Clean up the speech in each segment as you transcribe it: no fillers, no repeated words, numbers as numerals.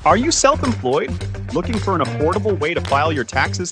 Are you self-employed? Looking for an affordable way to file your taxes?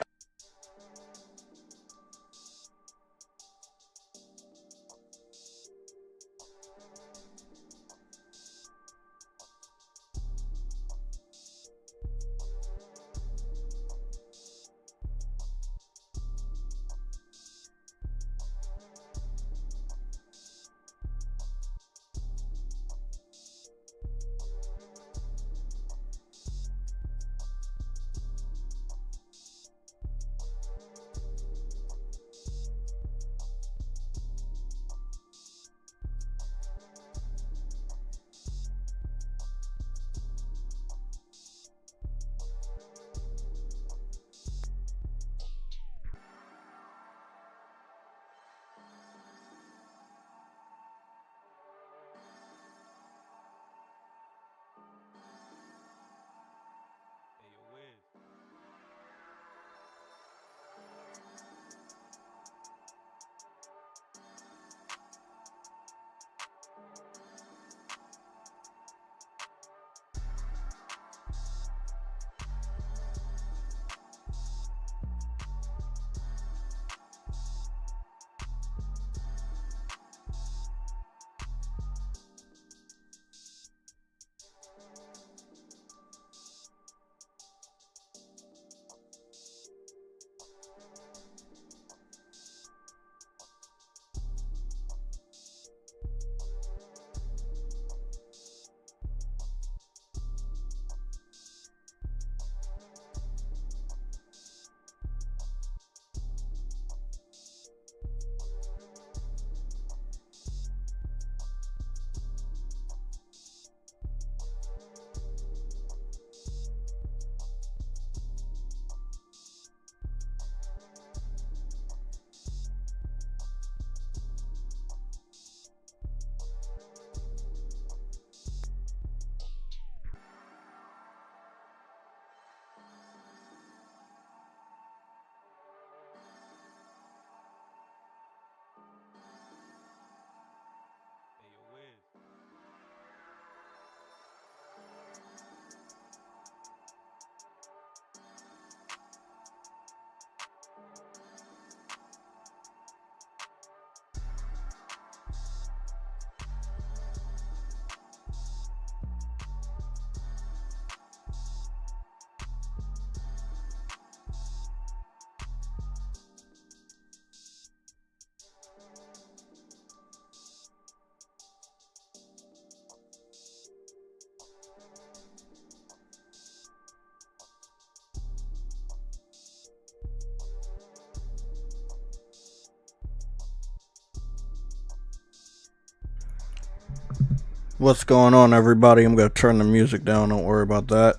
What's going on, everybody? I'm going to turn the music down. Don't worry about that.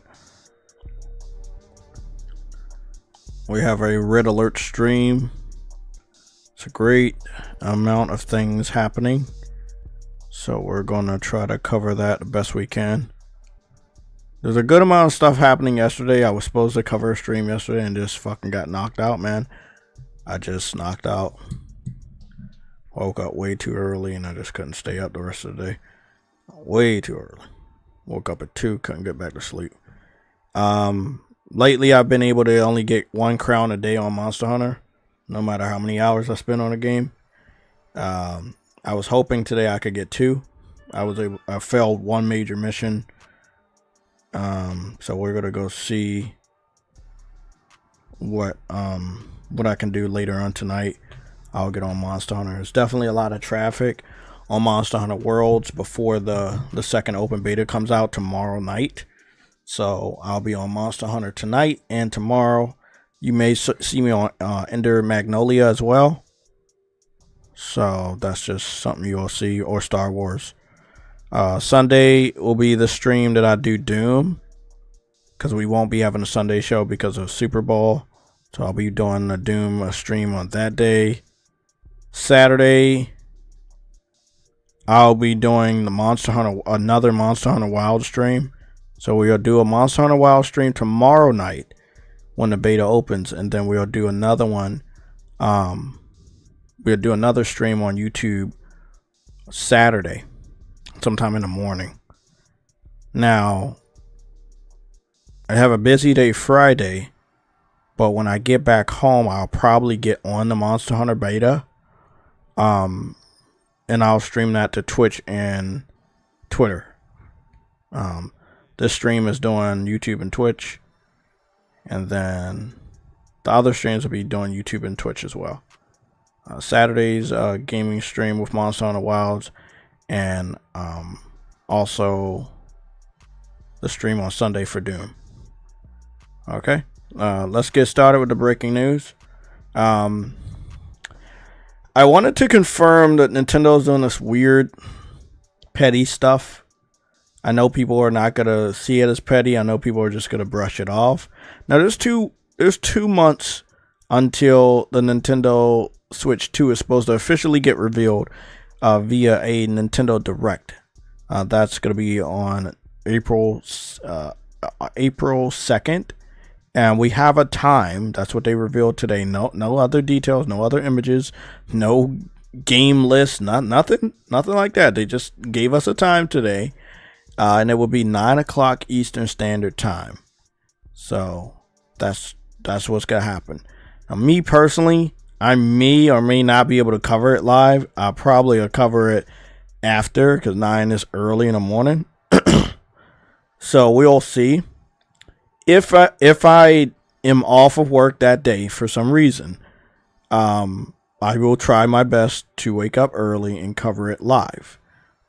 We have a red alert stream. It's a great amount of things happening, so we're going to try to cover that the best we can. There's a good amount of stuff happening yesterday. I was supposed to cover a stream yesterday and just fucking got knocked out, man. I just knocked out. Woke up way too early and I just couldn't stay up the rest of the day. Way too early. Woke up at 2, couldn't get back to sleep. Lately I've been able to only get 1 crown a day on Monster Hunter, no matter how many hours I spend on a game. I was hoping today I could get 2. I failed 1 major mission. So we're gonna go see what I can do later on tonight. I'll get on Monster Hunter. There's definitely a lot of traffic on Monster Hunter Worlds before the second open beta comes out tomorrow night. So I'll be on Monster Hunter tonight and tomorrow. You may see me on Ender Magnolia as well. So that's just something you'll see, or Star Wars. Sunday will be the stream that I do Doom, because we won't be having a Sunday show because of Super Bowl. So I'll be doing a Doom stream on that day. Saturday, I'll be doing the another Monster Hunter Wild stream. So we'll do a Monster Hunter Wild stream tomorrow night when the beta opens, and then we'll do another one. We'll do another stream on YouTube Saturday, sometime in the morning. Now, I have a busy day Friday, but when I get back home, I'll probably get on the Monster Hunter beta. And I'll stream that to Twitch and Twitter. This stream is doing YouTube and Twitch, and then the other streams will be doing YouTube and Twitch as well. Saturday's gaming stream with Monster Hunter Wilds, and also the stream on Sunday for Doom. Okay, let's get started with the breaking news. I wanted to confirm that Nintendo's doing this weird petty stuff. I know people are not gonna see it as petty. I know people are just gonna brush it off. Now there's 2 months until the Nintendo Switch 2 is supposed to officially get revealed via a Nintendo Direct. That's gonna be on April 2nd, and we have a time. That's what they revealed today. No other details, no other images, no game list, nothing like that. They just gave us a time today. And it will be 9 o'clock Eastern Standard Time. So that's what's gonna happen. Now, me personally, I may or may not be able to cover it live. I'll probably cover it after, because 9 is early in the morning. So we'll see. If I am off of work that day for some reason, I will try my best to wake up early and cover it live.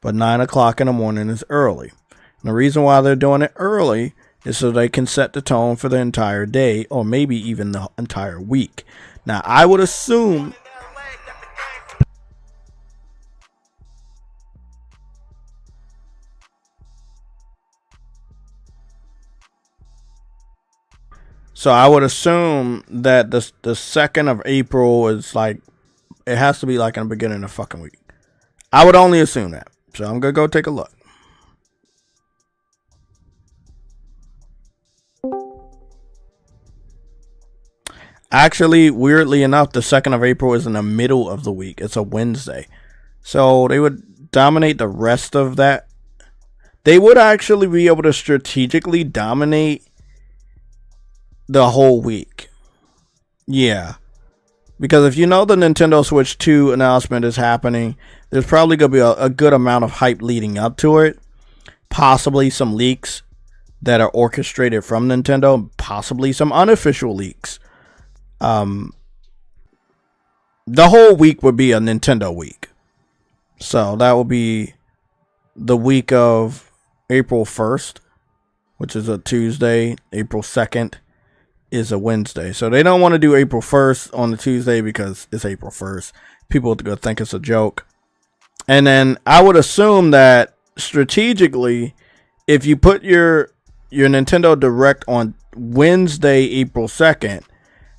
But 9 o'clock in the morning is early. And the reason why they're doing it early is so they can set the tone for the entire day, or maybe even the entire week. Now, I would assume that the 2nd of April is like, it has to be like in the beginning of the fucking week. I would only assume that. So I'm going to go take a look. Actually, weirdly enough, the 2nd of April is in the middle of the week. It's a Wednesday. So they would dominate the rest of that. They would actually be able to strategically dominate the whole week. Yeah. Because if you know the Nintendo Switch 2 announcement is happening, there's probably going to be a good amount of hype leading up to it. Possibly some leaks that are orchestrated from Nintendo. Possibly some unofficial leaks. The whole week would be a Nintendo week. So that will be the week of April 1st, which is a Tuesday. April 2nd is a Wednesday. So they don't want to do April 1st on the Tuesday because it's April 1st. People are going to think it's a joke. And then I would assume that strategically, if you put your Nintendo Direct on Wednesday, April 2nd,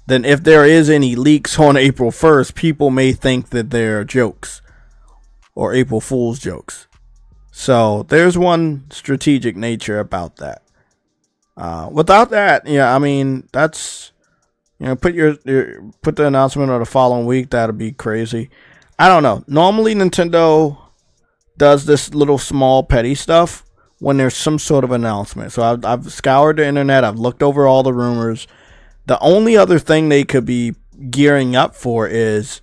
then if there is any leaks on April 1st, people may think that they're jokes or April Fool's jokes. So there's one strategic nature about that. Without that, yeah, I mean, that's, put the announcement on the following week. That'll be crazy. I don't know. Normally Nintendo does this little small petty stuff when there's some sort of announcement. So I've scoured the internet. I've looked over all the rumors. The only other thing they could be gearing up for is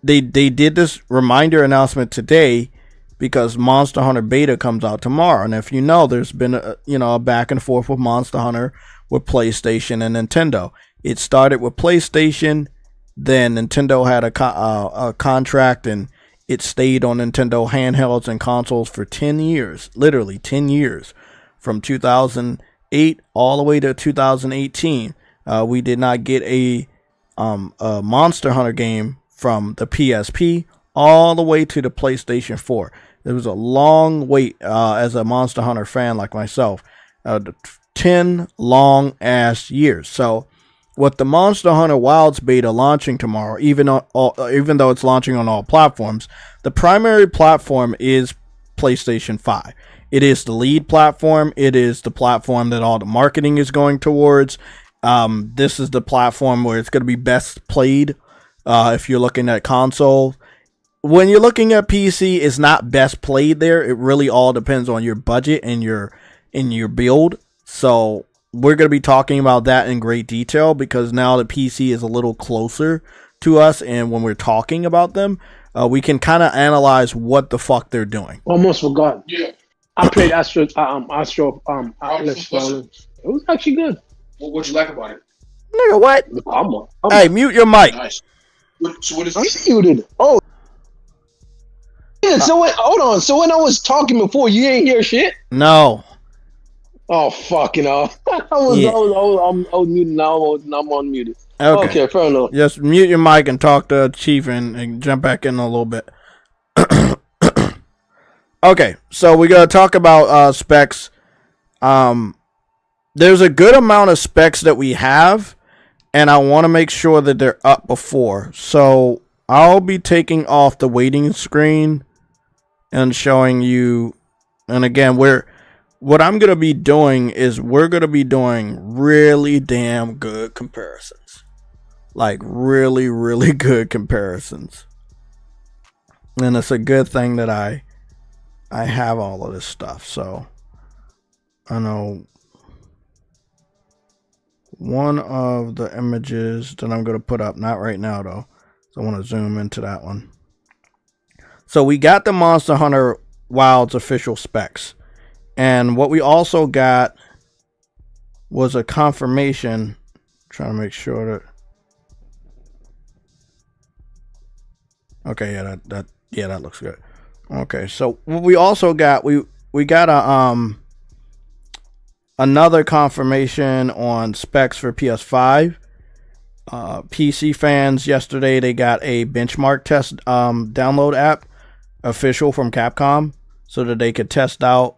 they did this reminder announcement today because Monster Hunter Beta comes out tomorrow. And if you know, there's been a back and forth with Monster Hunter with PlayStation and Nintendo. It started with PlayStation, then Nintendo had a contract, and it stayed on Nintendo handhelds and consoles for 10 years, literally 10 years, from 2008 all the way to 2018. We did not get a Monster Hunter game from the PSP all the way to the PlayStation 4. It was a long wait as a Monster Hunter fan like myself. 10 long ass years. So with the Monster Hunter Wilds beta launching tomorrow, even though it's launching on all platforms, the primary platform is PlayStation 5. It is the lead platform. It is the platform that all the marketing is going towards. This is the platform where it's going to be best played if you're looking at console. When you're looking at PC, it's not best played there. It really all depends on your budget and your build. So we're going to be talking about that in great detail because now the PC is a little closer to us, and when we're talking about them, we can kind of analyze what the fuck they're doing. Almost forgot. Yeah. I played Astro Atlas. It was actually good. What'd you like about it? Nigga, what? The combo. Hey, mute your mic. Nice. So what is I'm muted. Oh. Yeah, hold on. So when I was talking before, you ain't hear shit? No. Oh, fucking hell. I was muted. Now I'm unmuted. Okay, fair enough. Just mute your mic and talk to Chief and jump back in a little bit. Okay, so we're going to talk about specs. There's a good amount of specs that we have, and I want to make sure that they're up before. So I'll be taking off the waiting screen and showing you. And again, what I'm going to be doing is we're going to be doing really damn good comparisons. Like really, really good comparisons. And it's a good thing that I have all of this stuff. So I know one of the images that I'm going to put up, not right now though, so I want to zoom into that one. So we got the Monster Hunter Wilds official specs, and what we also got was a confirmation, trying to make sure that, okay, yeah, that looks good. Okay, so what we also got, we got a another confirmation on specs for PS5. PC fans yesterday, they got a benchmark test download app official from Capcom so that they could test out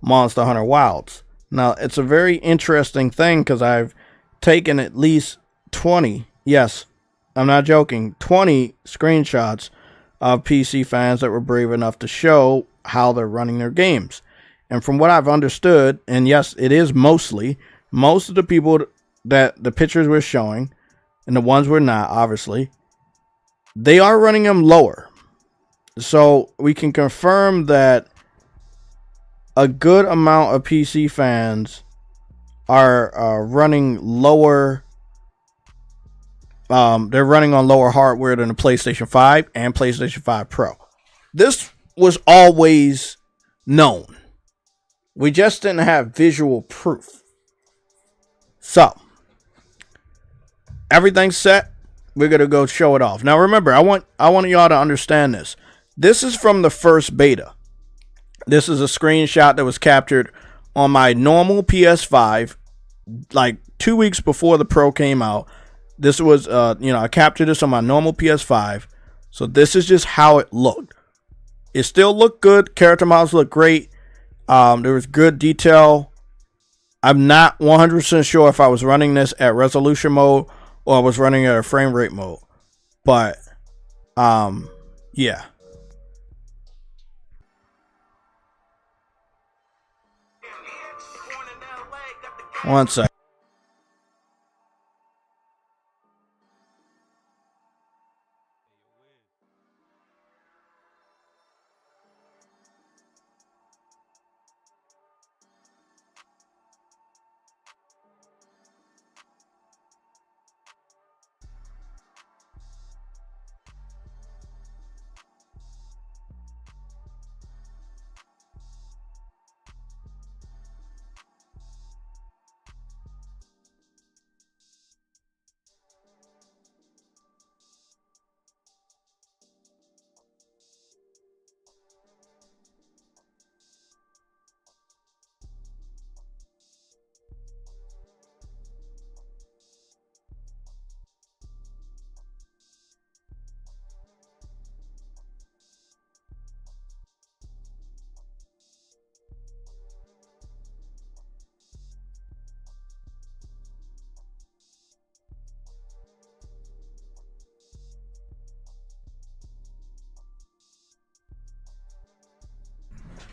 Monster Hunter Wilds. Now, it's a very interesting thing because I've taken at least 20, yes, I'm not joking, 20 screenshots of PC fans that were brave enough to show how they're running their games. And from what I've understood, and yes, it is most of the people that the pictures we're showing, and the ones we're not, obviously, they are running them lower. So we can confirm that a good amount of PC fans are running lower. They're running on lower hardware than the PlayStation 5 and PlayStation 5 Pro. This was always known. We just didn't have visual proof. So, everything's set. We're going to go show it off. Now remember, I want y'all to understand this. This is from the first beta. This is a screenshot that was captured on my normal PS5 like 2 weeks before the Pro came out. This was I captured this on my normal PS5. So this is just how it looked. It still looked good. Character models looked great. There was good detail. I'm not 100% sure if I was running this at resolution mode or I was running at a frame rate mode. But, yeah. One sec.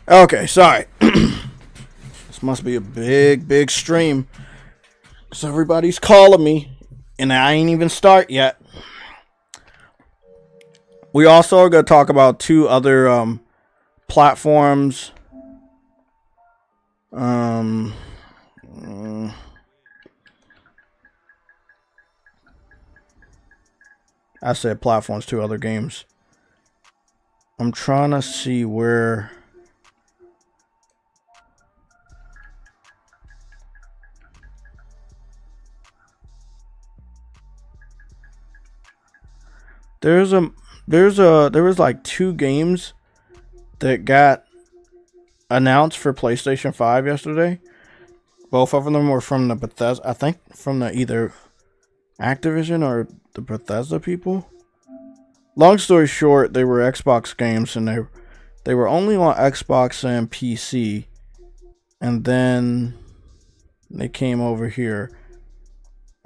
Okay, sorry. This must be a big stream. So everybody's calling me, and I ain't even start yet. We also are going to talk about two other platforms. I said platforms, 2 other games. I'm trying to see where. There was like 2 games that got announced for PlayStation 5 yesterday. Both of them were from the Bethesda, I think from the either Activision or the Bethesda people. Long story short, they were Xbox games, and they were only on Xbox and PC. And then they came over here.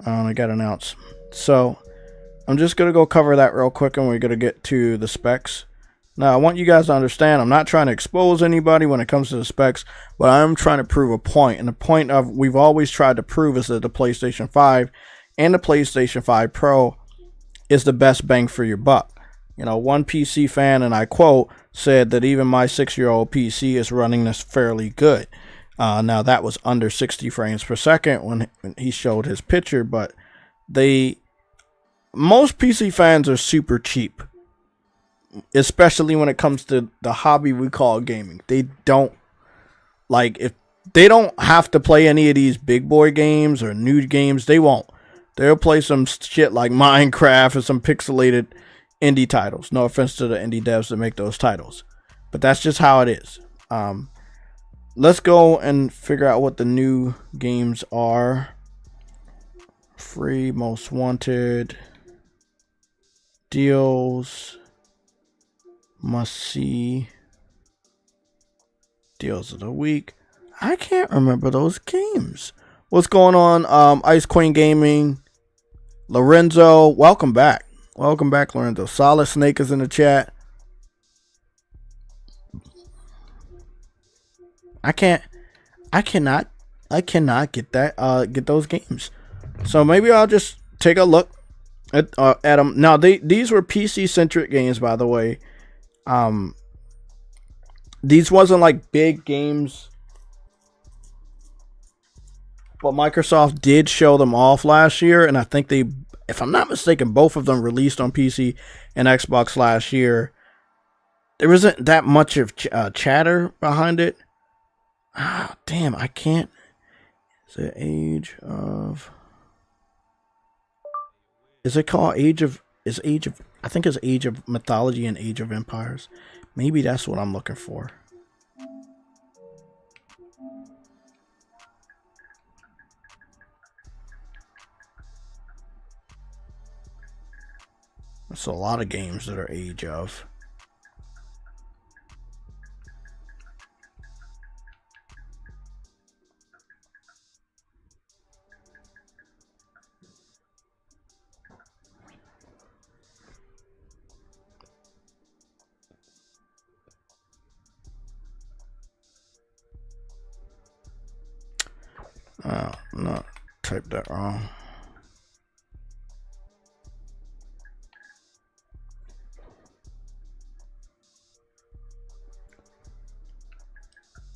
They got announced. So I'm just going to go cover that real quick, and we're going to get to the specs. Now, I want you guys to understand, I'm not trying to expose anybody when it comes to the specs, but I'm trying to prove a point. And the point of we've always tried to prove is that the PlayStation 5 and the PlayStation 5 Pro is the best bang for your buck. You know, one PC fan, and I quote, said that even my 6-year-old PC is running this fairly good. Now, that was under 60 frames per second when he showed his picture, but most PC fans are super cheap, especially when it comes to the hobby we call gaming. They don't if they don't have to play any of these big boy games or new games, they won't. They'll play some shit like Minecraft or some pixelated indie titles. No offense to the indie devs that make those titles, but that's just how it is. Let's go and figure out what the new games are. Free, most wanted, deals, must see, deals of the week. I can't remember those games. What's going on? Ice Queen Gaming, Lorenzo, welcome back. Welcome back, Lorenzo. Solid Snake is in the chat. I cannot get those games. So maybe I'll just take a look at them. Now these were PC centric games, by the way. These wasn't like big games, but Microsoft did show them off last year, and I think they, if I'm not mistaken, both of them released on PC and Xbox last year. There isn't that much of chatter behind it. Damn, I can't. Is it Age of? Is it called Age of? I think it's Age of Mythology and Age of Empires. Maybe that's what I'm looking for. There's a lot of games that are Age of. Oh, no, typed that wrong.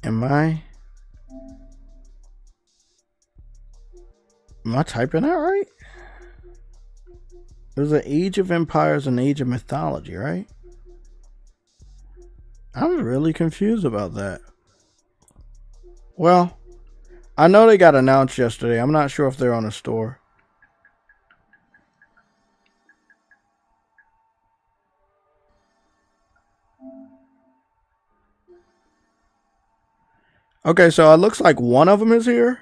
Am I typing that right? There's an Age of Empires and Age of Mythology, right? I'm really confused about that. Well, I know they got announced yesterday. I'm not sure if they're on the store. Okay, so it looks like one of them is here.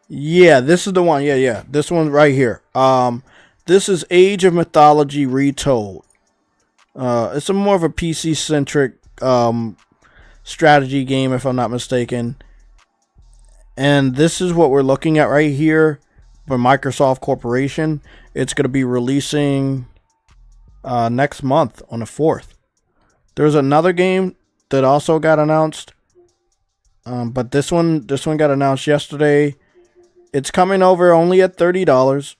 Yeah, this is the one. Yeah. This one right here. This is Age of Mythology Retold. It's more of a PC-centric strategy game, if I'm not mistaken. And this is what we're looking at right here for Microsoft Corporation. It's going to be releasing next month on the 4th. There's another game that also got announced. But this one got announced yesterday. It's coming over only at $30.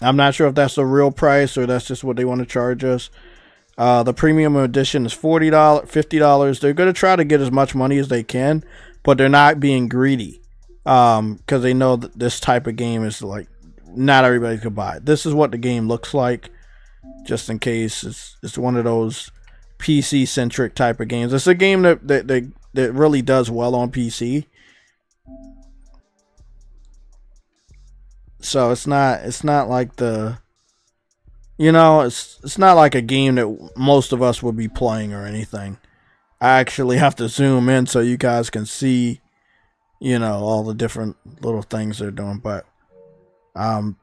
I'm not sure if that's the real price or that's just what they want to charge us. The premium edition is $40, $50. They're going to try to get as much money as they can. but they're not being greedy because they know that this type of game is like not everybody could buy it. This is what the game looks like, just in case. It's one of those PC centric type of games. It's a game that really does well on PC. So it's not like the, it's not like a game that most of us would be playing or anything. I actually have to zoom in so you guys can see, all the different little things they're doing. But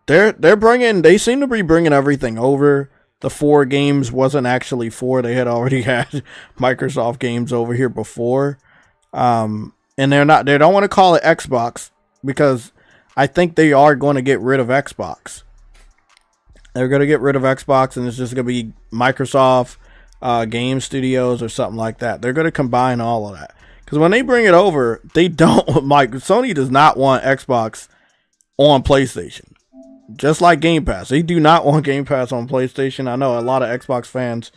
they seem to be bringing everything over. The 4 games wasn't actually 4. They had already had Microsoft games over here before. And they don't want to call it Xbox because I think they are going to get rid of Xbox. They're going to get rid of Xbox, and it's just going to be Microsoft Game Studios or something like that. They're going to combine all of that. Because when they bring it over, Sony does not want Xbox on PlayStation. Just like Game Pass. They do not want Game Pass on PlayStation. I know a lot of Xbox fans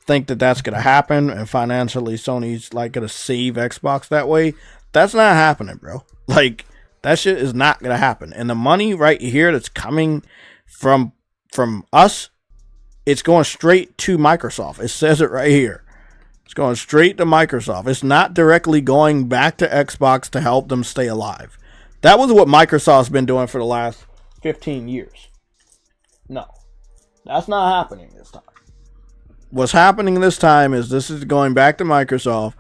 think that that's going to happen, and financially Sony's like going to save Xbox that way. That's not happening, bro. Like, that shit is not going to happen. And the money right here that's coming from us, it's going straight to Microsoft. It says it right here. It's going straight to Microsoft. It's not directly going back to Xbox to help them stay alive. That was what Microsoft's been doing for the last 15 years. No, that's not happening this time. What's happening this time is this is going back to Microsoft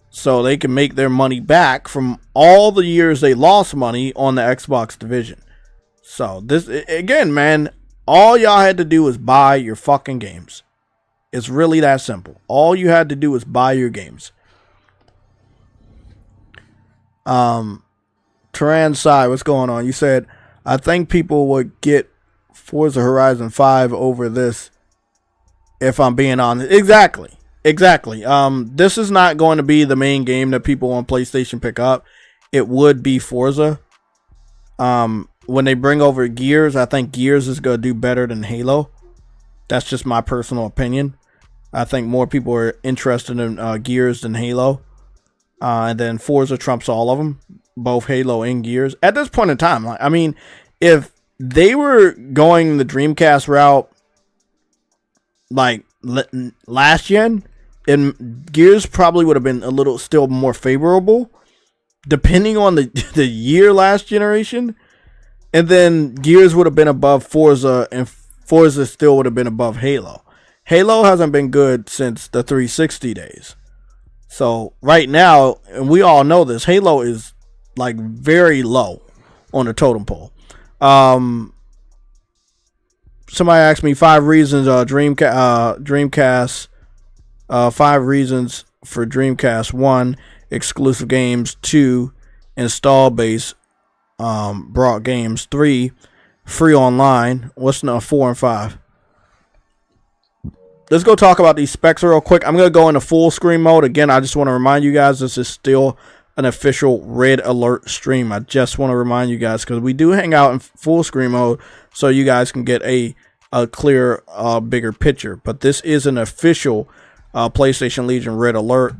so they can make their money back from all the years they lost money on the Xbox division. So this, again, man, all y'all had to do was buy your fucking games. It's really that simple. All you had to do was buy your games. Turan Sai, what's going on? You said, I think people would get Forza Horizon 5 over this, if I'm being honest. Exactly. This is not going to be the main game that people on PlayStation pick up. It would be Forza. When they bring over Gears, I think Gears is going to do better than Halo. That's just my personal opinion. I think more people are interested in Gears than Halo. And then Forza trumps all of them, both Halo and Gears. At this point in time, I mean, if they were going the Dreamcast route like last gen, and Gears probably would have been a little still more favorable, depending on the year last generation. And then Gears would have been above Forza, and Forza still would have been above Halo. Halo hasn't been good since the 360 days. So right now, and we all know this, Halo is like very low on the totem pole. Somebody asked me 5 reasons Dreamcast. 5 reasons for Dreamcast. 1, exclusive games. 2, install base brought games. 3, free online. What's 4 and 5? Let's go talk about these specs real quick. I'm going to go into full screen mode. Again, I just want to remind you guys this is still an official red alert stream. I just want to remind you guys because we do hang out in full screen mode so you guys can get a clear, bigger picture. But this is an official PlayStation Legion red alert.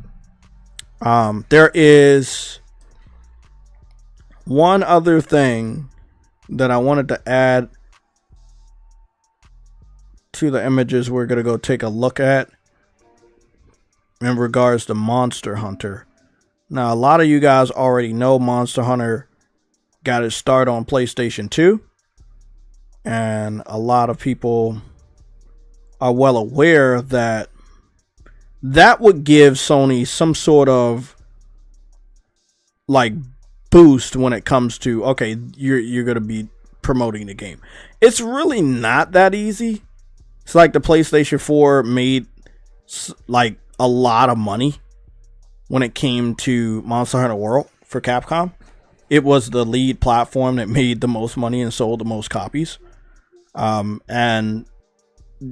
There is one other thing that I wanted to add to the images we're going to go take a look at in regards to Monster Hunter. Now, a lot of you guys already know Monster Hunter got its start on PlayStation 2. And a lot of people are well aware that that would give Sony some sort of like boost when it comes to, okay, you're going to be promoting the game. It's really not that easy. It's like the PlayStation 4 made like a lot of money when it came to Monster Hunter World for Capcom. It was the lead platform that made the most money and sold the most copies. And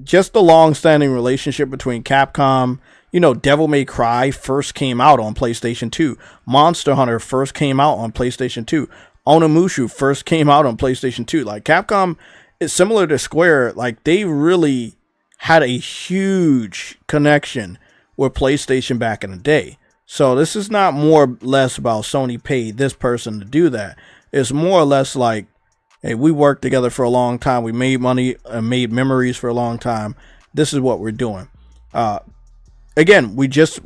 just the long-standing relationship between Capcom, Devil May Cry first came out on PlayStation 2. Monster Hunter first came out on PlayStation 2. ONIMUSHA first came out on PlayStation 2. Like, Capcom is similar to Square. Like, they really had a huge connection with PlayStation back in the day. So this is not more or less about Sony paid this person to do that. It's more or less like, hey, we worked together for a long time. We made money and made memories for a long time. This is what we're doing. Again, we just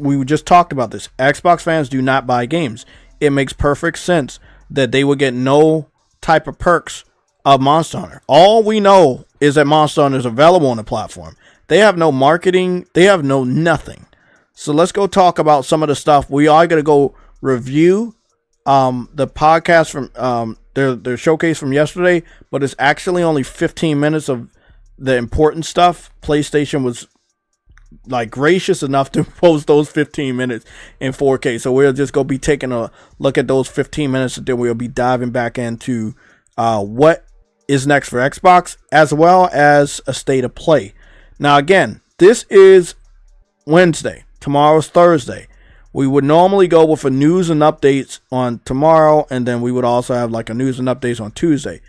talked about this. Xbox fans do not buy games. It makes perfect sense that they would get no type of perks of Monster Hunter. All we know is that Monster Hunter is available on the platform. They have no marketing. They have no nothing. So let's go talk about some of the stuff. We are going to go review the podcast from their showcase from yesterday, but it's actually only 15 minutes of the important stuff. PlayStation was like gracious enough to post those 15 minutes in 4K. So we'll just go be taking a look at those 15 minutes, and then we'll be diving back into what is next for Xbox, as well as a state of play. Now, again, this is Wednesday. Tomorrow's Thursday. We would normally go with a news and updates on tomorrow, and then we would also have like a news and updates on Tuesday.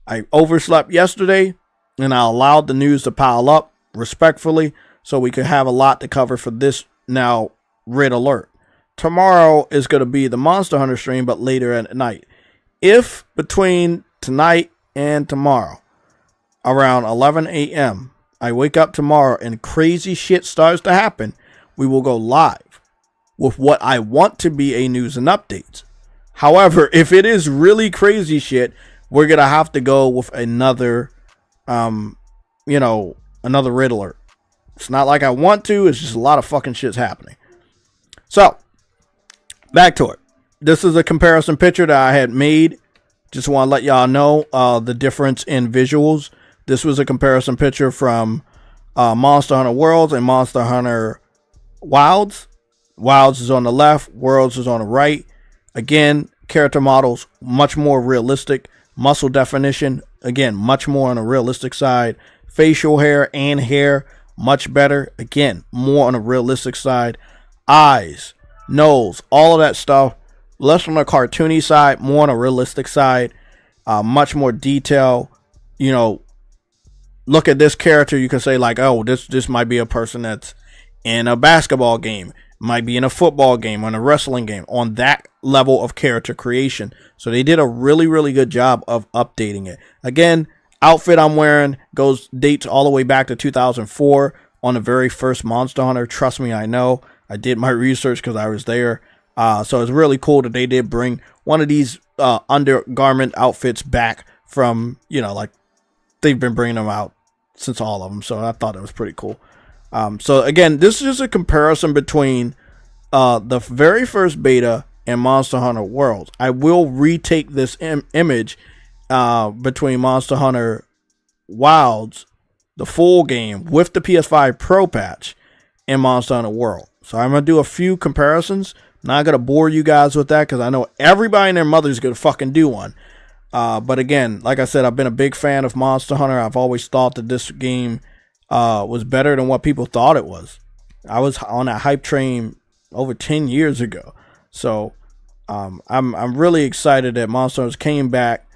I overslept yesterday, and I allowed the news to pile up respectfully, so we could have a lot to cover for this now red alert. Tomorrow is going to be the Monster Hunter stream, but later at night. If between tonight and tomorrow, around 11 a.m., I wake up tomorrow and crazy shit starts to happen, we will go live with what I want to be a news and updates. However, if it is really crazy shit, we're going to have to go with another, another red alert. It's not like I want to. It's just a lot of fucking shit's happening. So, back to it. This is a comparison picture that I had made. Just want to let y'all know the difference in visuals. This was a comparison picture from Monster Hunter Worlds and Monster Hunter Wilds. Wilds is on the left. Worlds is on the right. Again, character models much more realistic. Muscle definition, again, much more on the realistic side. Facial hair and hair, much better. Again, more on the realistic side. Eyes, nose, all of that stuff. Less on the cartoony side, more on a realistic side. Much more detail. You know, look at this character. You can say like, oh, this might be a person that's in a basketball game. Might be in a football game, on a wrestling game. On that level of character creation. So they did a really, really good job of updating it. Again, outfit I'm wearing dates all the way back to 2004 on the very first Monster Hunter. Trust me, I know. I did my research because I was there. So it's really cool that they did bring one of these undergarment outfits back from, like they've been bringing them out since all of them. So I thought it was pretty cool. So again, this is just a comparison between the very first beta and Monster Hunter Worlds. I will retake this image between Monster Hunter Wilds, the full game with the PS5 Pro patch, and Monster Hunter World. So I'm going to do a few comparisons. Not going to bore you guys with that because I know everybody and their mother's going to fucking do one. But again, like I said, I've been a big fan of Monster Hunter. I've always thought that this game was better than what people thought it was. I was on that hype train over 10 years ago. So I'm really excited that Monster Hunter came back.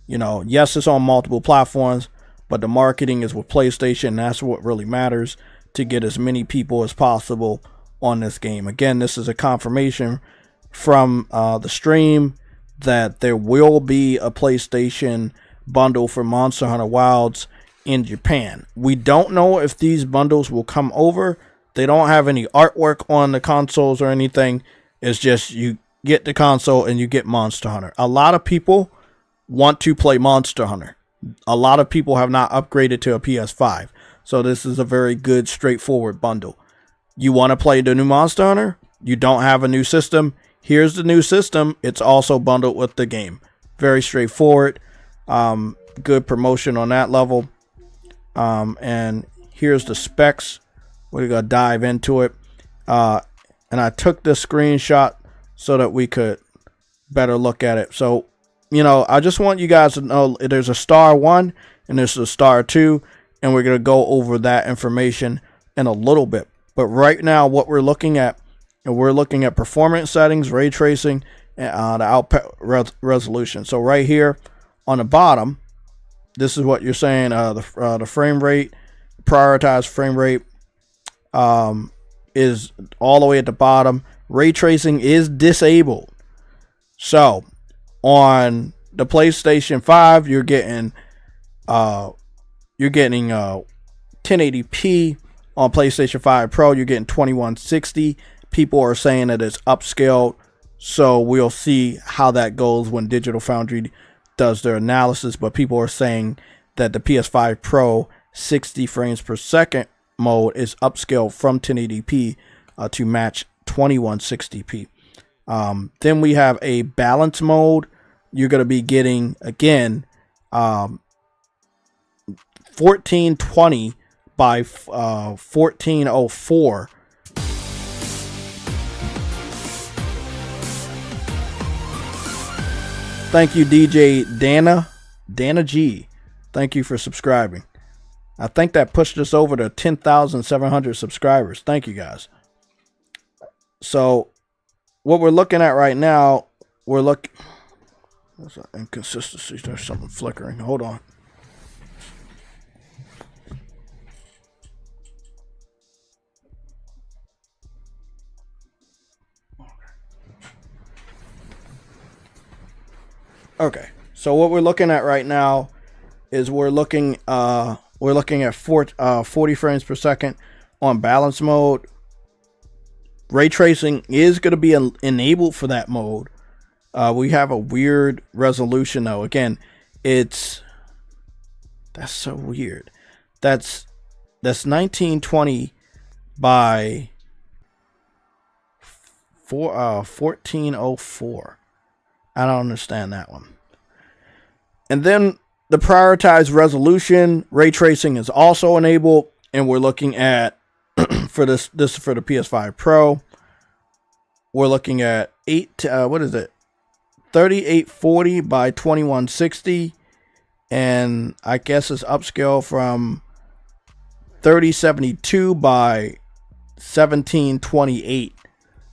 Yes, it's on multiple platforms, but the marketing is with PlayStation. And that's what really matters, to get as many people as possible on this game. Again, this is a confirmation from the stream that there will be a PlayStation bundle for Monster Hunter Wilds in Japan. We don't know if these bundles will come over. They don't have any artwork on the consoles or anything. It's just you get the console and you get Monster Hunter. A lot of people want to play Monster Hunter. A lot of people have not upgraded to a PS5. So this is a very good, straightforward bundle. You want to play the new Monster Hunter? You don't have a new system? Here's the new system. It's also bundled with the game. Very straightforward. Good promotion on that level. And here's the specs. We're going to dive into it. And I took this screenshot so that we could better look at it. So, I just want you guys to know there's a Star 1 and there's a Star 2. And we're going to go over that information in a little bit. But right now, what we're looking at, performance settings, ray tracing, and the output resolution. So right here on the bottom, this is what you're saying. The frame rate, prioritized frame rate, is all the way at the bottom, ray tracing is disabled. So on the PlayStation 5, you're getting 1080p. On PlayStation 5 Pro, you're getting 2160. People are saying that it's upscaled, so we'll see how that goes when Digital Foundry does their analysis. But people are saying that the PS5 Pro 60 frames per second mode is upscaled from 1080p to match 2160p. Then we have a balance mode. You're going to be getting, again, 1420 by 1404. Thank you, DJ Dana G. Thank you for subscribing. I think that pushed us over to 10,700 subscribers. Thank you, guys. So what we're looking at right now, there's an inconsistency. There's something flickering. Hold on. Okay, so what we're looking at right now is we're looking at 40 frames per second on balance mode. Ray tracing is going to be enabled for that mode. We have a weird resolution though. Again, that's so weird. That's 1920 by 1404. I don't understand that one. And then the prioritized resolution, ray tracing is also enabled, and we're looking at for this for the PS5 Pro. We're looking at 3840 by 2160, and I guess it's upscale from 3072 by 1728.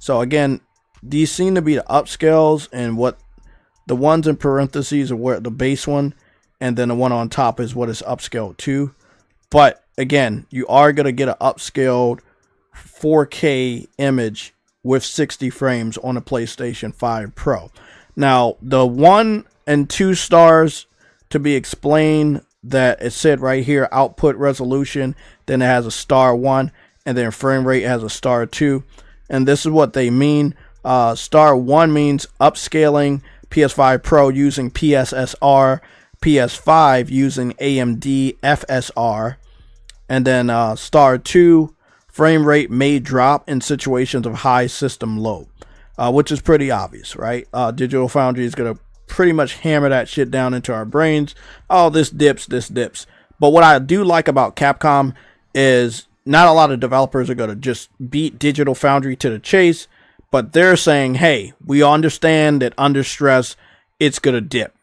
So again, these seem to be the upscales, and what the ones in parentheses are where the base one, and then the one on top is what is upscaled to. But again, you are going to get an upscaled 4K image with 60 frames on the PlayStation 5 Pro. Now, the 1 and 2 stars to be explained, that it said right here, output resolution, then it has a star 1, and then frame rate has a star 2. And this is what they mean. Star 1 means upscaling PS5 Pro using PSSR, PS5 using AMD FSR, and then star 2, frame rate may drop in situations of high system load, which is pretty obvious, right? Digital Foundry is going to pretty much hammer that shit down into our brains. Oh, this dips. But what I do like about Capcom is not a lot of developers are going to just beat Digital Foundry to the chase. But they're saying, hey, we understand that under stress, it's going to dip.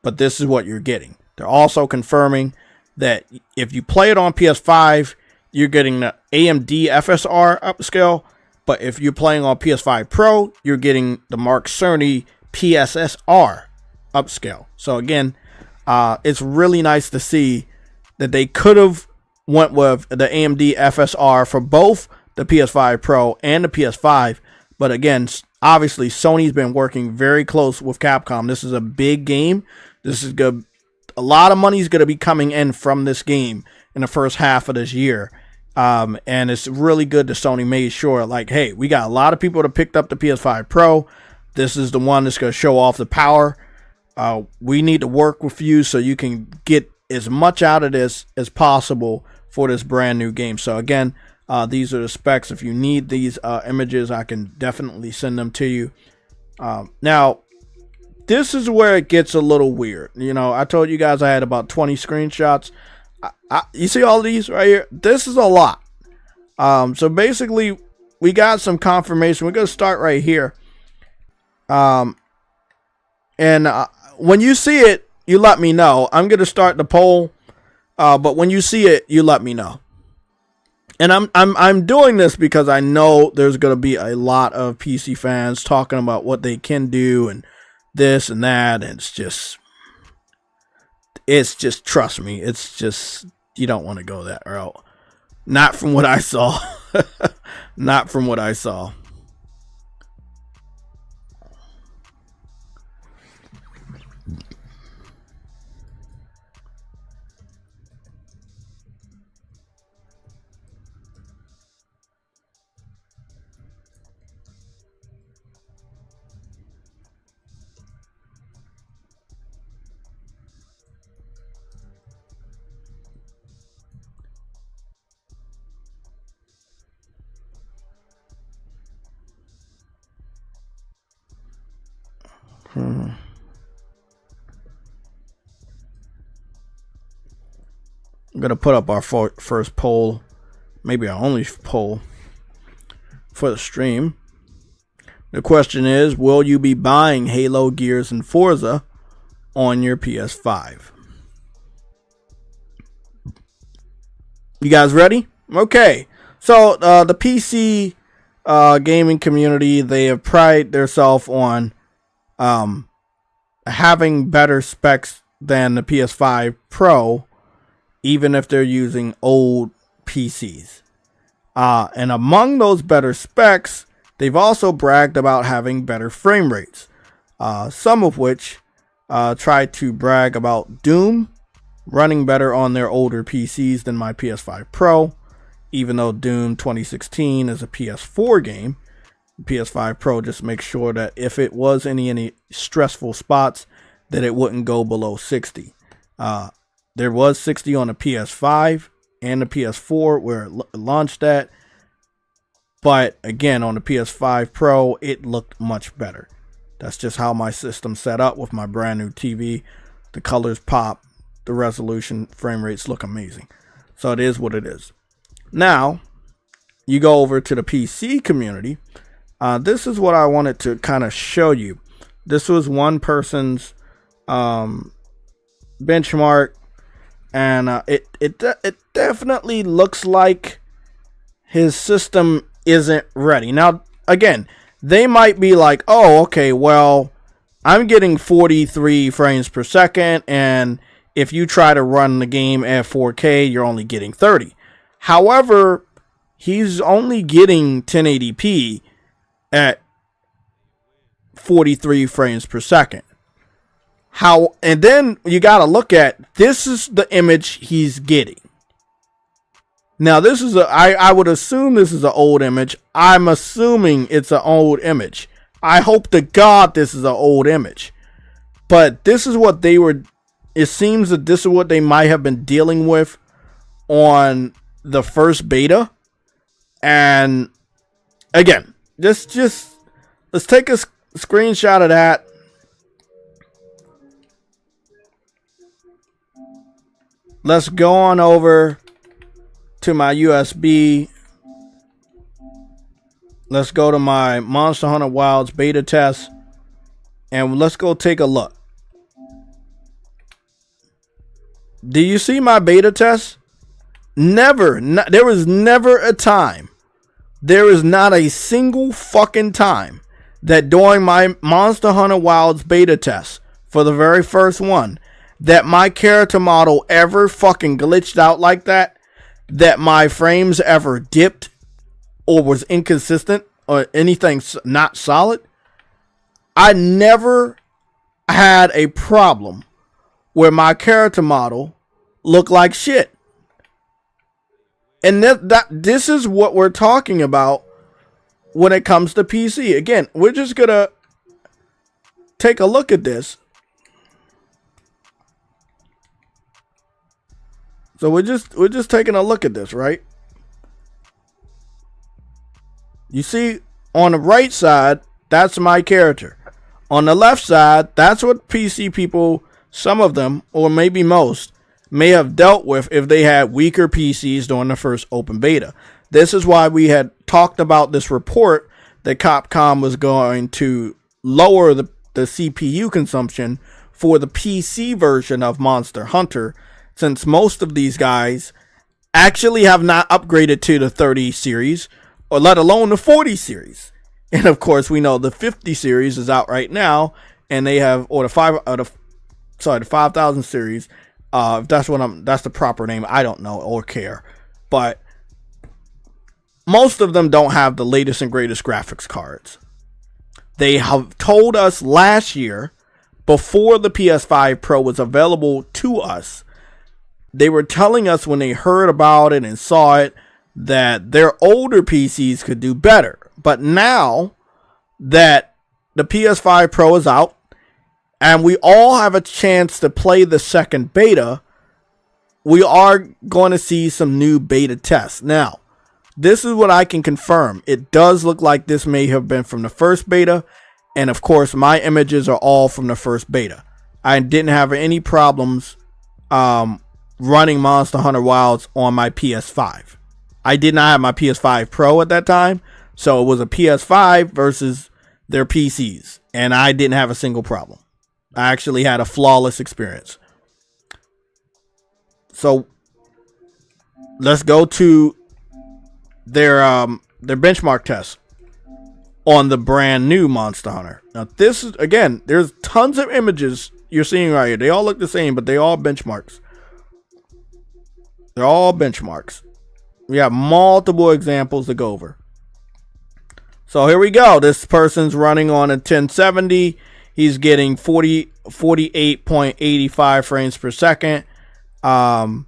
But this is what you're getting. They're also confirming that if you play it on PS5, you're getting the AMD FSR upscale. But if you're playing on PS5 Pro, you're getting the Mark Cerny PSSR upscale. So again, it's really nice to see that they could have went with the AMD FSR for both the PS5 Pro and the PS5. But again, obviously, Sony's been working very close with Capcom. This is a big game. This is good. A lot of money is going to be coming in from this game in the first half of this year. And it's really good that Sony made sure, like, hey, we got a lot of people that picked up the PS5 Pro. This is the one that's going to show off the power. We need to work with you so you can get as much out of this as possible for this brand new game. So again, these are the specs. If you need these images, I can definitely send them to you. Now, this is where it gets a little weird. You know, I told you guys I had about 20 screenshots. You see all these right here? This is a lot. So basically, we got some confirmation. We're going to start right here. And when you see it, you let me know. I'm going to start the poll. But when you see it, you let me know. And I'm doing this because I know there's going to be a lot of PC fans talking about what they can do and this and that, and it's just trust me, it's just, you don't want to go that route. Not from what I saw. Not from what I saw. I'm going to put up our first poll, maybe our only poll for the stream. The question is, will you be buying Halo, Gears, and Forza on your PS5? You guys ready? Okay. So the PC gaming community, they have prided themselves on having better specs than the PS5 Pro, even if they're using old PCs. And among those better specs, they've also bragged about having better frame rates. Some of which try to brag about Doom running better on their older PCs than my PS5 Pro, even though Doom 2016 is a PS4 game. PS5 Pro just makes sure that if it was any stressful spots, that it wouldn't go below 60. There was 60 on the PS5 and the PS4 where it launched at. But again, on the PS5 Pro, it looked much better. That's just how my system's set up with my brand new TV. The colors pop, the resolution, frame rates look amazing. So it is what it is. Now, you go over to the PC community. This is what I wanted to kind of show you. This was one person's benchmark. And it definitely looks like his system isn't ready. Now, again, they might be like, oh, okay, well, I'm getting 43 frames per second. And if you try to run the game at 4K, you're only getting 30. However, he's only getting 1080p at 43 frames per second. And then you got to look at, this is the image he's getting. Now, this is I would assume this is an old image. I'm assuming it's an old image. I hope to God this is an old image. But this is what it seems that this is what they might have been dealing with on the first beta. And again, let's take a screenshot of that. Let's go on over to my USB. Let's go to my Monster Hunter Wilds beta test. And let's go take a look. Do you see my beta test? There was never a time. There is not a single fucking time that during my Monster Hunter Wilds beta test, for the very first one, that my character model ever fucking glitched out like that my frames ever dipped or was inconsistent or anything not solid. I never had a problem where my character model looked like shit. And this is what we're talking about when it comes to PC. Again, we're just gonna take a look at this. So we're just taking a look at this, right? You see, on the right side, that's my character. On the left side, that's what PC people, some of them, or maybe most, may have dealt with if they had weaker PCs during the first open beta. This is why we had talked about this report that Capcom was going to lower the CPU consumption for the PC version of Monster Hunter, since most of these guys actually have not upgraded to the 30 series, or let alone the 40 series. And of course, we know the 50 series is out right now, and they have, or the 5000 series. If that's that's the proper name, I don't know or care. But most of them don't have the latest and greatest graphics cards. They have told us last year, before the PS5 Pro was available to us, they were telling us when they heard about it and saw it that their older PCs could do better. But now that the PS5 Pro is out and we all have a chance to play the second beta, we are going to see some new beta tests. Now, this is what I can confirm. It does look like this may have been from the first beta, And of course, my images are all from the first beta. I didn't have any problems running Monster Hunter Wilds on my PS5. I did not have my PS5 Pro at that time, so it was a PS5 versus their PCs, and I didn't have a single problem. I actually had a flawless experience. So let's go to their benchmark test on the brand new Monster Hunter. Now this is, again, there's tons of images you're seeing right here. They all look the same, but they all benchmarks. They're all benchmarks. We have multiple examples to go over. So here we go. This person's running on a 1070. He's getting 48.85 frames per second. And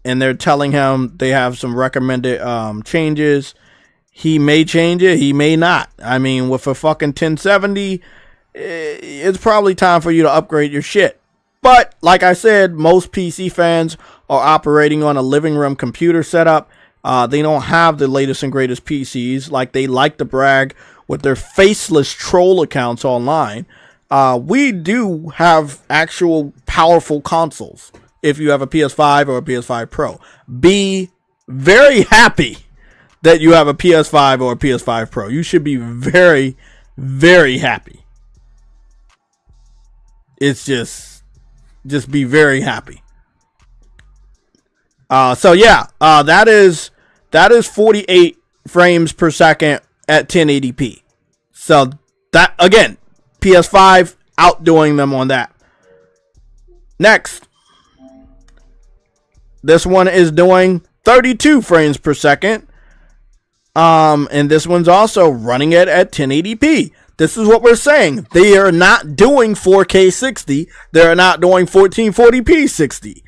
they're telling him they have some recommended changes. He may change it, he may not. I mean, with a fucking 1070, it's probably time for you to upgrade your shit. But like I said, most PC fans are operating on a living room computer setup. They don't have the latest and greatest PCs like they like to brag with their faceless troll accounts online. We do have actual powerful consoles. If you have a PS5 or a PS5 Pro, be very happy that you have a PS5 or a PS5 Pro. You should be very, very happy. It's just be very happy. So yeah, that is 48 frames per second at 1080p. So that, again, PS5 outdoing them on that. Next, this one is doing 32 frames per second. And this one's also running it at 1080p. This is what we're saying. They are not doing 4K 60. They're not doing 1440p 60.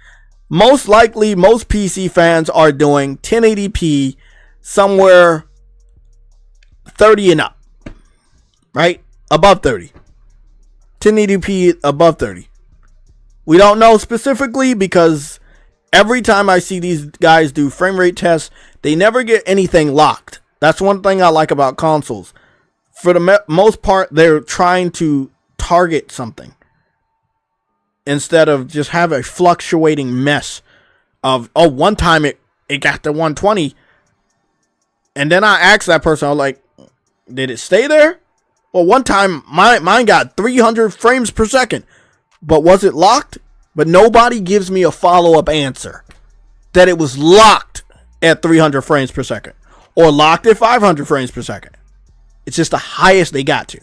Most likely, most PC fans are doing 1080p somewhere 30 and up. Right? Above 30. 1080p above 30. We don't know specifically because every time I see these guys do frame rate tests, they never get anything locked. That's one thing I like about consoles. For the most part, they're trying to target something instead of just have a fluctuating mess of, oh, one time it got to 120. And then I asked that person, I was like, did it stay there? Well, one time mine got 300 frames per second. But was it locked? But nobody gives me a follow-up answer that it was locked at 300 frames per second or locked at 500 frames per second. It's just the highest they got to.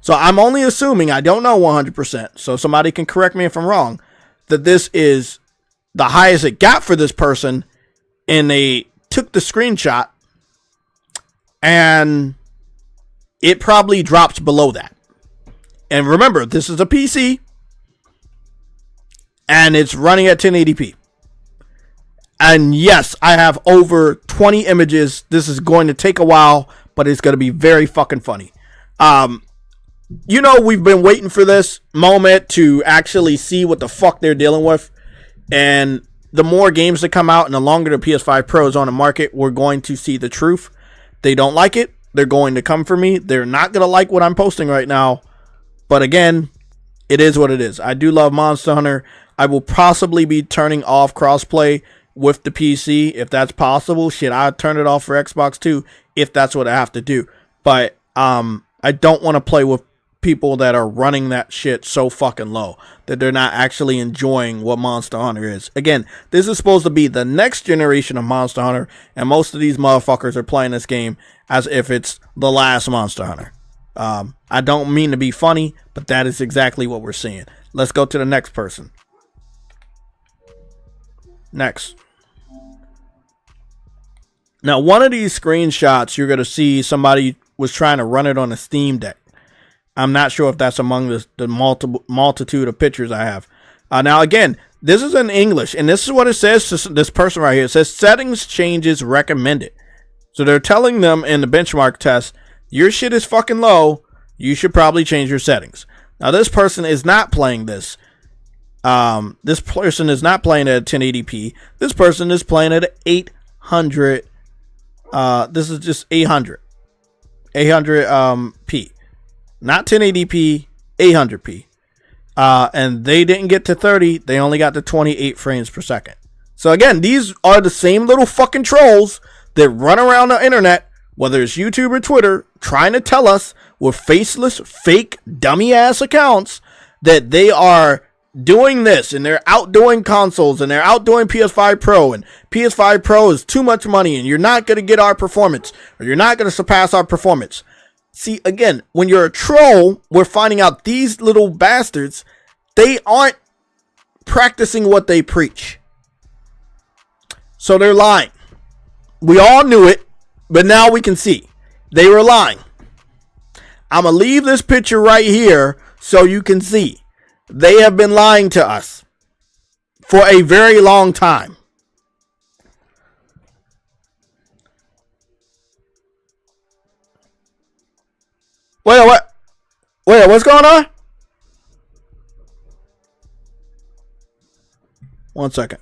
So I'm only assuming, I don't know 100%, so somebody can correct me if I'm wrong, that this is the highest it got for this person, and they took the screenshot, and it probably drops below that. And remember, this is a PC, and it's running at 1080p. And yes, I have over 20 images. This is going to take a while, but it's going to be very fucking funny. You know, we've been waiting for this moment to actually see what the fuck they're dealing with. And the more games that come out and the longer the PS5 Pro is on the market, we're going to see the truth. They don't like it. They're going to come for me. They're not going to like what I'm posting right now. But again, it is what it is. I do love Monster Hunter. I will possibly be turning off crossplay with the PC if that's possible. Shit, I'll turn it off for Xbox too if that's what I have to do. But I don't want to play with people that are running that shit so fucking low that they're not actually enjoying what Monster Hunter is. Again, this is supposed to be the next generation of Monster Hunter, and most of these motherfuckers are playing this game as if it's the last Monster Hunter. I don't mean to be funny, but that is exactly what we're seeing. Let's go to the next person. Next. Now, one of these screenshots, you're going to see somebody was trying to run it on a Steam Deck. I'm not sure if that's among the multitude of pictures I have. Now, again, this is in English, and this is what it says to this person right here. It says, settings changes recommended. So they're telling them in the benchmark test, your shit is fucking low. You should probably change your settings. Now, this person is not playing this. This person is not playing at 1080p. This person is playing at 800. This is just 800p. not 1080p, 800p. And they didn't get to 30. They only got to 28 frames per second. So again, these are the same little fucking trolls that run around the internet, whether it's YouTube or Twitter, trying to tell us with faceless, fake, dummy-ass accounts that they are doing this, and they're outdoing consoles, and they're outdoing PS5 Pro, and PS5 Pro is too much money, and you're not going to get our performance, or you're not going to surpass our performance. See, again, when you're a troll, we're finding out these little bastards, they aren't practicing what they preach. So they're lying. We all knew it, but now we can see. They were lying. I'm going to leave this picture right here so you can see. They have been lying to us for a very long time. Wait, what? Wait, what's going on? One second.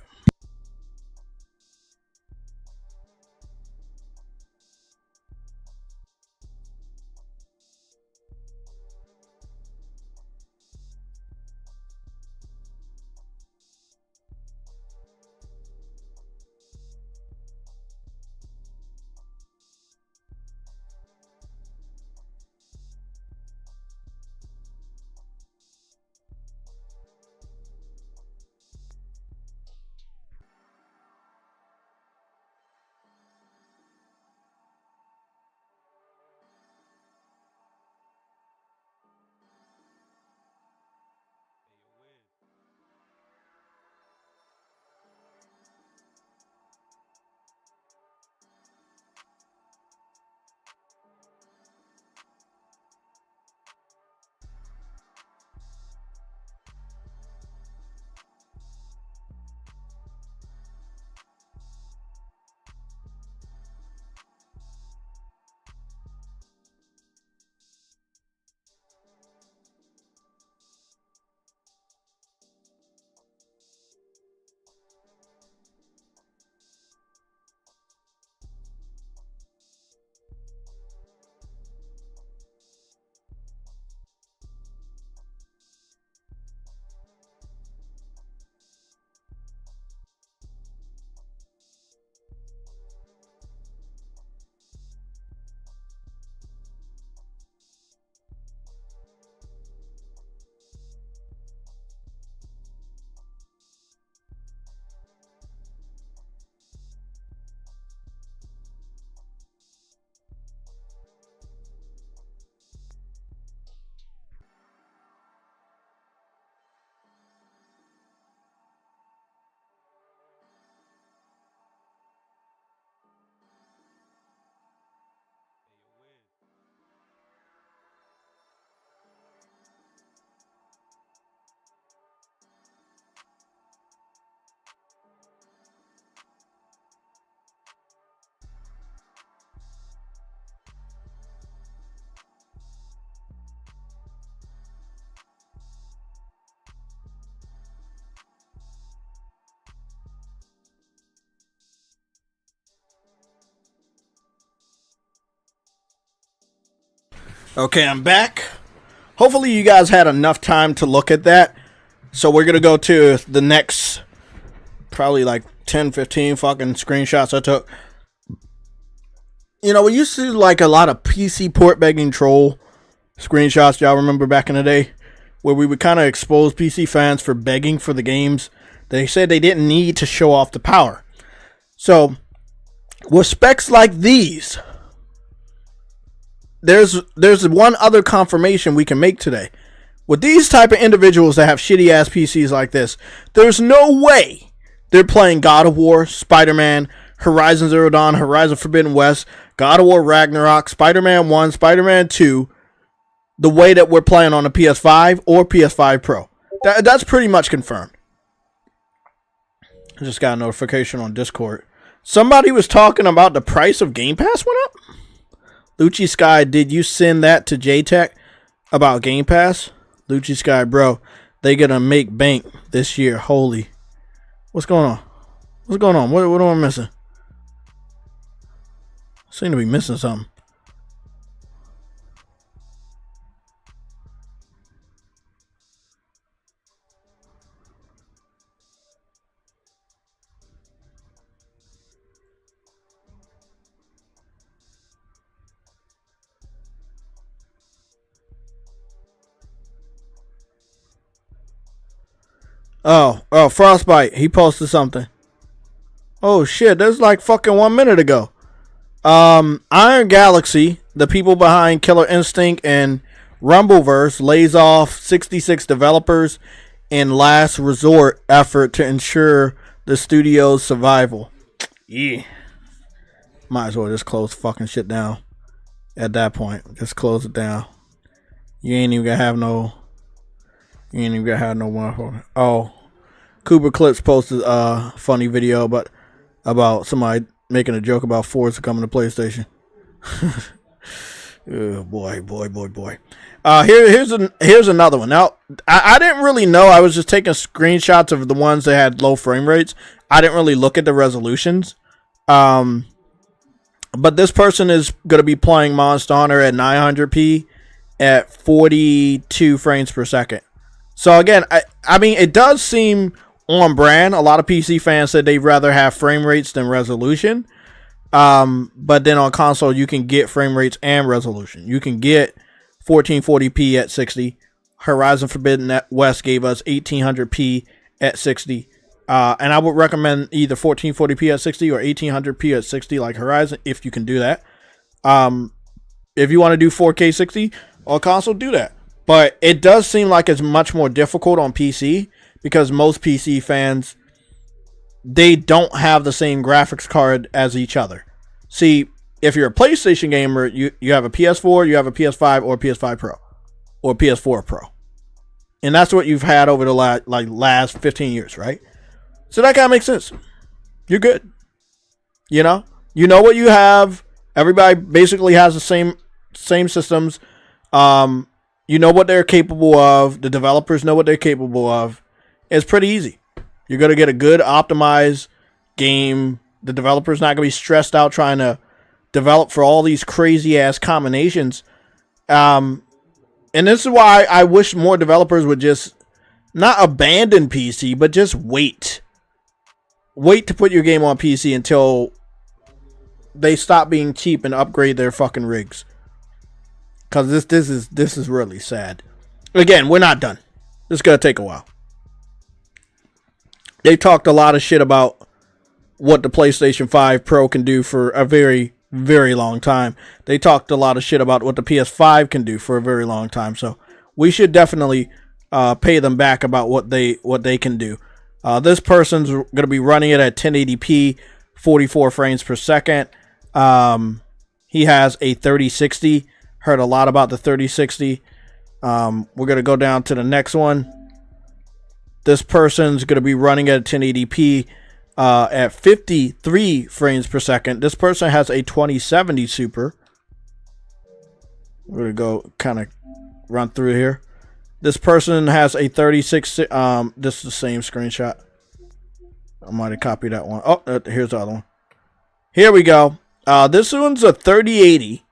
Okay, I'm back. Hopefully you guys had enough time to look at that. So we're going to go to the next probably like 10, 15 fucking screenshots I took. You know, we used to like a lot of PC port begging troll screenshots. Y'all remember back in the day where we would kind of expose PC fans for begging for the games. They said they didn't need to show off the power. So with specs like these, there's one other confirmation we can make today. With these type of individuals that have shitty ass PCs like this, there's no way they're playing God of War, Spider-Man, Horizon Zero Dawn, Horizon Forbidden West, God of War Ragnarok, Spider-Man 1, Spider-Man 2, the way that we're playing on a PS5 or PS5 Pro. That's pretty much confirmed. I just got a notification on Discord. Somebody was talking about the price of Game Pass went up. Lucci Sky, did you send that to JayTech about Game Pass? Lucci Sky, bro, they gonna make bank this year. Holy. What's going on? What's going on? What am I missing? Seem to be missing something. Oh, Frostbite. He posted something. Oh shit, that's like fucking 1 minute ago. Iron Galaxy, the people behind Killer Instinct and Rumbleverse, lays off 66 developers in last resort effort to ensure the studio's survival. Yeah. Might as well just close fucking shit down. At that point, just close it down. You ain't even gonna have no one. Oh, Cooper Clips posted a funny video about somebody making a joke about Forza coming to PlayStation. Oh, boy. Here's another one. Now, I didn't really know. I was just taking screenshots of the ones that had low frame rates. I didn't really look at the resolutions. But this person is going to be playing Monster Hunter at 900p at 42 frames per second. So again, I mean, it does seem on brand. A lot of PC fans said they'd rather have frame rates than resolution. But then on console, you can get frame rates and resolution. You can get 1440p at 60. Horizon Forbidden West gave us 1800p at 60. And I would recommend either 1440p at 60 or 1800p at 60 like Horizon, if you can do that. If you want to do 4K 60 on console, do that. But it does seem like it's much more difficult on PC because most PC fans, they don't have the same graphics card as each other. See, if you're a PlayStation gamer, you have a PS4, you have a PS5 or a PS5 Pro or PS4 Pro. And that's what you've had over the last 15 years, right? So that kind of makes sense. You're good. You know what you have. Everybody basically has the same systems. You know what they're capable of. The developers know what they're capable of. It's pretty easy. You're going to get a good optimized game. The developer's not going to be stressed out trying to develop for all these crazy ass combinations. And this is why I wish more developers would just not abandon PC, but just wait. Wait to put your game on PC until they stop being cheap and upgrade their fucking rigs. Because this is really sad. Again, we're not done. It's going to take a while. They talked a lot of shit about what the PlayStation 5 Pro can do for a very, very long time. They talked a lot of shit about what the PS5 can do for a very long time. So we should definitely pay them back about what they can do. This person's going to be running it at 1080p, 44 frames per second. He has a 3060. Heard a lot about the 3060. We're going to go down to the next one. This person's going to be running at 1080p at 53 frames per second. This person has a 2070 Super. We're going to go kind of run through here. This person has a 36. This is the same screenshot. I might have copied that one. Oh, here's the other one. Here we go. This one's a 3080.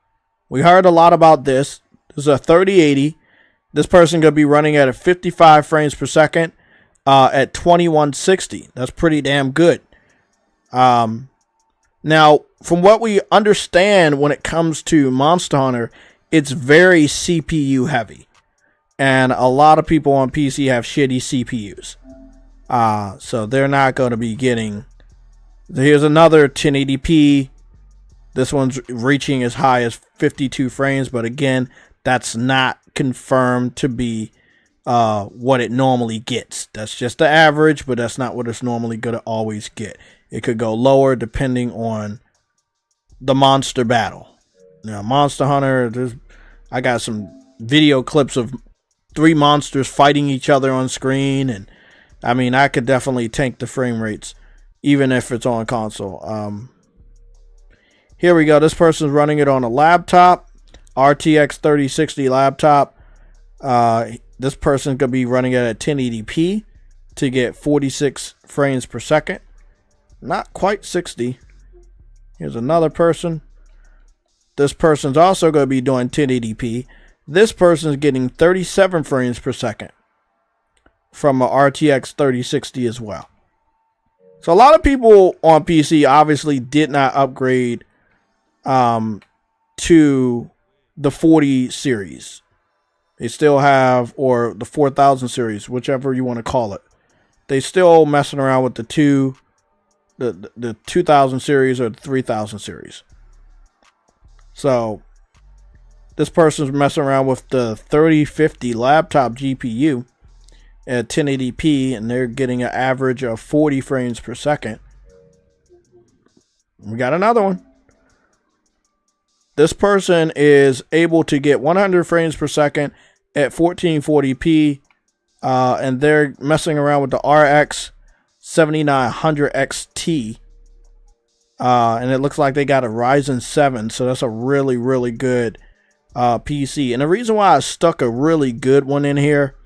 We heard a lot about this. This is a 3080. This person going to be running at a 55 frames per second at 2160. That's pretty damn good. Now, from what we understand when it comes to Monster Hunter, it's very CPU heavy. And a lot of people on PC have shitty CPUs. So they're not going to be getting... Here's another 1080p. This one's reaching as high as 52 frames. But again, that's not confirmed to be what it normally gets. That's just the average, but that's not what it's normally going to always get. It could go lower depending on the monster battle. Now, Monster Hunter, I got some video clips of 3 monsters fighting each other on screen, and I mean, I could definitely tank the frame rates, even if it's on console. Here we go. This person's running it on a laptop, RTX 3060 laptop. This person's gonna be running it at 1080p to get 46 frames per second. Not quite 60. Here's another person. This person's also going to be doing 1080p. This person's getting 37 frames per second from a RTX 3060 as well. So a lot of people on PC obviously did not upgrade to the 40 series. They still have, or the 4000 series, whichever you want to call it. they still messing around with the 2000 series or the 3000 series. So this person's messing around with the 3050 laptop GPU at 1080p, and they're getting an average of 40 frames per second. We got another one. This person is able to get 100 frames per second at 1440p, and they're messing around with the RX 7900 XT. And it looks like they got a Ryzen 7, so that's a really, really good PC. And the reason why I stuck a really good one in here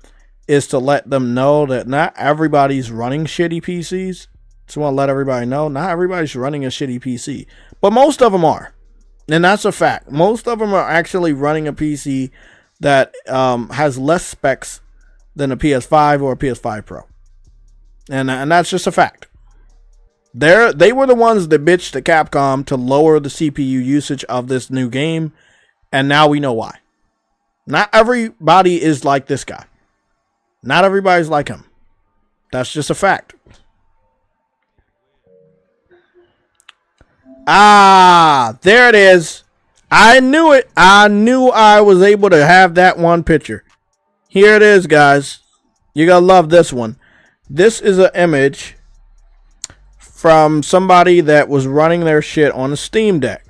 is to let them know that not everybody's running shitty PCs. Just want to let everybody know, not everybody's running a shitty PC, but most of them are. And that's a fact. Most of them are actually running a PC that has less specs than a PS5 or a PS5 Pro. And that's just a fact. They were the ones that bitched at Capcom to lower the CPU usage of this new game, and now we know why. Not everybody is like this guy. Not everybody's like him. That's just a fact. There it is. I knew it. I knew I was able to have that one picture. Here it is, guys. You're going to love this one. This is an image from somebody that was running their shit on a Steam Deck.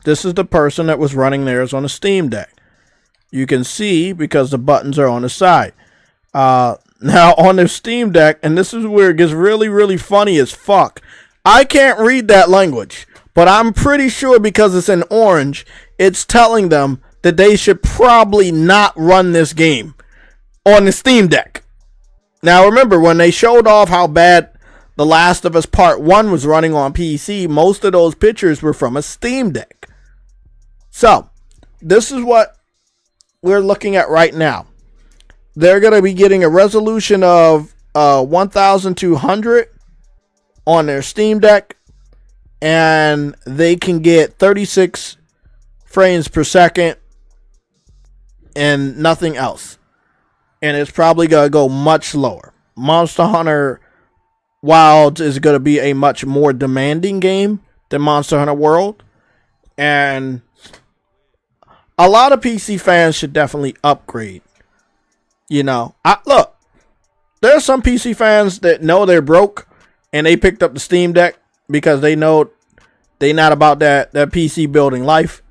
This is the person that was running theirs on a Steam Deck. You can see because the buttons are on the side. Now on their Steam Deck, and this is where it gets really, really funny as fuck. I can't read that language, but I'm pretty sure because it's in orange, it's telling them that they should probably not run this game on the Steam Deck. Now remember, when they showed off how bad The Last of Us Part 1 was running on PC, most of those pictures were from a Steam Deck. So, this is what we're looking at right now. They're going to be getting a resolution of 1200 on their Steam Deck, and they can get 36 frames per second and nothing else. And it's probably going to go much lower. Monster Hunter Wilds is going to be a much more demanding game than Monster Hunter World, and a lot of PC fans should definitely upgrade. You know, look, there are some PC fans that know they're broke and they picked up the Steam Deck because they know they not about that PC building life.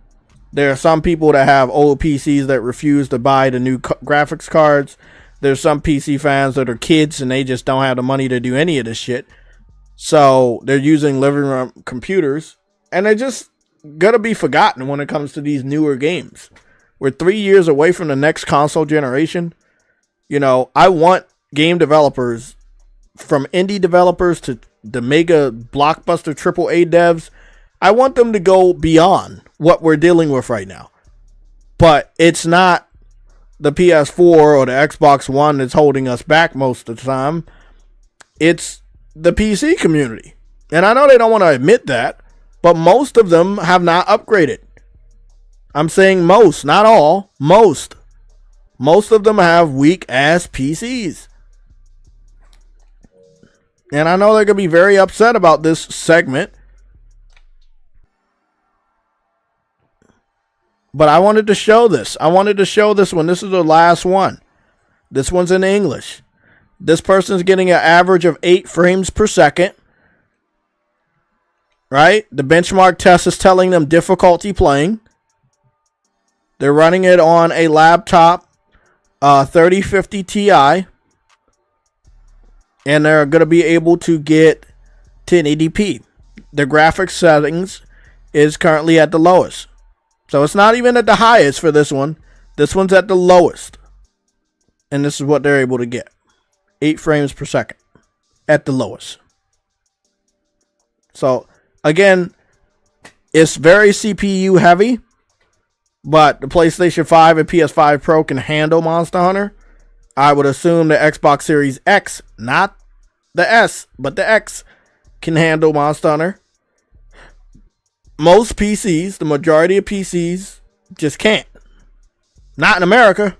There are some people that have old PCs that refuse to buy the new graphics cards. There's some PC fans that are kids and they just don't have the money to do any of this shit. So they're using living room computers, and they're just gonna be forgotten when it comes to these newer games. We're 3 years away from the next console generation. You know, I want game developers, from indie developers to the mega blockbuster AAA devs, I want them to go beyond what we're dealing with right now. But it's not the PS4 or the Xbox One that's holding us back most of the time. It's the PC community. And I know they don't want to admit that, but most of them have not upgraded. I'm saying most, not all, most. Most of them have weak-ass PCs. And I know they're going to be very upset about this segment. But I wanted to show this. I wanted to show this one. This is the last one. This one's in English. This person's getting an average of 8 frames per second. Right? The benchmark test is telling them difficulty playing. They're running it on a laptop, 3050 Ti. And they're going to be able to get 1080p. The graphics settings is currently at the lowest. So it's not even at the highest for this one. This one's at the lowest. And this is what they're able to get. 8 frames per second at the lowest. So, again, it's very CPU heavy. But the PlayStation 5 and PS5 Pro can handle Monster Hunter. I would assume the Xbox Series X, not the S, but the X, can handle Monster Hunter. Most PCs, the majority of PCs, just can't. Not in America.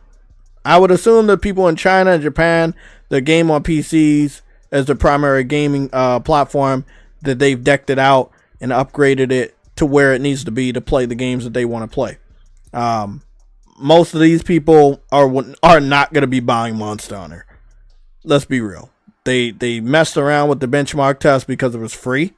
I would assume that people in China and Japan that game on PCs as the primary gaming platform, that they've decked it out and upgraded it to where it needs to be to play the games that they want to play. Most of these people are not going to be buying Monster Hunter. Let's be real. They messed around with the benchmark test because it was free,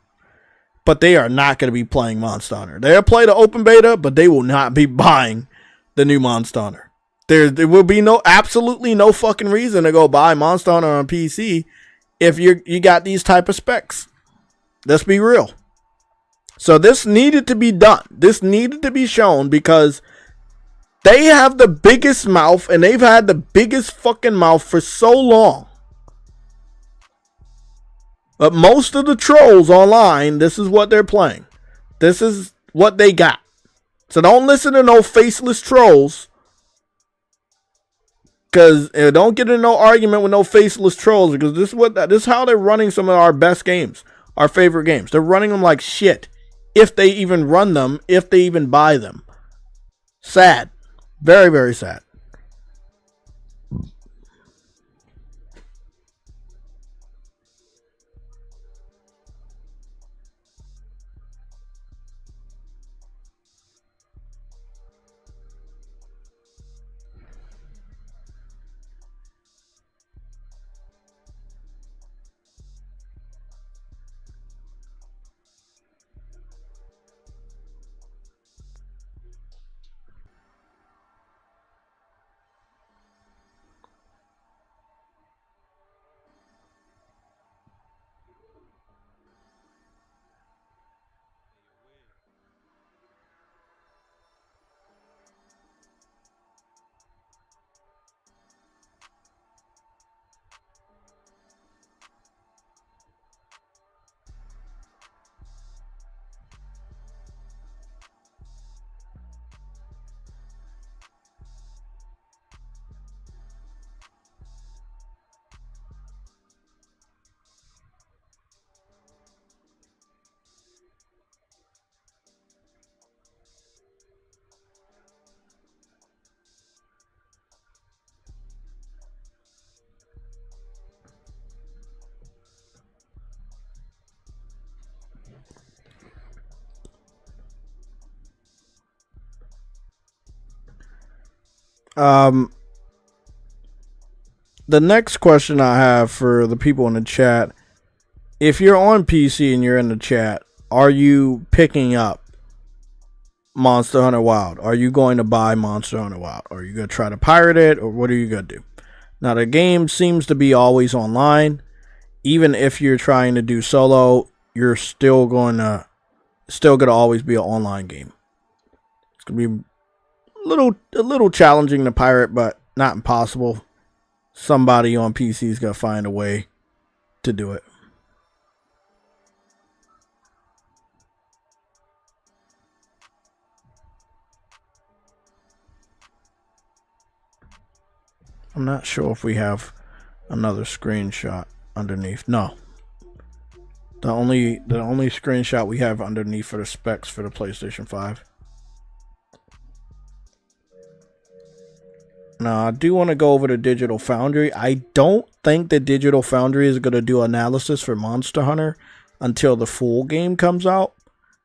but they are not going to be playing Monster Hunter. They'll play the open beta, but they will not be buying the new Monster Hunter. There will be absolutely no fucking reason to go buy Monster Hunter on PC if you got these type of specs. Let's be real. So this needed to be done. This needed to be shown because they have the biggest mouth and they've had the biggest fucking mouth for so long. But most of the trolls online, this is what they're playing. This is what they got. So don't listen to no faceless trolls. Because don't get in no argument with no faceless trolls. Because this is how they're running some of our best games. Our favorite games. They're running them like shit. If they even run them. If they even buy them. Sad. Very, very sad. The next question I have for the people in the chat, if you're on PC and you're in the chat, are you picking up Monster Hunter Wild? Are you going to buy Monster Hunter Wild? Are you going to try to pirate it, or what are you going to do? Now, the game seems to be always online. Even if you're trying to do solo, you're still going to always be an online game. It's going to be a little challenging to pirate, but not impossible. Somebody on PC is going to find a way to do it. I'm not sure if we have another screenshot underneath. No. The only screenshot we have underneath for the specs for the PlayStation 5. Now, I do want to go over to Digital Foundry. I don't think that Digital Foundry is going to do analysis for Monster Hunter until the full game comes out,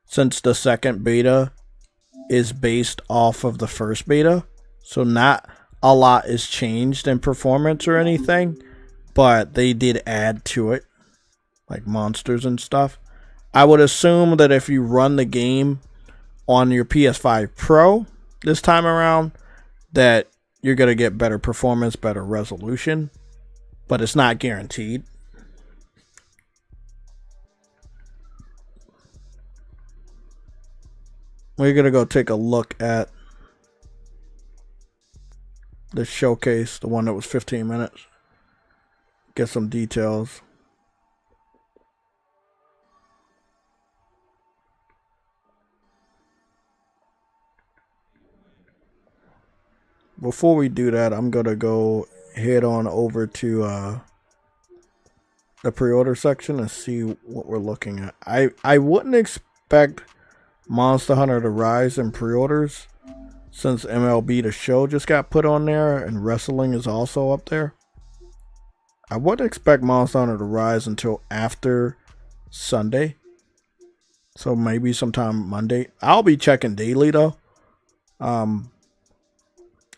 since the second beta is based off of the first beta. So not a lot is changed in performance or anything, but they did add to it, like monsters and stuff. I would assume that if you run the game on your PS5 Pro this time around, that you're going to get better performance, better resolution, but it's not guaranteed. We're going to go take a look at the showcase, the one that was 15 minutes. Get some details. Before we do that, I'm going to go head on over to the pre-order section and see what we're looking at. I wouldn't expect Monster Hunter to rise in pre-orders since MLB The Show just got put on there and wrestling is also up there. I wouldn't expect Monster Hunter to rise until after Sunday. So maybe sometime Monday. I'll be checking daily though.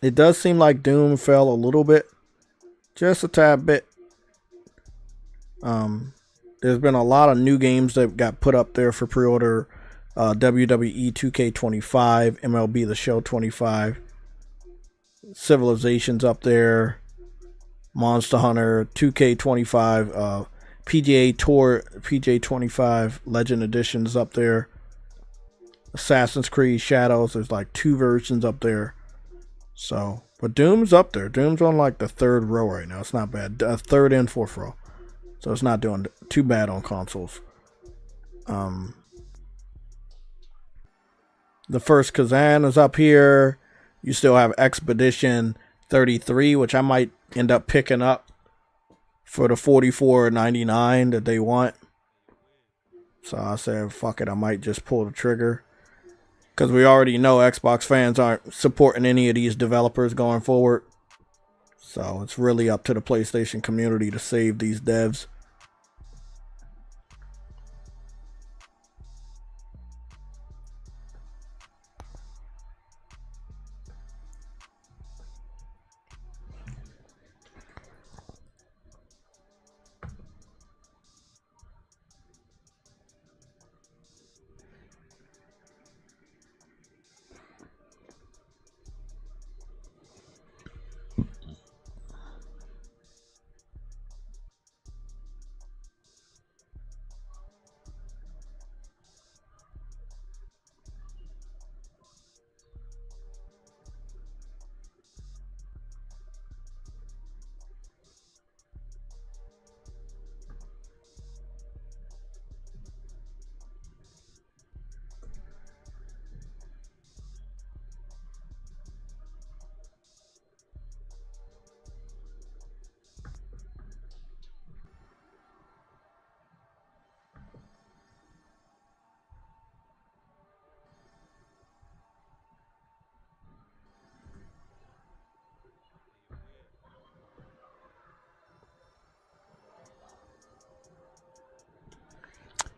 It does seem like Doom fell a little bit. Just a tad bit. There's been a lot of new games that got put up there for pre-order. WWE 2K25, MLB The Show 25, Civilization's up there, Monster Hunter 2K25, PGA Tour PJ25 Legend Edition's up there, Assassin's Creed Shadows, there's like 2 versions up there. So, but Doom's up there. Doom's on like the 3rd row right now. It's not bad. 3rd and 4th row. So it's not doing too bad on consoles. The first Kazan is up here. You still have Expedition 33, which I might end up picking up for the $44.99 that they want. So I said, fuck it, I might just pull the trigger. Because we already know Xbox fans aren't supporting any of these developers going forward. So it's really up to the PlayStation community to save these devs.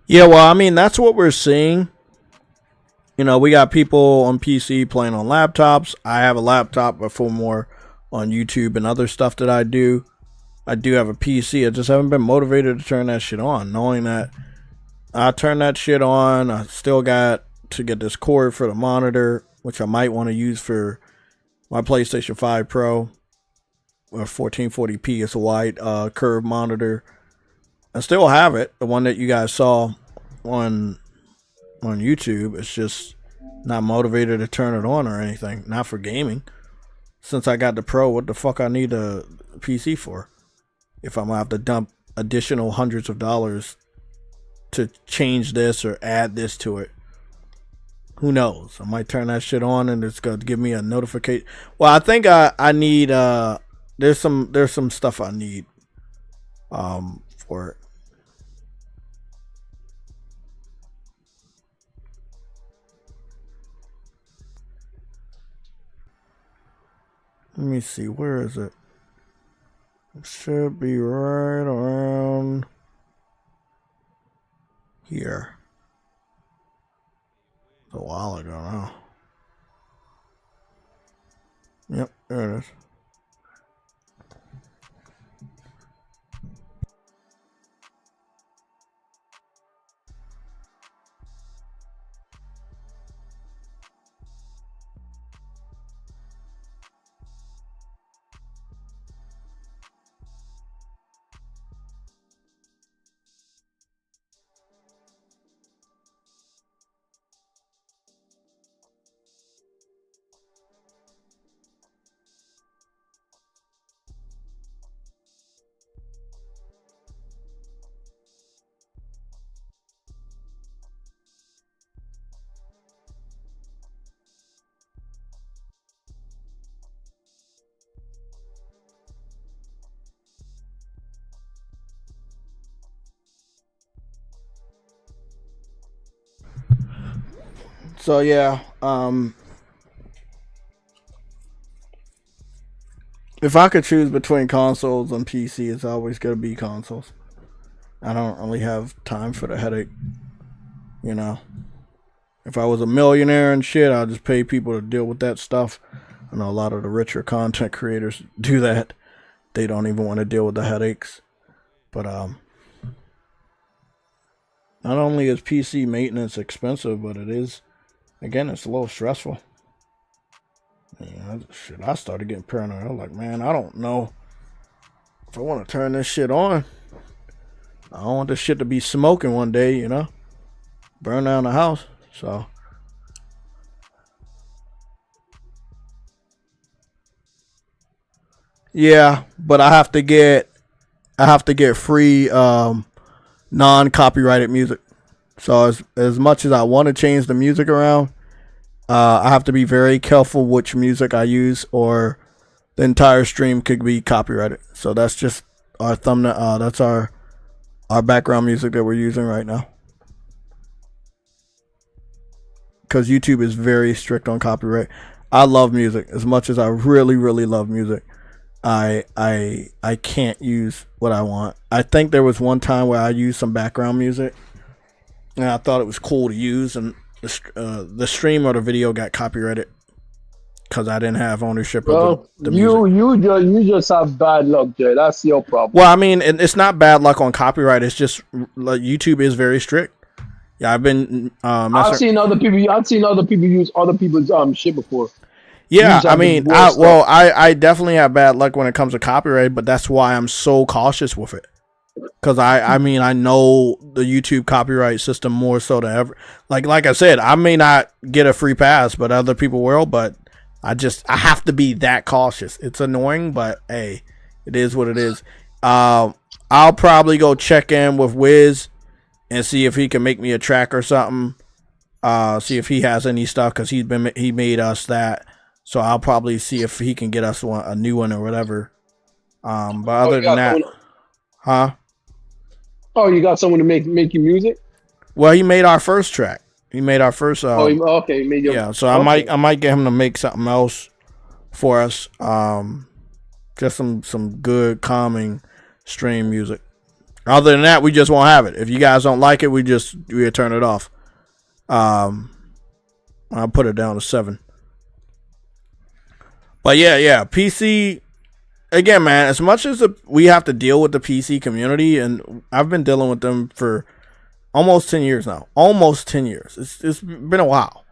Yeah, well, I mean, that's what we're seeing. You know, we got people on PC playing on laptops. I have a laptop, but for more on YouTube and other stuff that I do. I do have a PC. I just haven't been motivated to turn that shit on. Knowing that I turn that shit on, I still got to get this cord for the monitor, which I might want to use for my PlayStation 5 Pro. Or 1440p. It's a wide curved monitor. I still have it, the one that you guys saw on YouTube. It's just not motivated to turn it on or anything. Not for gaming. Since I got the Pro, what the fuck I need a PC for? If I'm gonna have to dump additional hundreds of dollars to change this or add this to it. Who knows? I might turn that shit on and it's gonna give me a notification. Well, I think I need there's some stuff I need for it. Let me see, where is it? It should be right around here. A while ago now. Yep, there it is. So yeah, If I could choose between consoles and PC, it's always gonna be consoles. I don't really have time for the headache. You know, if I was a millionaire and shit, I'd just pay people to deal with that stuff. I know a lot of the richer content creators do that. They don't even want to deal with the headaches. But not only is PC maintenance expensive, but it is, again, it's a little stressful. Shit, I started getting paranoid. I was like, man, I don't know if I want to turn this shit on. I don't want this shit to be smoking one day, you know? Burn down the house. So yeah, but I have to get free non-copyrighted music. So as much as I want to change the music around, I have to be very careful which music I use, or the entire stream could be copyrighted. So that's just our thumbnail. That's our background music that we're using right now. Because YouTube is very strict on copyright. I love music as much as I really, really love music. I can't use what I want. I think there was one time where I used some background music, and I thought it was cool to use, and the stream or the video got copyrighted because I didn't have ownership of the music. You just have bad luck, Jay. That's your problem. Well, I mean, it's not bad luck on copyright. It's just like YouTube is very strict. Yeah, I've been. I've seen other people use other people's shit before. Yeah, I mean, I definitely have bad luck when it comes to copyright, but that's why I'm so cautious with it. Because I mean, I know the YouTube copyright system more so than ever. Like I said, I may not get a free pass, but other people will. But I have to be that cautious. It's annoying, but hey, it is what it is. I'll probably go check in with Wiz and see if he can make me a track or something. See if he has any stuff, because he made us that. So I'll probably see if he can get us a new one or whatever. But other than that, huh? Oh, you got someone to make you music? Well, he made our first track. He made our first. Okay. He made your, yeah. So okay. I might get him to make something else for us. Just some good calming stream music. Other than that, we just won't have it. If you guys don't like it, we'll turn it off. I'll put it down to 7. But yeah, PC. Again, man, as much as we have to deal with the PC community, and I've been dealing with them for almost 10 years now. Almost 10 years. It's been a while.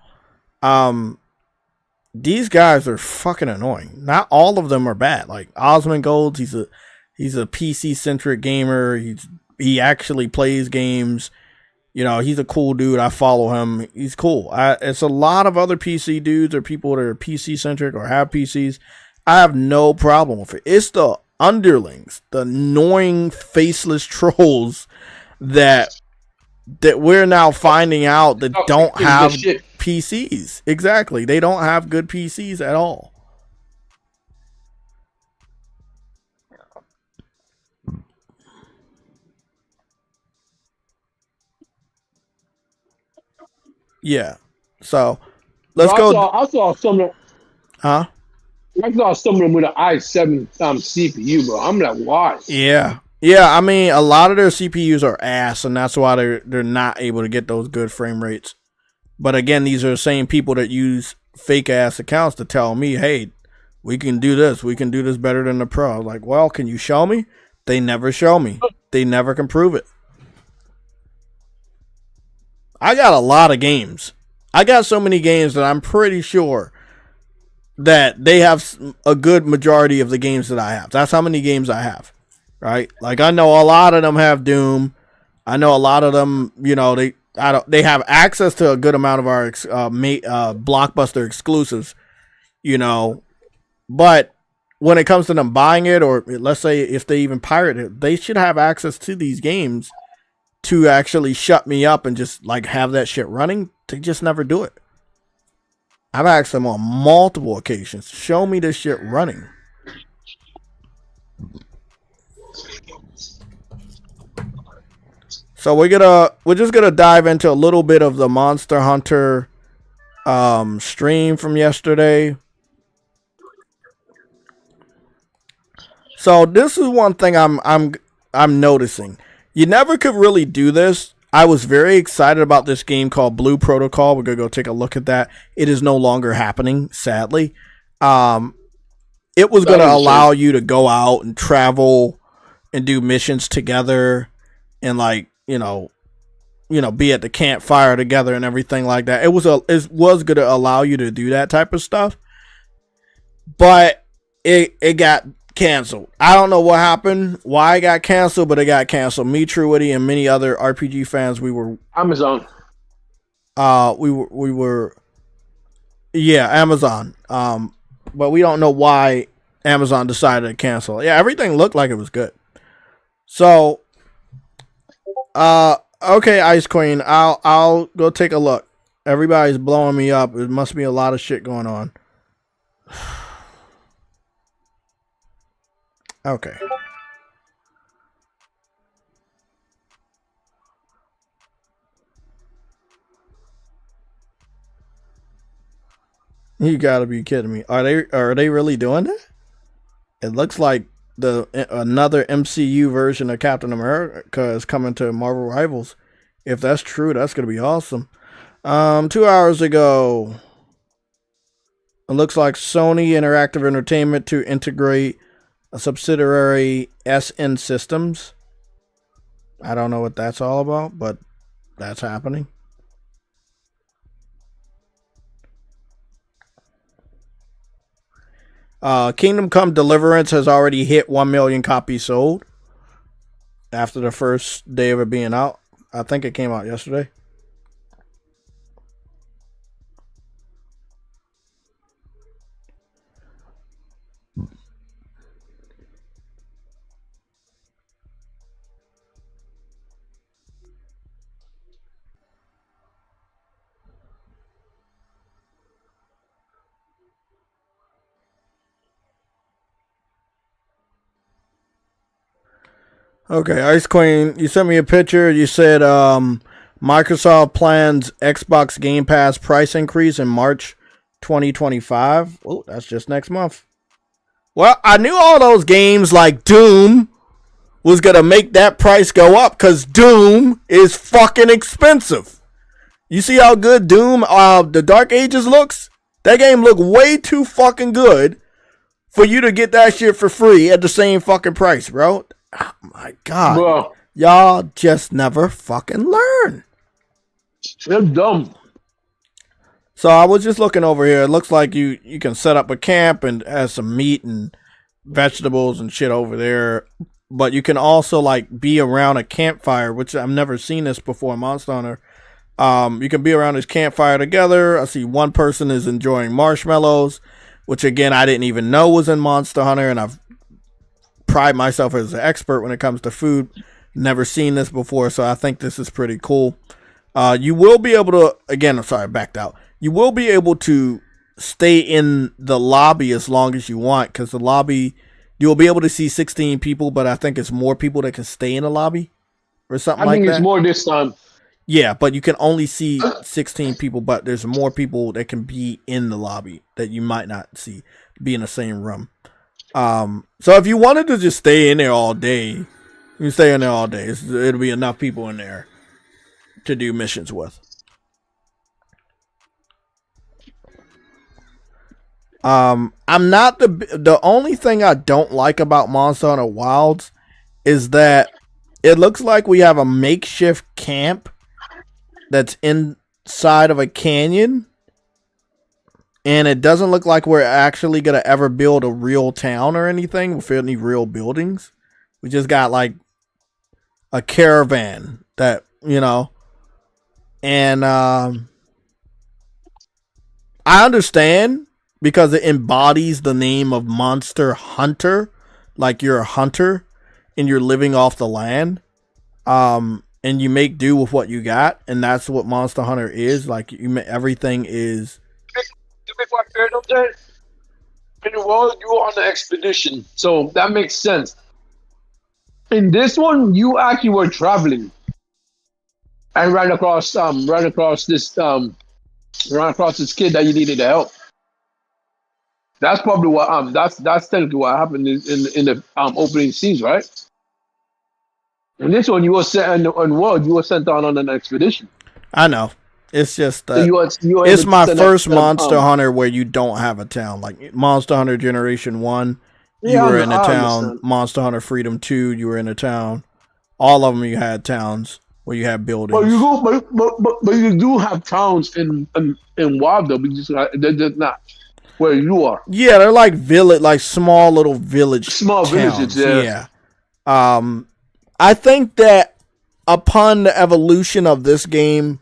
These guys are fucking annoying. Not all of them are bad. Like Osmond Golds, he's a PC centric gamer. He actually plays games. You know, he's a cool dude. I follow him. He's cool. It's a lot of other PC dudes or people that are PC centric or have PCs. I have no problem with it. It's the underlings, the annoying faceless trolls that we're now finding out that don't have PCs. Exactly. They don't have good PCs at all. Yeah. So let's go. I saw some. Huh? I saw some of them with an i7 CPU, bro. I'm like, why? Yeah. Yeah, I mean, a lot of their CPUs are ass, and that's why they're not able to get those good frame rates. But again, these are the same people that use fake ass accounts to tell me, hey, we can do this. We can do this better than the pro. I'm like, well, can you show me? They never show me. They never can prove it. I got a lot of games. I got so many games that I'm pretty sure that they have a good majority of the games that I have. That's how many games I have, right? Like, I know a lot of them have Doom. I know a lot of them, you know, they have access to a good amount of our Blockbuster exclusives, you know. But when it comes to them buying it, or let's say if they even pirate it, they should have access to these games to actually shut me up and just like have that shit running. They just never do it. I've asked them on multiple occasions, show me this shit running. So we're just gonna dive into a little bit of the Monster Hunter stream from yesterday. So this is one thing I'm noticing. You never could really do this. I was very excited about this game called Blue Protocol. We're gonna go take a look at that. It is no longer happening, sadly. It was gonna allow you to go out and travel and do missions together, and like be at the campfire together and everything like that. It was gonna allow you to do that type of stuff, but it got canceled. I don't know what happened, why it got canceled, but it got canceled. Me, Truity, and many other RPG fans, we were Amazon. Amazon. But we don't know why Amazon decided to cancel. Yeah, everything looked like it was good. So, okay, Ice Queen, I'll go take a look. Everybody's blowing me up. It must be a lot of shit going on. Okay. You gotta be kidding me. Are they really doing that? It looks like another MCU version of Captain America is coming to Marvel Rivals. If that's true, that's gonna be awesome. 2 hours ago, it looks like Sony Interactive Entertainment to integrate a subsidiary SN Systems. I don't know what that's all about, but that's happening. Kingdom Come Deliverance has already hit 1 million copies sold after the first day of it being out. I think it came out yesterday. Okay, Ice Queen, you sent me a picture. You said Microsoft plans Xbox Game Pass price increase in March 2025. Oh, that's just next month. Well, I knew all those games like Doom was going to make that price go up because Doom is fucking expensive. You see how good Doom, the Dark Ages looks? That game looked way too fucking good for you to get that shit for free at the same fucking price, bro. Oh my God. Bro. Y'all just never fucking learn. They're dumb. So I was just looking over here. It looks like you can set up a camp and have some meat and vegetables and shit over there. But you can also like be around a campfire, which I've never seen this before in Monster Hunter. You can be around this campfire together. I see one person is enjoying marshmallows, which again I didn't even know was in Monster Hunter, and I've pride myself as an expert when it comes to food. Never seen this before, so I think this is pretty cool. You will be able to, again, I'm sorry, I backed out. You will be able to stay in the lobby as long as you want, because the lobby, you'll be able to see 16 people, but I think it's more people that can stay in the lobby or something like that. I think it's more this time. Yeah, but you can only see 16 people, but there's more people that can be in the lobby that you might not see, be in the same room. So if you wanted to just stay in there all day, you can stay in there all day. It'll be enough people in there to do missions with. I'm not the only thing I don't like about Monster Hunter Wilds is that it looks like we have a makeshift camp that's inside of a canyon. And it doesn't look like we're actually going to ever build a real town or anything with any real buildings. We just got like a caravan that, and I understand because it embodies the name of Monster Hunter. Like you're a hunter and you're living off the land. And you make do with what you got. And that's what Monster Hunter is. Like everything is... In the world, you were on the expedition, so that makes sense. In this one, you actually were traveling and ran across this kid that you needed to help. That's probably what that's technically what happened in the opening scenes, right? And this one, you were sent on world. You were sent on an expedition. I know. It's just So that you were it's able to my send first Monster Hunter where you don't have a town. Like Monster Hunter Generation 1, you Yeah, were in a I town. understand. Monster Hunter Freedom 2, you were in a town. All of them you had towns where you had buildings. But you do have towns in Wild though, but they're just not where you are. Yeah, they're like small little village Small towns. villages, yeah. I think that upon the evolution of this game,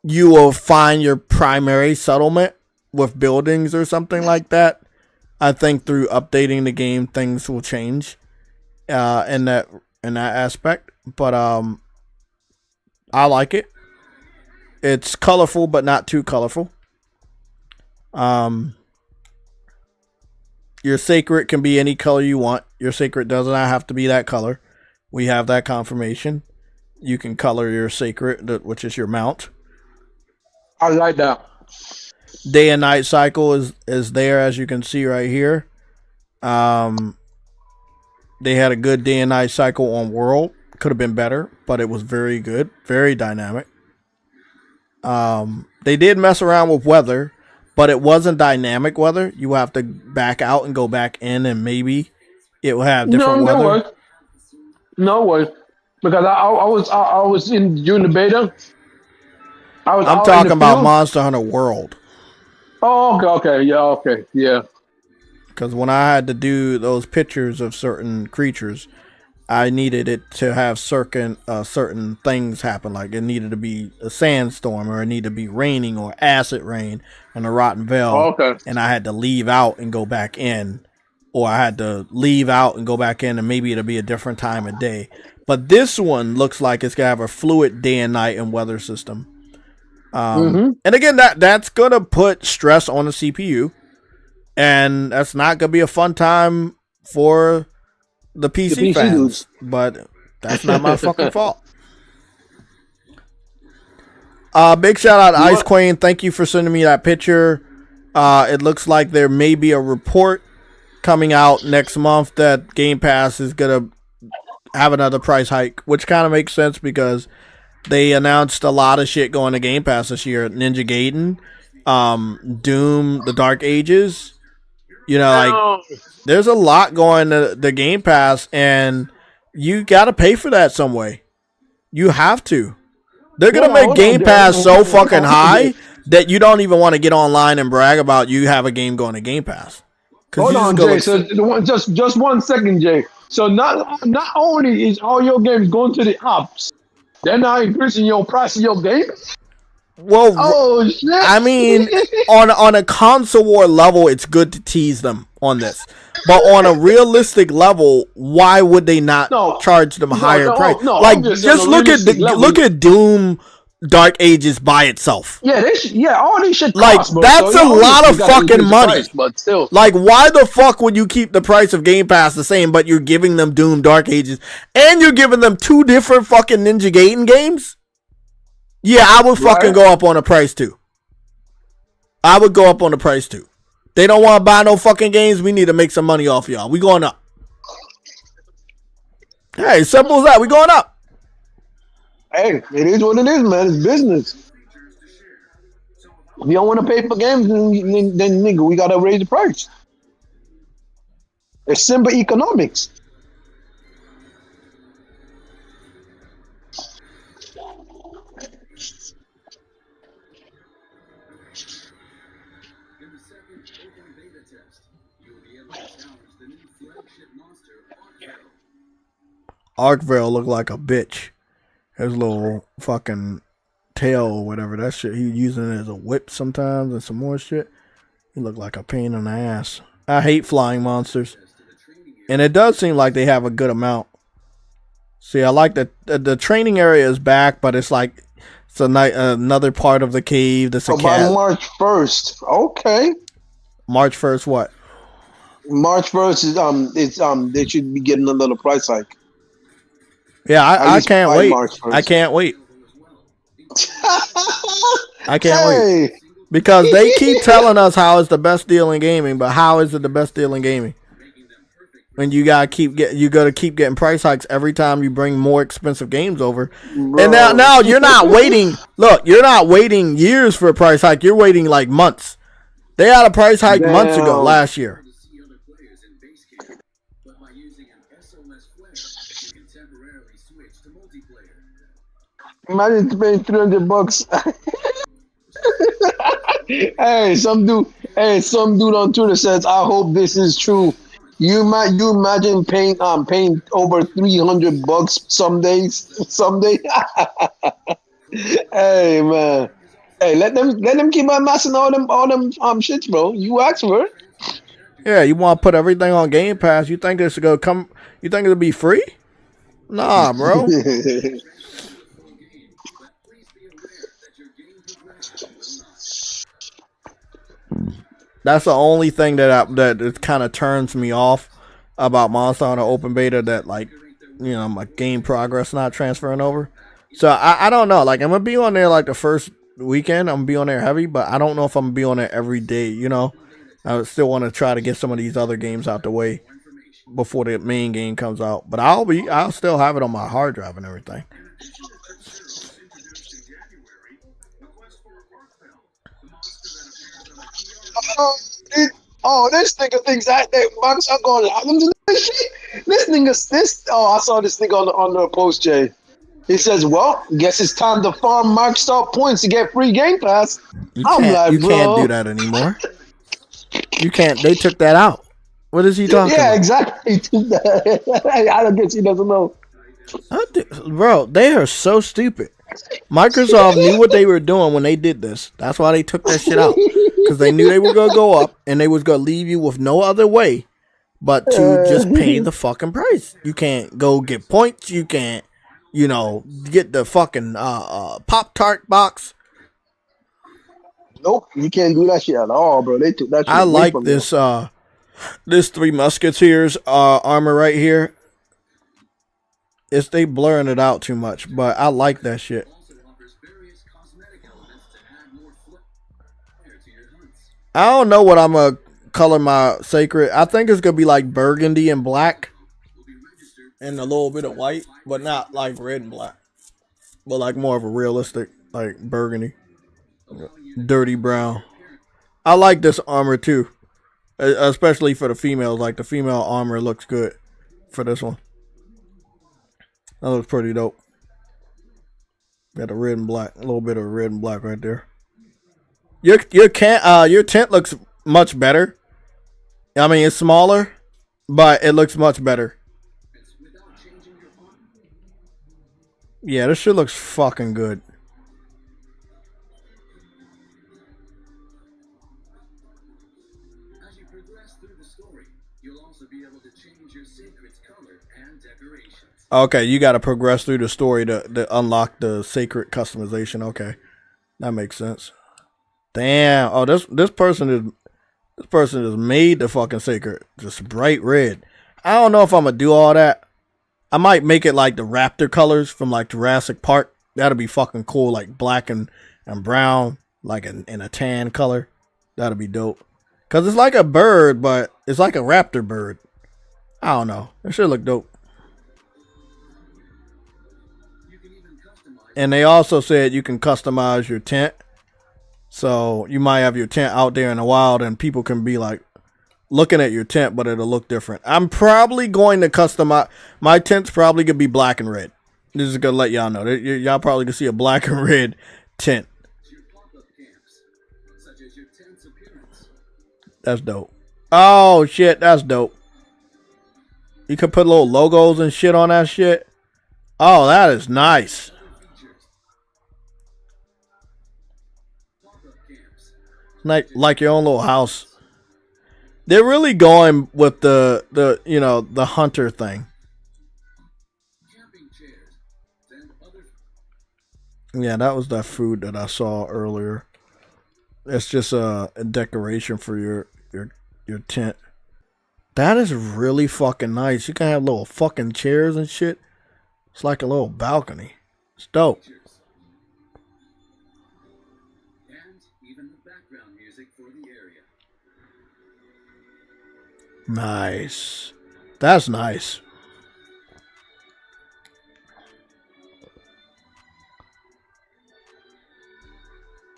you will find your primary settlement with buildings or something like that. I think through updating the game, things will change in that aspect. But I like it. It's colorful, but not too colorful. Your sacred can be any color you want. Your sacred does not have to be that color. We have that confirmation. You can color your sacred, which is your mount. I like that. Day and night cycle is there, as you can see right here. They had a good day and night cycle on World. Could have been better, but it was very good, very dynamic. They did mess around with weather, but it wasn't dynamic weather. You have to back out and go back in, and maybe it will have different weather. No worries. Because I was in during the beta. I'm talking about Monster Hunter World. Oh, okay, yeah. Because when I had to do those pictures of certain creatures, I needed it to have certain things happen. Like it needed to be a sandstorm, or it needed to be raining, or acid rain, and a rotten veil. Oh, okay. And I had to leave out and go back in, or I had to leave out and go back in, and maybe it'll be a different time of day. But this one looks like it's gonna have a fluid day and night and weather system. And again, that's gonna put stress on the CPU, and that's not gonna be a fun time for the PC fans. Dudes. But that's not my fucking fault. Big shout out to Ice Queen. Thank you for sending me that picture. It looks like there may be a report coming out next month that Game Pass is gonna have another price hike, which kind of makes sense because they announced a lot of shit going to Game Pass this year. Ninja Gaiden, Doom, The Dark Ages. You know, like there's a lot going to the Game Pass, and you got to pay for that some way. You have to. They're gonna make Game Pass so fucking high that you don't even want to get online and brag about you have a game going to Game Pass. Hold on, Jay. So just 1 second, Jay. So not only is all your games going to the apps, they're not increasing your price of your game. Well, oh shit! I mean, on a console war level, it's good to tease them on this, but on a realistic level, why would they not charge them a higher price? Like, just look at Doom. Dark Ages by itself. Yeah, all these shit cost, like that's a lot of fucking money. Price, but still, like, why the fuck would you keep the price of Game Pass the same, but you're giving them Doom Dark Ages, and you're giving them 2 different fucking Ninja Gaiden games? Yeah, I would fucking go up on the price too. I would go up on the price too. They don't want to buy no fucking games. We need to make some money off y'all. We going up. Hey, simple as that. We going up. Hey, it is what it is, man. It's business. If you don't want to pay for games, then nigga, we gotta raise the price. It's simple economics. Arkvale looked like a bitch. His little fucking tail or whatever, that shit, he using it as a whip sometimes and some more shit. He looked like a pain in the ass. I hate flying monsters. And it does seem like they have a good amount. See, I like that the training area is back, but it's like it's another part of the cave that's a cat. By March 1st. Okay. March 1st what? March 1st is they should be getting a little price hike. Yeah, I can't wait. I can't wait. I can't wait. Because they keep telling us how it's the best deal in gaming, but how is it the best deal in gaming? When you gotta keep getting price hikes every time you bring more expensive games over. Bro. And now you're not waiting. Look, you're not waiting years for a price hike. You're waiting like months. They had a price hike months ago last year. Imagine paying $300. Hey, some dude on Twitter says, "I hope this is true." You imagine paying over $300 some days, someday. Hey man, hey, let them keep amassing all them shits, bro. You asked for it. Yeah, you want to put everything on Game Pass? You think it's gonna come? You think it'll be free? Nah, bro. That's the only thing that it kind of turns me off about Monster Hunter Open Beta, that like, you know, my game progress not transferring over. So I don't know. Like, I'm gonna be on there like the first weekend. I'm gonna be on there heavy, but I don't know if I'm gonna be on there every day. You know, I still want to try to get some of these other games out the way before the main game comes out. But I'll still have it on my hard drive and everything. This nigga thinks that Max are going to this nigga. I saw this nigga on the post, Jay. He says, "Well, guess it's time to farm Mark Star points to get free Game Pass." You can't do that anymore. You can't. They took that out. What is he talking about? Yeah, exactly. I don't guess he doesn't know. Bro, they are so stupid. Microsoft knew what they were doing when they did this. That's why they took that shit out. Because they knew they were going to go up and they was going to leave you with no other way but to just pay the fucking price. You can't go get points. You can't, you know, get the fucking Pop-Tart box. Nope, you can't do that shit at all, bro. They took that shit I away like from this this Three Musketeers armor right here. They blurring it out too much, but I like that shit. I don't know what I'm going to color my Sacred. I think it's going to be like burgundy and black and a little bit of white, but not like red and black. But like more of a realistic, like burgundy. Dirty brown. I like this armor too. Especially for the females. Like the female armor looks good for this one. That looks pretty dope. Got the red and black. A little bit of red and black right there. Your tent looks much better. I mean, it's smaller, but it looks much better. Yeah, this shit looks fucking good. As you progress through the story, you'll also be able to change your Sacred's color and decorations. Okay, you got to progress through the story to unlock the Sacred customization. Okay, that makes sense. Damn. Oh, this person is made the fucking Sacred just bright red. I don't know if I'm gonna do all that. I might make it like the raptor colors from like Jurassic Park. That'll be fucking cool, like black and brown, like in a tan color. That'll be dope. Cause it's like a bird, but it's like a raptor bird. I don't know. It should look dope. And they also said you can customize your tent. So you might have your tent out there in the wild and people can be like looking at your tent, but it'll look different. I'm probably going to customize. My tent's probably going to be black and red. This is going to let y'all know. Y'all probably can see a black and red tent. That's dope. Oh, shit. That's dope. You can put little logos and shit on that shit. Oh, that is nice. Like your own little house. They're really going with the you know, the hunter thing. Yeah, that was that food that I saw earlier. It's just a decoration for your tent. That is really fucking nice. You can have little fucking chairs and shit. It's like a little balcony. It's dope. Nice. That's nice.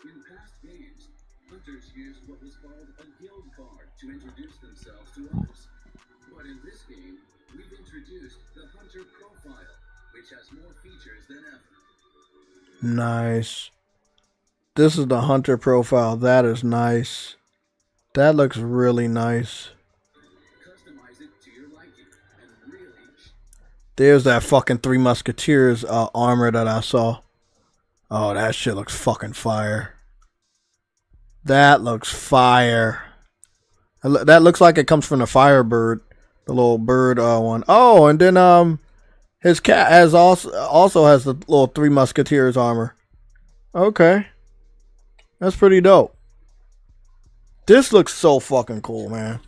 In past games, hunters used what was called a guild card to introduce themselves to others. But in this game, we've introduced the hunter profile, which has more features than ever. Nice. This is the hunter profile. That is nice. That looks really nice. Customize it to your liking and really. There's that fucking Three Musketeers armor that I saw. Oh, that shit looks fucking fire. That looks fire. That looks like it comes from the Firebird, the little bird one. Oh, and then his cat has also has the little Three Musketeers armor. Okay, that's pretty dope. This looks so fucking cool, man.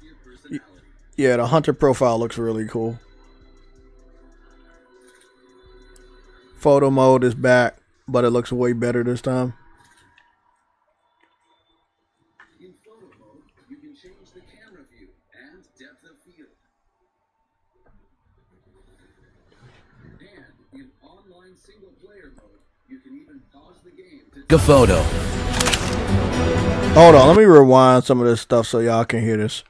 Yeah, the hunter profile looks really cool. Photo mode is back, but it looks way better this time. In photo mode, you can change the camera view and depth of field. And in online single player mode, you can even pause the game to A photo. Hold on, let me rewind some of this stuff so y'all can hear this.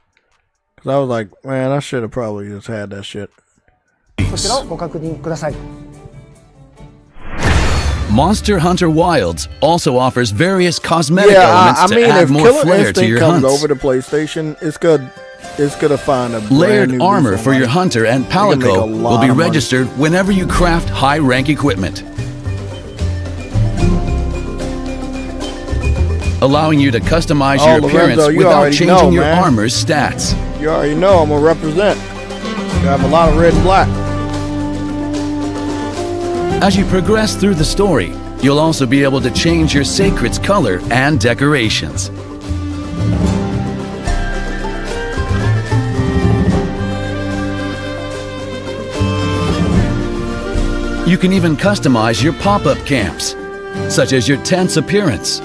Cause I was like, man, I should have probably just had that shit. こちらをご確認ください。 Monster Hunter Wilds also offers various cosmetic Yeah, elements I to mean, add if more Killer flair to Instinct your comes hunts. over to PlayStation, it's good. It's gonna find a brand Layered new armor lease on for your life. hunter and can make a palico lot will be of money. registered whenever you craft high-rank equipment, allowing you to customize Oh, your Lorenzo, appearance you without already changing know, your man. armor's stats. You already know I'm gonna represent. You have a lot of red and black. As you progress through the story, you'll also be able to change your sacred's color and decorations. You can even customize your pop-up camps, such as your tent's appearance,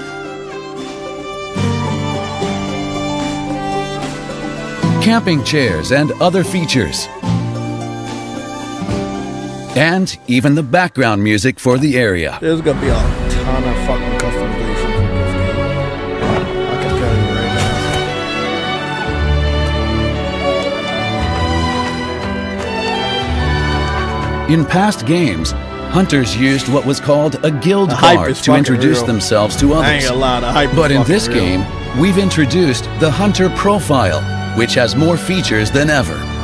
camping chairs and other features, and even the background music for the area. There's gonna be a ton of fucking customization for this game. I can tell you right now. In past games, hunters used what was called a guild The hype card is to fucking introduce real. themselves to I ain't others. gonna lie, the hype is But in fucking this real. game, we've introduced the hunter profile, which has more features than ever. Damn,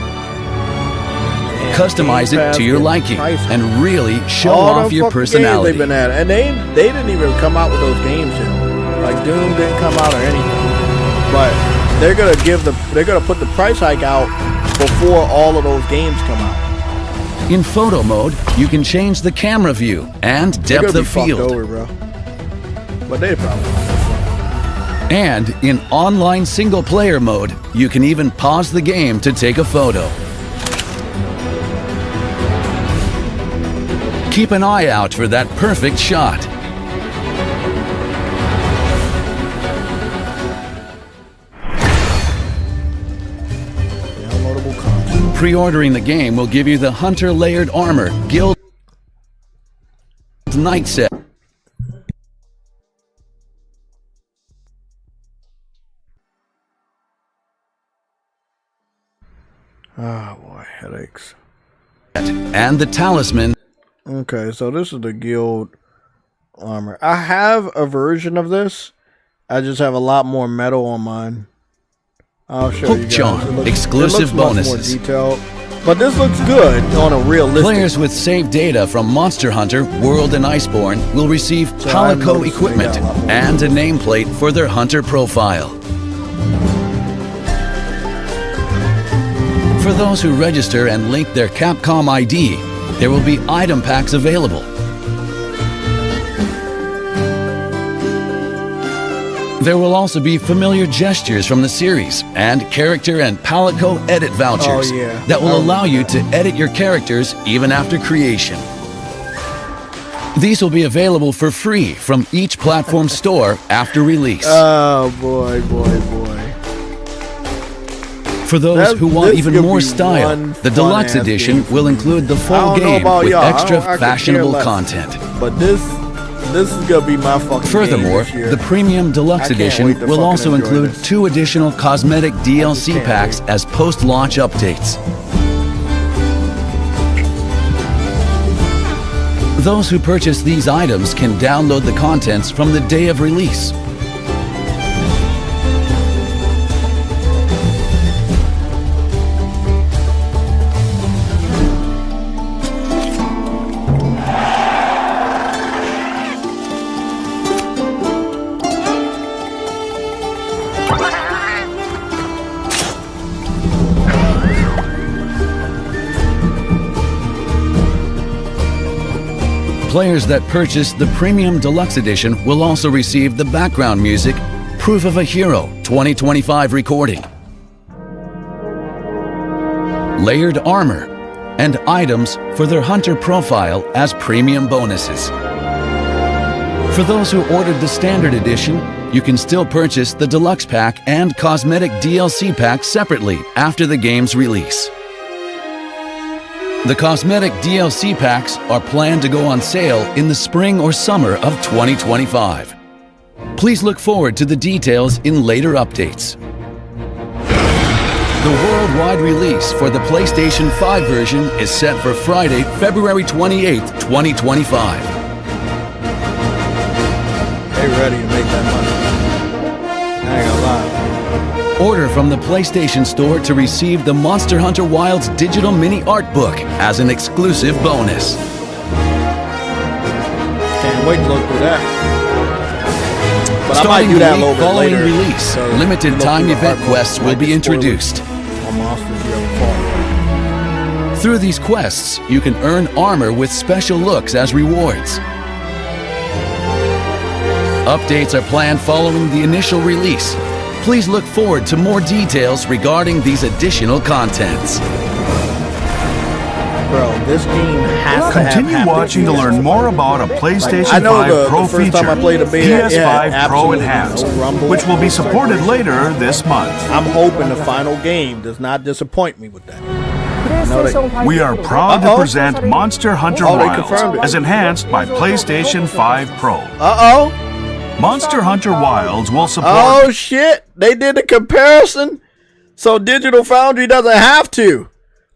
Customize Game it Pass to your getting liking pricey. and really show All off them your fucking games personality. they've been at, and they didn't even come out with those games yet. Like Doom didn't come out or anything. But they're gonna put the price hike out before all of those games come out. In photo mode, you can change the camera view and They're depth gonna be of fucked field. over, bro. But they probably. And in online single-player mode, you can even pause the game to take a photo. Keep an eye out for that perfect shot. Downloadable content. Pre-ordering the game will give you the Hunter Layered Armor Guild Night Set. Oh boy, headaches. And the Talisman Okay, so this is the guild armor. I have a version of this. I just have a lot more metal on mine. I'll show Hook you guys. Charm, It exclusive looks much bonuses. more detailed, but this looks good on a realistic. Players with saved data from Monster Hunter, World, and Iceborne will receive So I've Palico noticed they equipment got a lot more. and a nameplate for their Hunter profile. For those who register and link their Capcom ID, there will be item packs available. There will also be familiar gestures from the series and character and Palico edit vouchers Oh, yeah. that will I allow you remember to edit your characters even after creation. These will be available for free from each platform store after release. Oh boy, boy, boy. For those who want even more style, the deluxe edition will include the full game with extra fashionable content. But this is gonna be my fucking Furthermore, game this year. the Premium Deluxe Edition will also include 2 additional cosmetic DLC packs as post-launch updates. Those who purchase these items can download the contents from the day of release. Players that purchase the Premium Deluxe Edition will also receive the background music, Proof of a Hero 2025 recording, layered armor, and items for their hunter profile as premium bonuses. For those who ordered the Standard Edition, you can still purchase the Deluxe Pack and Cosmetic DLC Pack separately after the game's release. The cosmetic DLC packs are planned to go on sale in the spring or summer of 2025. Please look forward to the details in later updates. The worldwide release for the PlayStation 5 version is set for Friday, February 28, 2025. They ready to make that money. I ain't gonna lie. Order from the PlayStation Store to receive the Monster Hunter Wilds digital mini art book as an exclusive bonus. Can't wait to look for that. But Starting I might do that a the little week bit following later. release, So limited look time through the event art quests book, will like be the spoilers introduced. on Monsters Year Fall. Through these quests, you can earn armor with special looks as rewards. Updates are planned following the initial release. Please look forward to more details regarding these additional contents. Bro, this game has to have Continue haptic watching to learn more about a PlayStation I know 5 Pro the first time I feature, played a beta, it had PS5 Pro absolutely Enhanced, no rumble. which will be supported later this month. I'm hoping the final game does not disappoint me with that. We are proud to present Monster Hunter Oh, they confirmed Wilds it. as enhanced by PlayStation 5 Pro. Uh-oh. Monster Hunter Wilds will support... Oh, shit. They did the comparison. So Digital Foundry doesn't have to.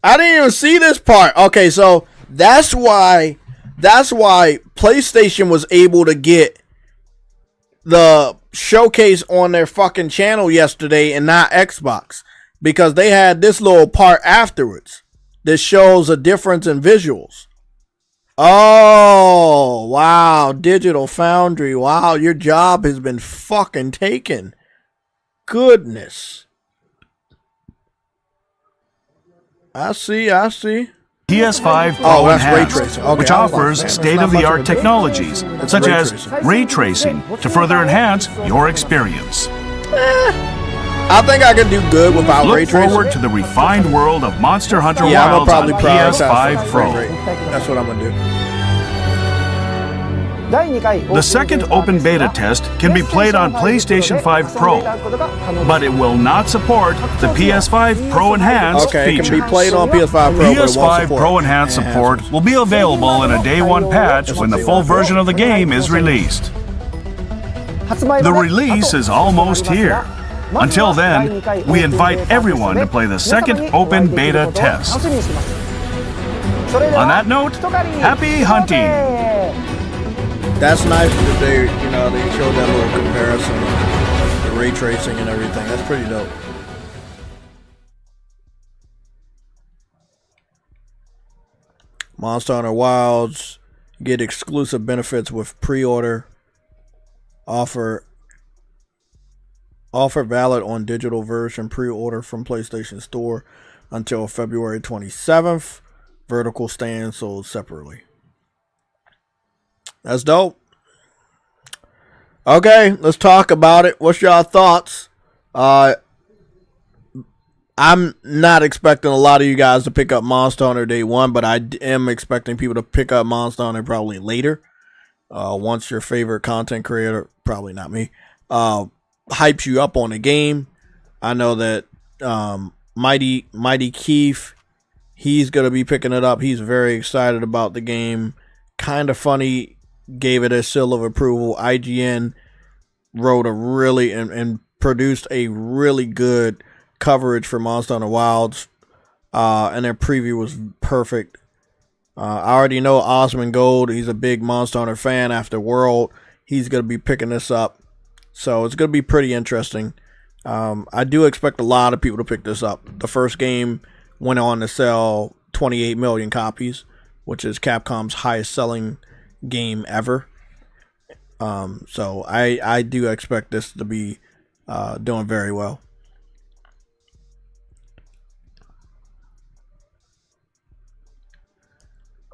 I didn't even see this part. Okay, so that's why PlayStation was able to get the showcase on their fucking channel yesterday and not Xbox, because they had this little part afterwards that shows a difference in visuals. Oh, wow. Digital Foundry. Wow, your job has been fucking taken. Goodness. I see. PS5 Pro Oh, that's ray Enhanced, tracing. Okay, which I was like, offers man, that's state-of-the-art not much of a technologies, such ray as tracing. ray tracing, to further enhance your experience. I think I can do good without ray Look tracing. forward to the refined world of Monster Hunter Yeah, I'm Wilds gonna on probably prioritize PS5 Pro. frame rate. That's what I'm gonna do. The second open beta test can be played on PlayStation 5 Pro, but it will not support the PS5 Pro Enhanced Okay, it feature. can be played on PS5 Pro, but it won't PS5 support Pro Enhanced support will be available in a Day 1 patch when the full version of the game is released. The release is almost here. Until then, we invite everyone to play the second open beta test. On that note, happy hunting! That's nice that they showed that little comparison of the ray tracing and everything. That's pretty dope. Monster Hunter Wilds, get exclusive benefits with pre-order. Offer valid on digital version pre-order from PlayStation Store until February 27th. Vertical stand sold separately. That's dope. Okay, let's talk about it. What's y'all thoughts? I'm not expecting a lot of you guys to pick up Monster Hunter Day 1, but I am expecting people to pick up Monster Hunter probably later. Once your favorite content creator, probably not me, hypes you up on the game. I know that Mighty Keith, he's gonna be picking it up. He's very excited about the game. Kind of Funny gave it a seal of approval. IGN wrote a really and produced a really good coverage for Monster Hunter Wilds, and their preview was perfect. I already know Osmond Gold. He's a big Monster Hunter fan after World. He's going to be picking this up. So it's going to be pretty interesting. I do expect a lot of people to pick this up. The first game went on to sell 28 million copies, which is Capcom's highest selling game ever. So I do expect this to be doing very well.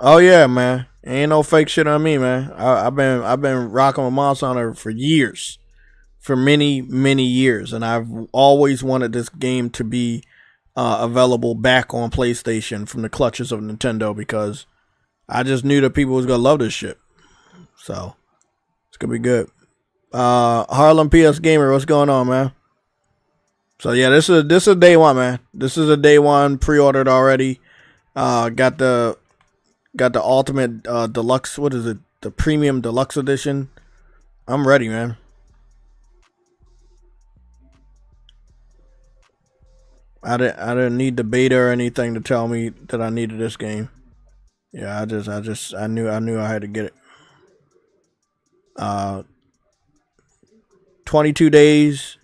Oh yeah, man. Ain't no fake shit on me, man. I've been rocking with Monster Hunter for years, for many years, and I've always wanted this game to be available back on PlayStation from the clutches of Nintendo, because I just knew that people was gonna love this shit. So it's gonna be good. Harlem PS Gamer, what's going on, man? So yeah, this is a day one, man. This is a day one, pre-ordered already. Got the ultimate deluxe. What is it? The premium deluxe edition. I'm ready, man. I didn't need the beta or anything to tell me that I needed this game. Yeah, I knew I had to get it. 22 days.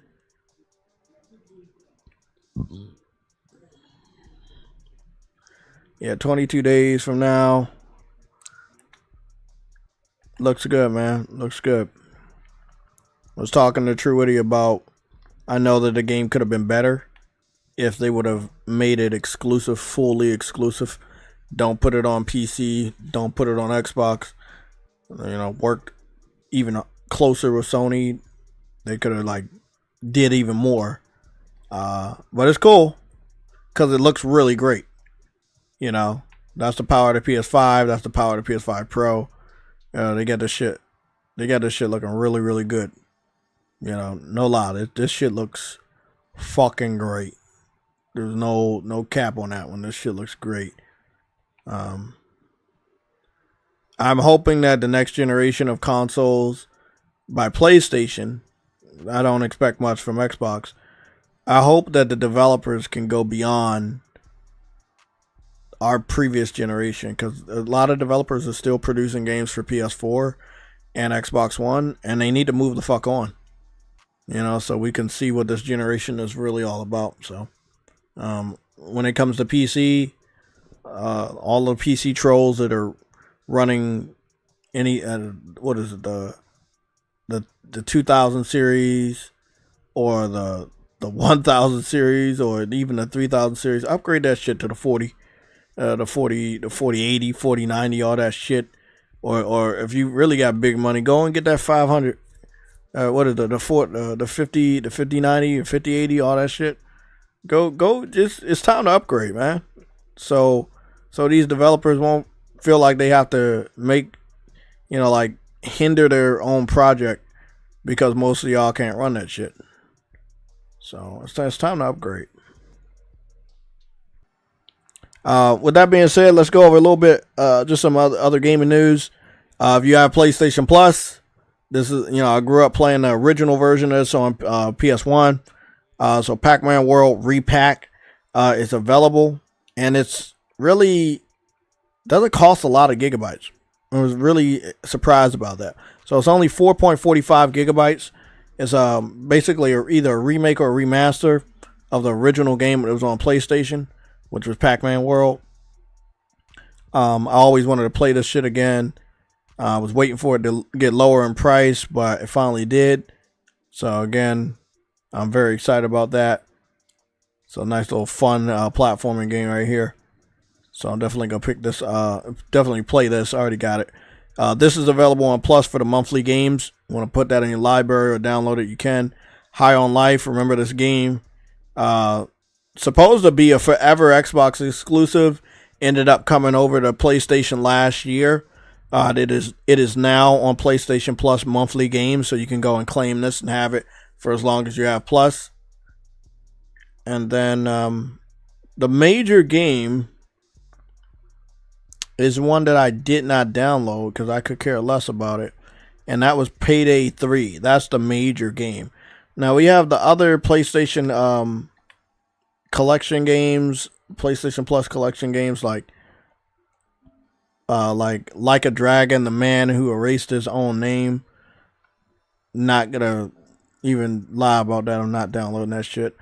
Yeah, 22 days from now. Looks good, man. Looks good. I was talking to Truity about, I know that the game could have been better if they would have made it exclusive, fully exclusive. Don't put it on PC. Don't put it on Xbox. You know, worked even closer with Sony. They could have did even more. But it's cool because it looks really great. You know, that's the power of the PS5. That's the power of the PS5 Pro. They got this shit. They got this shit looking really, really good. You know, no lie. This shit looks fucking great. There's no cap on that one. This shit looks great. I'm hoping that the next generation of consoles by PlayStation, I don't expect much from Xbox. I hope that the developers can go beyond our previous generation, because a lot of developers are still producing games for PS4 and Xbox One, and they need to move the fuck on, you know, so we can see what this generation is really all about. So when it comes to PC, all the PC trolls that are running any what is it, the 2000 series or the 1000 series or even the 3000 series, upgrade that shit to the 40. The 4080, 4090, all that shit. Or if you really got big money, go and get that 500. What is the 50, the 5090 or 5080, all that shit. Go. Just, it's time to upgrade, man. So these developers won't feel like they have to make, hinder their own project because most of y'all can't run that shit. So it's time to upgrade. With that being said, let's go over a little bit, just some other gaming news. If you have PlayStation Plus, this is, I grew up playing the original version of this on PS1. So Pac-Man World Repack is available, and it's really doesn't cost a lot of gigabytes. I was really surprised about that. So it's only 4.45 gigabytes. It's basically either a remake or a remaster of the original game that was on PlayStation, which was Pac-Man World. I always wanted to play this shit again. I was waiting for it to get lower in price, but it finally did. So again, I'm very excited about that. So nice little fun platforming game right here. So I'm definitely gonna pick this. Definitely play this. I already got it. This is available on Plus for the monthly games. You want to put that in your library or download it, you can. High on Life. Remember this game. Supposed to be a forever Xbox exclusive, ended up coming over to PlayStation last year. It is now on PlayStation Plus monthly games, so you can go and claim this and have it for as long as you have Plus. And then the major game is one that I did not download because I could care less about it. And that was Payday 3. That's the major game. Now we have the other PlayStation collection games, PlayStation Plus collection games like a Dragon, The Man Who Erased His Own Name. Not gonna even lie about that. I'm not downloading that shit.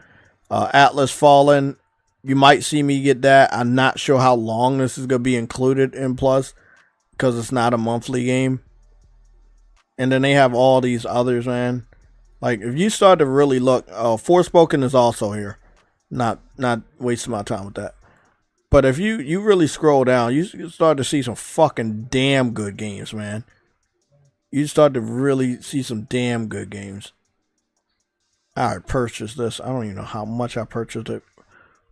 Atlas Fallen. You might see me get that. I'm not sure how long this is gonna be included in Plus because it's not a monthly game. And then they have all these others, man. Like if you start to really look, Forspoken is also here. Not wasting my time with that. But if you really scroll down, you start to see some fucking damn good games, man. You start to really see some damn good games. I purchased this. I don't even know how much I purchased it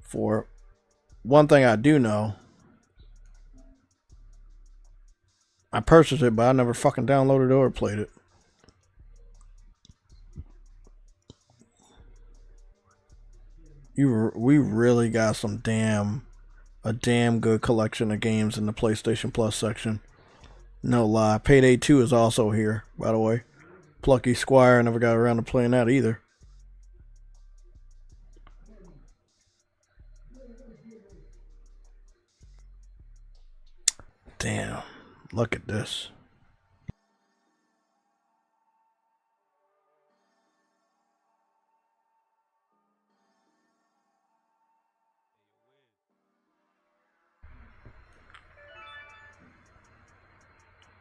for. One thing I do know, I purchased it, but I never fucking downloaded it or played it. We really got a damn good collection of games in the PlayStation Plus section. No lie. Payday 2 is also here, by the way. Plucky Squire, never got around to playing that either. Damn. Look at this.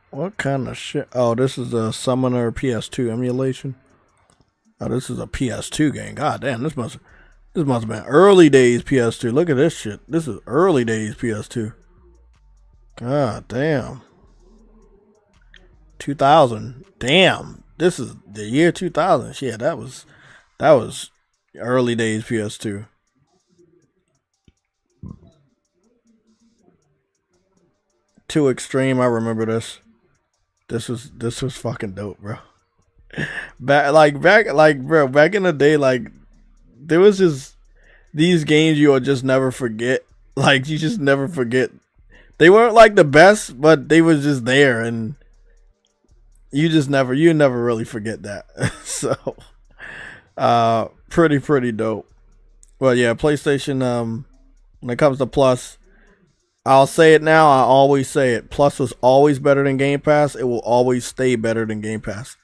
What kind of shit? Oh, this is a Summoner PS2 emulation. Oh, this is a PS2 game. God damn, this must have been early days PS2. Look at this shit. This is early days PS2. God damn. 2000. Damn. This is the year 2000. Shit, that was early days PS2. Too Extreme, I remember this. This was fucking dope, bro. Back in the day, like there was just these games you would just never forget. Like you just never forget. They weren't like the best, but they was just there, and you never really forget that. So, pretty dope. Well, yeah, PlayStation. When it comes to Plus, I'll say it now. I always say it. Plus was always better than Game Pass. It will always stay better than Game Pass.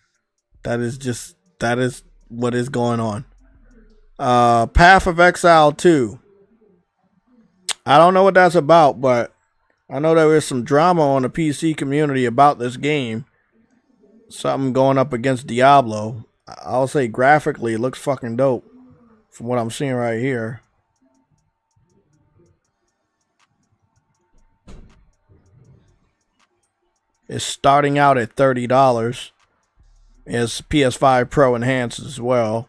That is what is going on. Path of Exile 2. I don't know what that's about, but I know there is some drama on the PC community about this game. Something going up against Diablo. I'll say graphically, it looks fucking dope from what I'm seeing right here. It's starting out at $30. It's PS5 Pro Enhanced as well.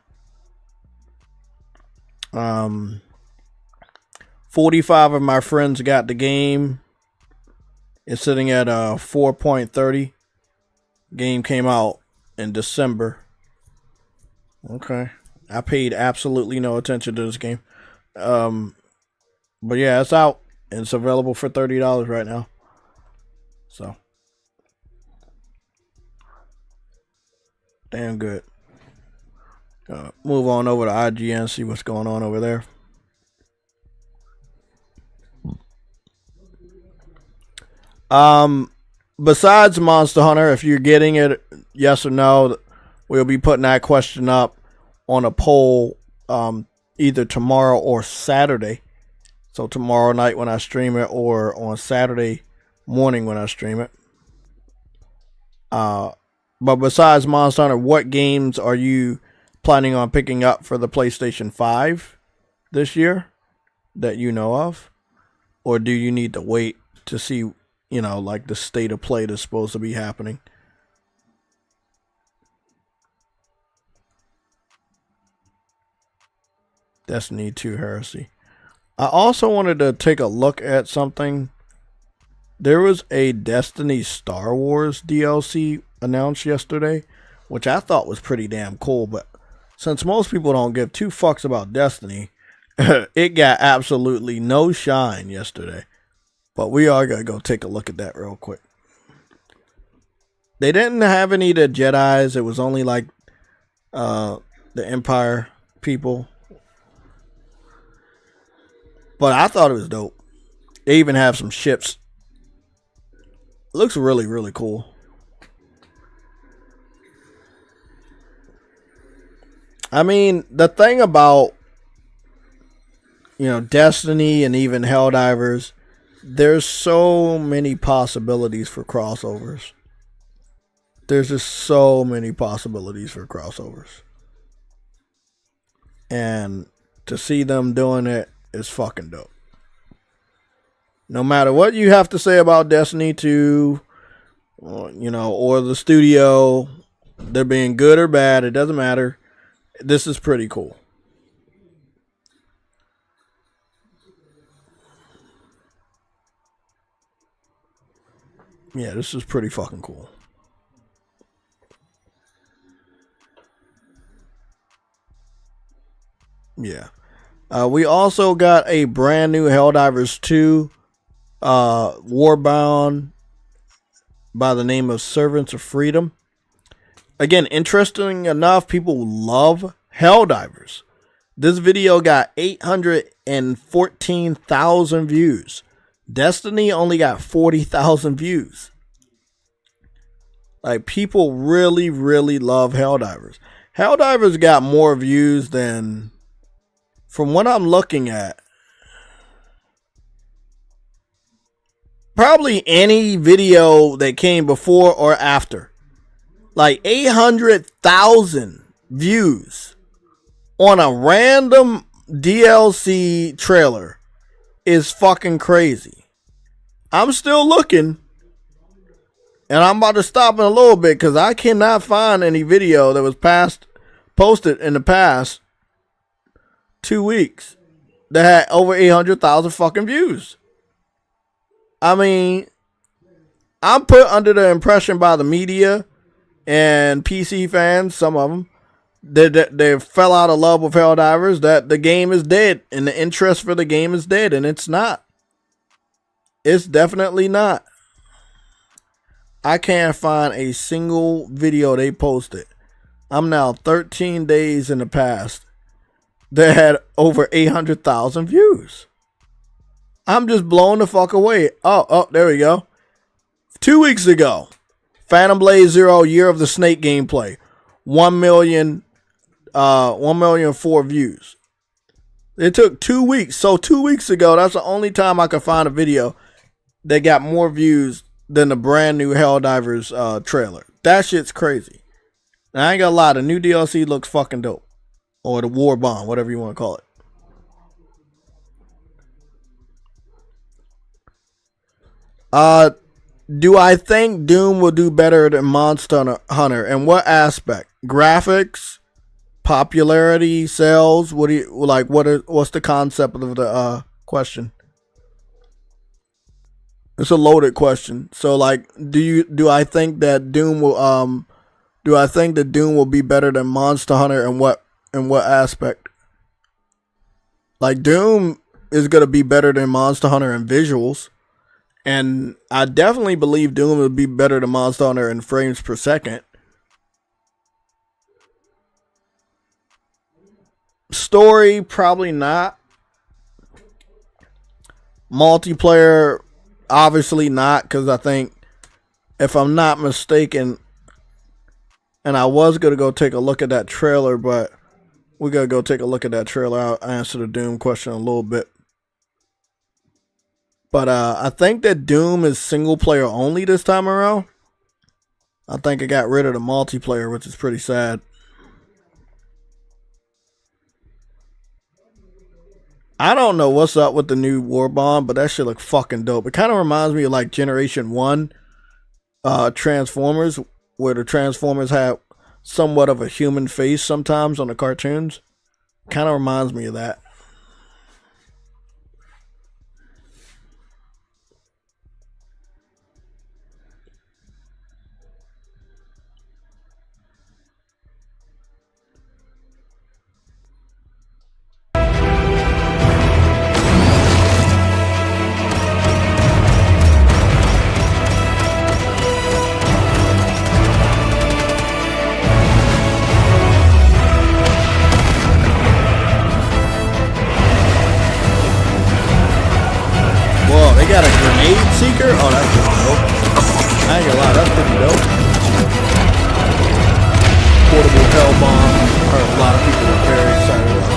45 of my friends got the game. It's sitting at 4.30. Game came out in December. Okay. I paid absolutely no attention to this game. But yeah, it's out. And it's available for $30 right now. So. Damn good. Move on over to IGN, see what's going on over there. Besides Monster Hunter, if you're getting it, yes or no, we'll be putting that question up on a poll either tomorrow or Saturday. So tomorrow night when I stream it, or on Saturday morning when I stream it. But besides Monster Hunter, what games are you planning on picking up for the PlayStation 5 this year that you know of? Or do you need to wait to see, like the state of play that's supposed to be happening? Destiny 2 Heresy. I also wanted to take a look at something. There was a Destiny Star Wars DLC announced yesterday, which I thought was pretty damn cool, but since most people don't give two fucks about Destiny, It got absolutely no shine yesterday. But we are going to go take a look at that real quick. They didn't have any of the Jedis. It was only like the Empire people. But I thought it was dope. They even have some ships. It looks really, really cool. I mean, the thing about, you know, Destiny and even Helldivers, there's so many possibilities for crossovers. There's just so many possibilities for crossovers. And to see them doing it is fucking dope. No matter what you have to say about Destiny 2, you know, or the studio, they're being good or bad, it doesn't matter. This is pretty cool. Yeah, this is pretty fucking cool. Yeah. We also got a brand new Helldivers 2 Warbound by the name of Servants of Freedom. Again, interesting enough, people love Helldivers. This video got 814,000 views. Destiny only got 40,000 views. Like, people really, really love Helldivers. Helldivers got more views than, from what I'm looking at, probably any video that came before or after. Like 800,000 views on a random DLC trailer is fucking crazy. I'm still looking, and I'm about to stop in a little bit because I cannot find any video that was posted in the past 2 weeks that had over 800,000 fucking views. I mean, I'm put under the impression by the media and PC fans, some of them, they fell out of love with Helldivers, that the game is dead and the interest for the game is dead, and it's not. It's definitely not. I can't find a single video they posted. I'm now 13 days in the past that had over 800,000 views. I'm just blown the fuck away. Oh, there we go. 2 weeks ago, Phantom Blade Zero Year of the Snake gameplay. 1,000,004 views. It took 2 weeks. So 2 weeks ago, that's the only time I could find a video that got more views than the brand new Helldivers trailer. That shit's crazy. Now, I ain't gonna lie, the new DLC looks fucking dope. Or the War Bond, whatever you want to call it. Do I think Doom will do better than Monster Hunter? In what aspect? Graphics, popularity, sales? What do you like? What's the concept of the question? It's a loaded question. So, like, do I think that Doom will be better than Monster Hunter? In what aspect? Like, Doom is gonna be better than Monster Hunter in visuals. And I definitely believe Doom would be better than Monster Hunter in frames per second. Story, probably not. Multiplayer, obviously not, because I think, if I'm not mistaken, and I was going to go take a look at that trailer, but we're going to go take a look at that trailer. I'll answer the Doom question in a little bit. But I think that Doom is single player only this time around. I think it got rid of the multiplayer, which is pretty sad. I don't know what's up with the new War Bond, but that shit look fucking dope. It kind of reminds me of like Generation 1 Transformers, where the Transformers have somewhat of a human face sometimes on the cartoons. Kind of reminds me of that. They got a grenade seeker? Oh, that's pretty dope. I ain't gonna lie, that's pretty dope. Portable hell bomb. I heard a lot of people were very excited about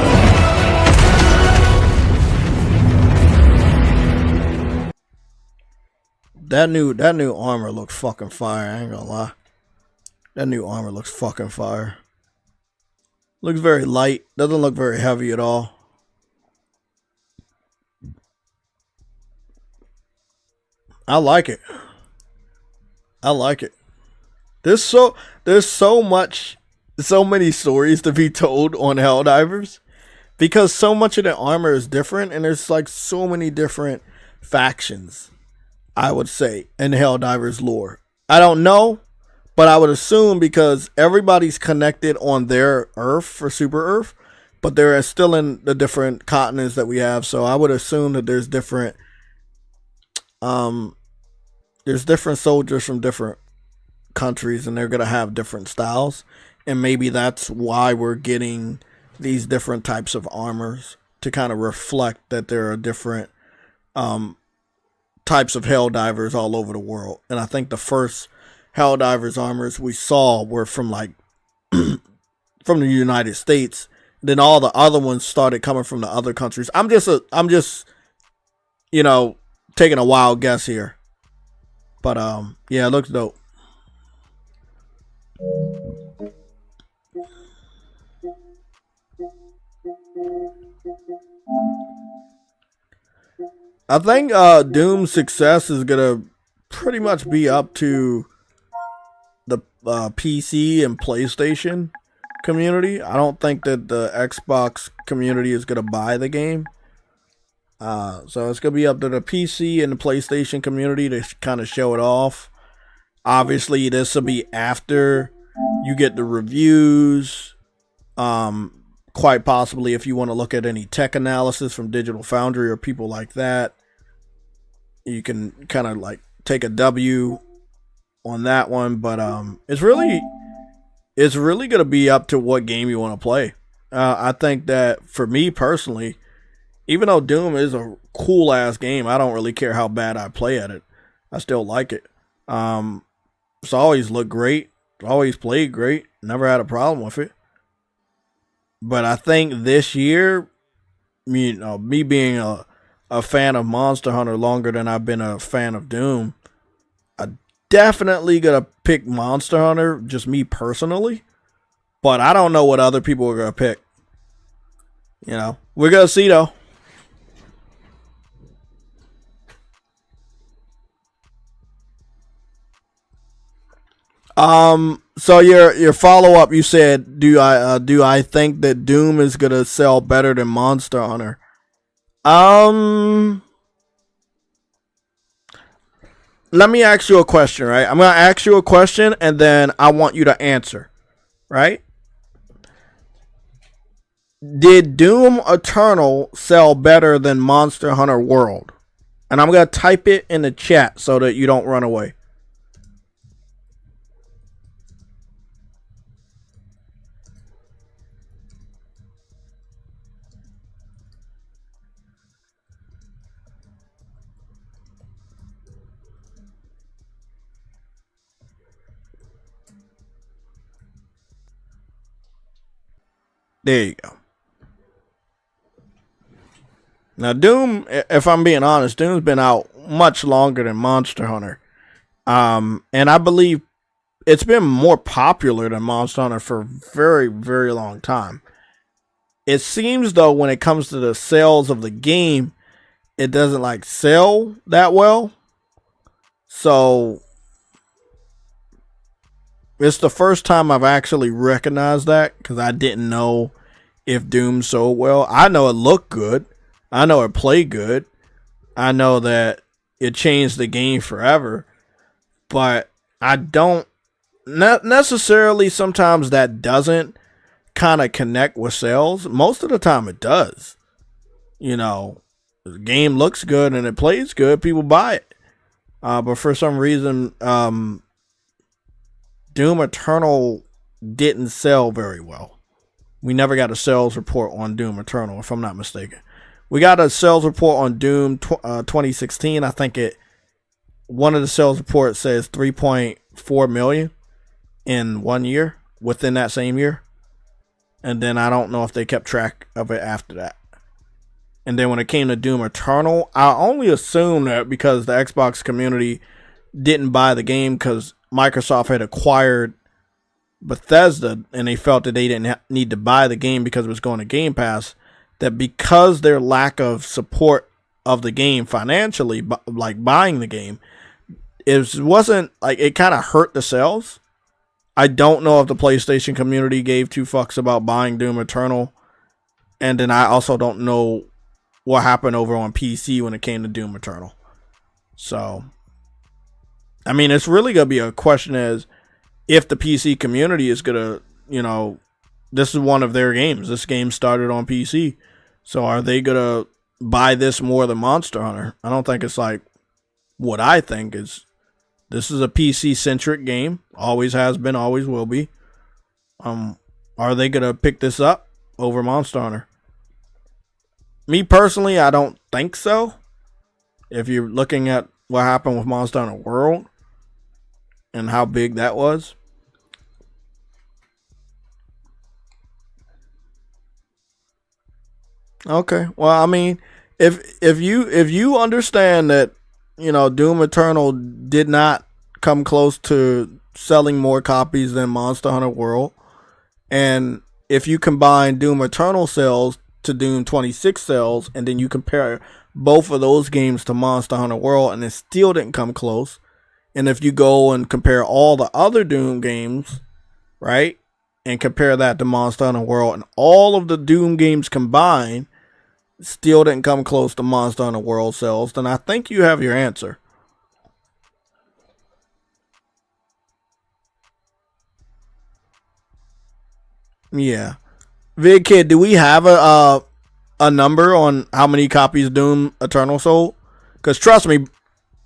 that. That new armor looks fucking fire, I ain't gonna lie. That new armor looks fucking fire. Looks very light, doesn't look very heavy at all. I like it. I like it. There's so many stories to be told on Helldivers because so much of the armor is different and there's like so many different factions, I would say, in Helldivers lore. I don't know, but I would assume because everybody's connected on their Earth for Super Earth, but they're still in the different continents that we have, so I would assume that there's different soldiers from different countries and they're going to have different styles, and maybe that's why we're getting these different types of armors to kind of reflect that there are different types of Helldivers all over the world. And I think the first Helldivers armors we saw were from like from the United States. Then all the other ones started coming from the other countries. I'm just you know, taking a wild guess here. But yeah, it looks dope. I think Doom's success is gonna pretty much be up to the PC and PlayStation community. I don't think that the Xbox community is gonna buy the game. So it's gonna be up to the PC and the PlayStation community to kind of show it off. Obviously, this will be after you get the reviews. Quite possibly, if you want to look at any tech analysis from Digital Foundry or people like that, you can kind of like take a W on that one. But it's really gonna be up to what game you want to play. I think that for me personally, even though Doom is a cool ass game, I don't really care how bad I play at it. I still like it. It's always looked great. It's always played great. Never had a problem with it. But I think this year, you know, me being a fan of Monster Hunter longer than I've been a fan of Doom, I definitely gonna pick Monster Hunter, just me personally. But I don't know what other people are gonna pick. You know, we're gonna see though. So your follow up, you said, do I think that Doom is gonna sell better than Monster Hunter? Let me ask you a question, right? I'm gonna ask you a question and then I want you to answer, right? Did Doom Eternal sell better than Monster Hunter World? And I'm gonna type it in the chat so that you don't run away. There you go. Now, Doom, if I'm being honest, Doom's been out much longer than Monster Hunter. And I believe it's been more popular than Monster Hunter for a very, very long time. It seems, though, when it comes to the sales of the game, it doesn't, like, sell that well. So it's the first time I've actually recognized that, because I didn't know if Doom sold well. I know it looked good. I know it played good. I know that it changed the game forever. But I don't... Not necessarily sometimes that doesn't kind of connect with sales. Most of the time it does. You know, the game looks good and it plays good. People buy it. But for some reason... Doom Eternal didn't sell very well. We never got a sales report on Doom Eternal, if I'm not mistaken. We got a sales report on Doom 2016. I think one of the sales reports says 3.4 million in 1 year within that same year. And then I don't know if they kept track of it after that. And then when it came to Doom Eternal, I only assume that because the Xbox community didn't buy the game because Microsoft had acquired Bethesda and they felt that they didn't need to buy the game because it was going to Game Pass, that because their lack of support of the game financially, like buying the game, it wasn't like it kind of hurt the sales. I don't know if the PlayStation community gave two fucks about buying Doom Eternal. And then I also don't know what happened over on PC when it came to Doom Eternal. So, I mean, it's really going to be a question as if the PC community is going to, you know, this is one of their games. This game started on PC. So are they going to buy this more than Monster Hunter? I don't think it's like what I think is. This is a PC-centric game. Always has been, always will be. Are they going to pick this up over Monster Hunter? Me personally, I don't think so. If you're looking at what happened with Monster Hunter World and how big that was. Okay. Well, I mean, if you understand that, you know, Doom Eternal did not come close to selling more copies than Monster Hunter World, and if you combine Doom Eternal sales to Doom 26 sales, and then you compare both of those games to Monster Hunter World, and it still didn't come close, and if you go and compare all the other Doom games, right, and compare that to Monster Hunter World, and all of the Doom games combined still didn't come close to Monster Hunter World sales, then I think you have your answer. Yeah. VidKid, do we have a number on how many copies Doom Eternal sold? Because trust me,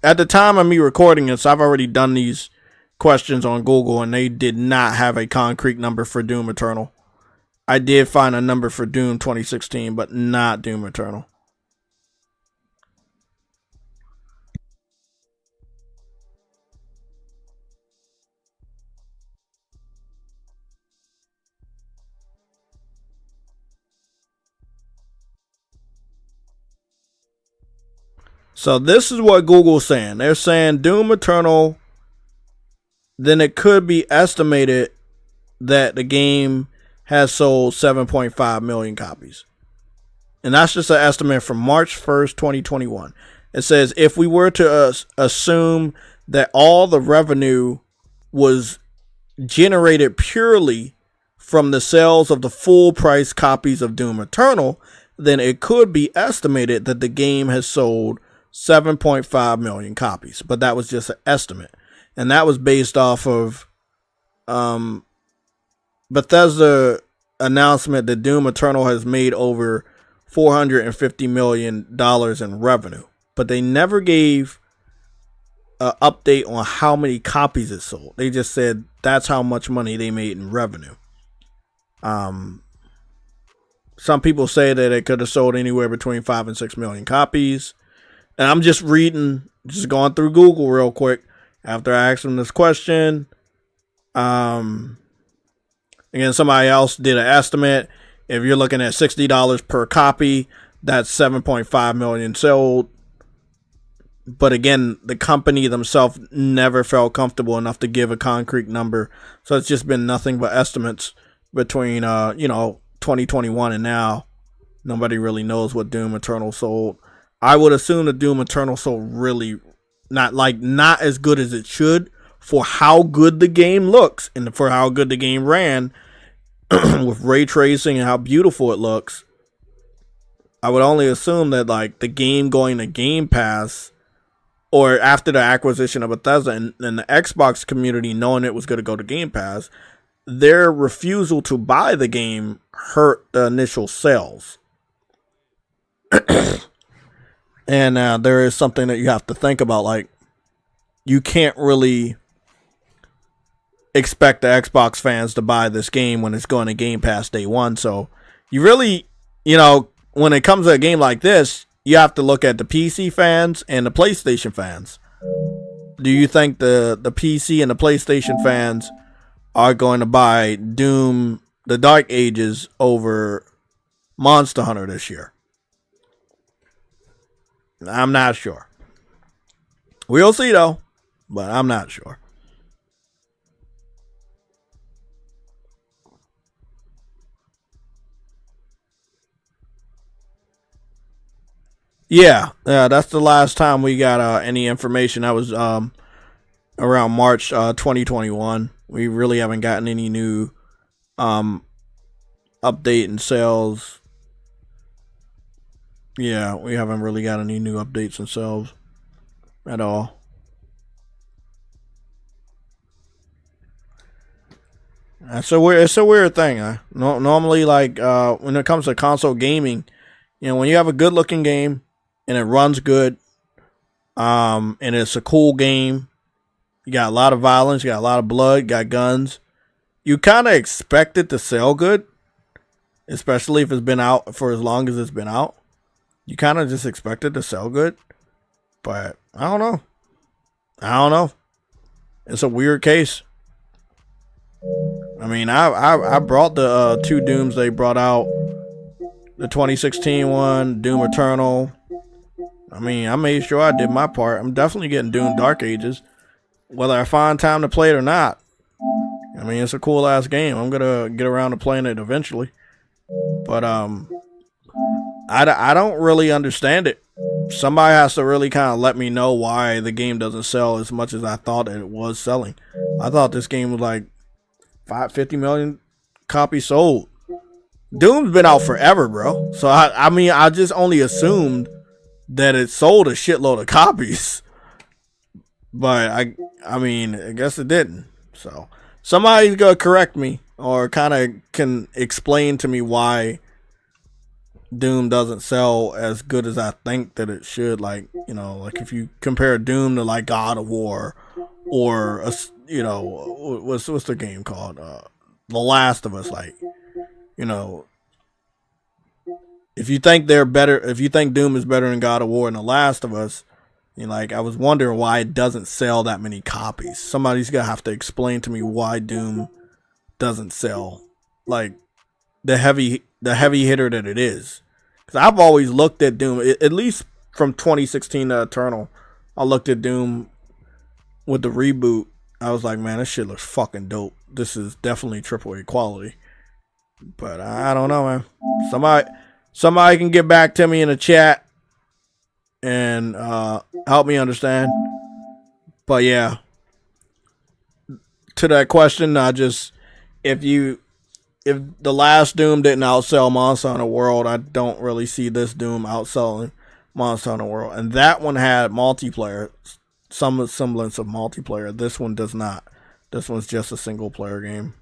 at the time of me recording this, I've already done these questions on Google, and they did not have a concrete number for Doom Eternal. I did find a number for Doom 2016, but not Doom Eternal. So this is what Google's saying. They're saying Doom Eternal, then it could be estimated that the game has sold 7.5 million copies. And that's just an estimate from March 1st, 2021. It says if we were to assume that all the revenue was generated purely from the sales of the full price copies of Doom Eternal, then it could be estimated that the game has sold 7.5 million copies. But that was just an estimate. And that was based off of Bethesda announcement that Doom Eternal has made over $450 million in revenue. But they never gave an update on how many copies it sold. They just said that's how much money they made in revenue. Some people say that it could have sold anywhere between 5 and 6 million copies. And I'm just reading, just going through Google real quick after I asked them this question. Again, somebody else did an estimate. If you're looking at $60 per copy, that's 7.5 million sold. But again, the company themselves never felt comfortable enough to give a concrete number. So it's just been nothing but estimates between, 2021 and now. Nobody really knows what Doom Eternal sold. I would assume that Doom Eternal sold really not as good as it should for how good the game looks and for how good the game ran with ray tracing and how beautiful it looks. I would only assume that like the game going to Game Pass, or after the acquisition of Bethesda and the Xbox community knowing it was going to go to Game Pass, their refusal to buy the game hurt the initial sales. And there is something that you have to think about. Like, you can't really expect the Xbox fans to buy this game when it's going to Game Pass day one. So you really, when when it comes to a game like this, you have to look at the PC fans and the PlayStation fans. Do you think the PC and the PlayStation fans are going to buy Doom the Dark Ages over Monster Hunter this year? I'm not sure. We'll see though, but I'm not sure. Yeah, that's the last time we got any information. That was around March 2021. We really haven't gotten any new update and sales. Yeah, we haven't really got any new updates and sales at all. It's a weird thing. Normally, like when it comes to console gaming, when you have a good looking game and it runs good, and it's a cool game, you got a lot of violence, you got a lot of blood, got guns, you kind of expect it to sell good, especially if it's been out for as long as it's been out. You kind of just expect it to sell good, but I don't know. It's a weird case. I mean, I brought the 2 Dooms they brought out, the 2016 one, Doom Eternal. I mean, I made sure I did my part. I'm definitely getting Doom Dark Ages, whether I find time to play it or not. I mean, it's a cool ass game. I'm gonna get around to playing it eventually, but I don't really understand it. Somebody has to really kind of let me know why the game doesn't sell as much as I thought it was selling. I thought this game was like 50 million copies sold. Doom's been out forever, bro. So I mean, I just only assumed that it sold a shitload of copies, but I mean, I guess it didn't. So somebody's gonna correct me or kind of can explain to me why Doom doesn't sell as good as I think that it should. Like, like if you compare Doom to like God of War or what's the game called, The Last of Us, like, if you think they're better, if you think Doom is better than God of War and The Last of Us, like, I was wondering why it doesn't sell that many copies. Somebody's gonna have to explain to me why Doom doesn't sell like the heavy hitter that it is. Because I've always looked at Doom, at least from 2016 to Eternal, I looked at Doom with the reboot. I was like, man, this shit looks fucking dope. This is definitely AAA quality. But I don't know, man. Somebody can get back to me in the chat and help me understand. But yeah, to that question, if the last Doom didn't outsell Monster Hunter World, I don't really see this Doom outselling Monster Hunter World. And that one had multiplayer, some semblance of multiplayer. This one does not. This one's just a single player game.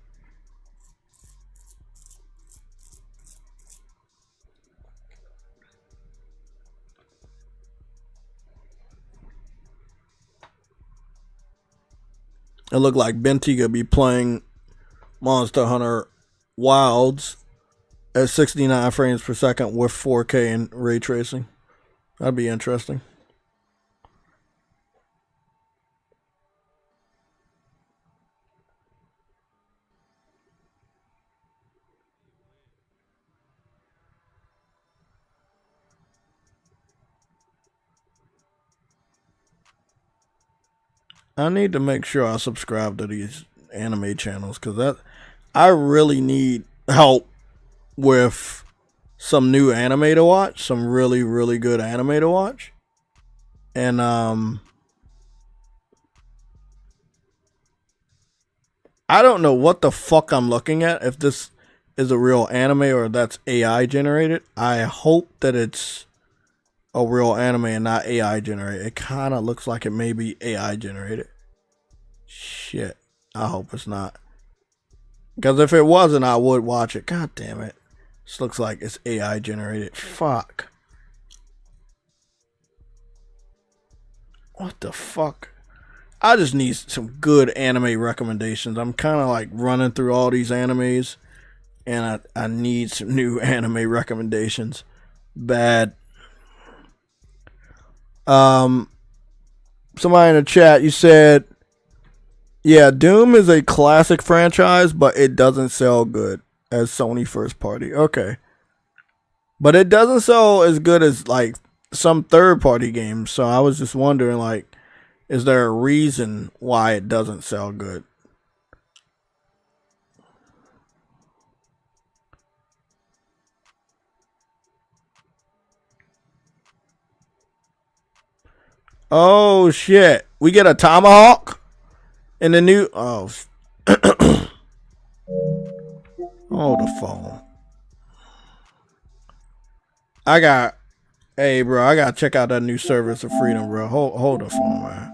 It looked like Bentiga be playing Monster Hunter Wilds at 69 frames per second with 4K and ray tracing. That'd be interesting. I need to make sure I subscribe to these anime channels because I really need help with some new anime to watch, some really, really good anime to watch. And I don't know what the fuck I'm looking at, if this is a real anime or that's AI generated. I hope that it's a real anime and not AI generated. It kind of looks like it may be AI generated. Shit. I hope it's not. Because if it wasn't, I would watch it. God damn it. This looks like it's AI generated. Fuck. What the fuck? I just need some good anime recommendations. I'm kind of like running through all these animes, and I need some new anime recommendations. Bad. Somebody in the chat, you said, yeah, Doom is a classic franchise, but it doesn't sell good as Sony first party. Okay. But it doesn't sell as good as like some third party games. So I was just wondering, like, is there a reason why it doesn't sell good? Oh shit. We get a tomahawk in the new hold the phone. Hey bro, I gotta check out that new Service of Freedom, bro. Hold the phone, man.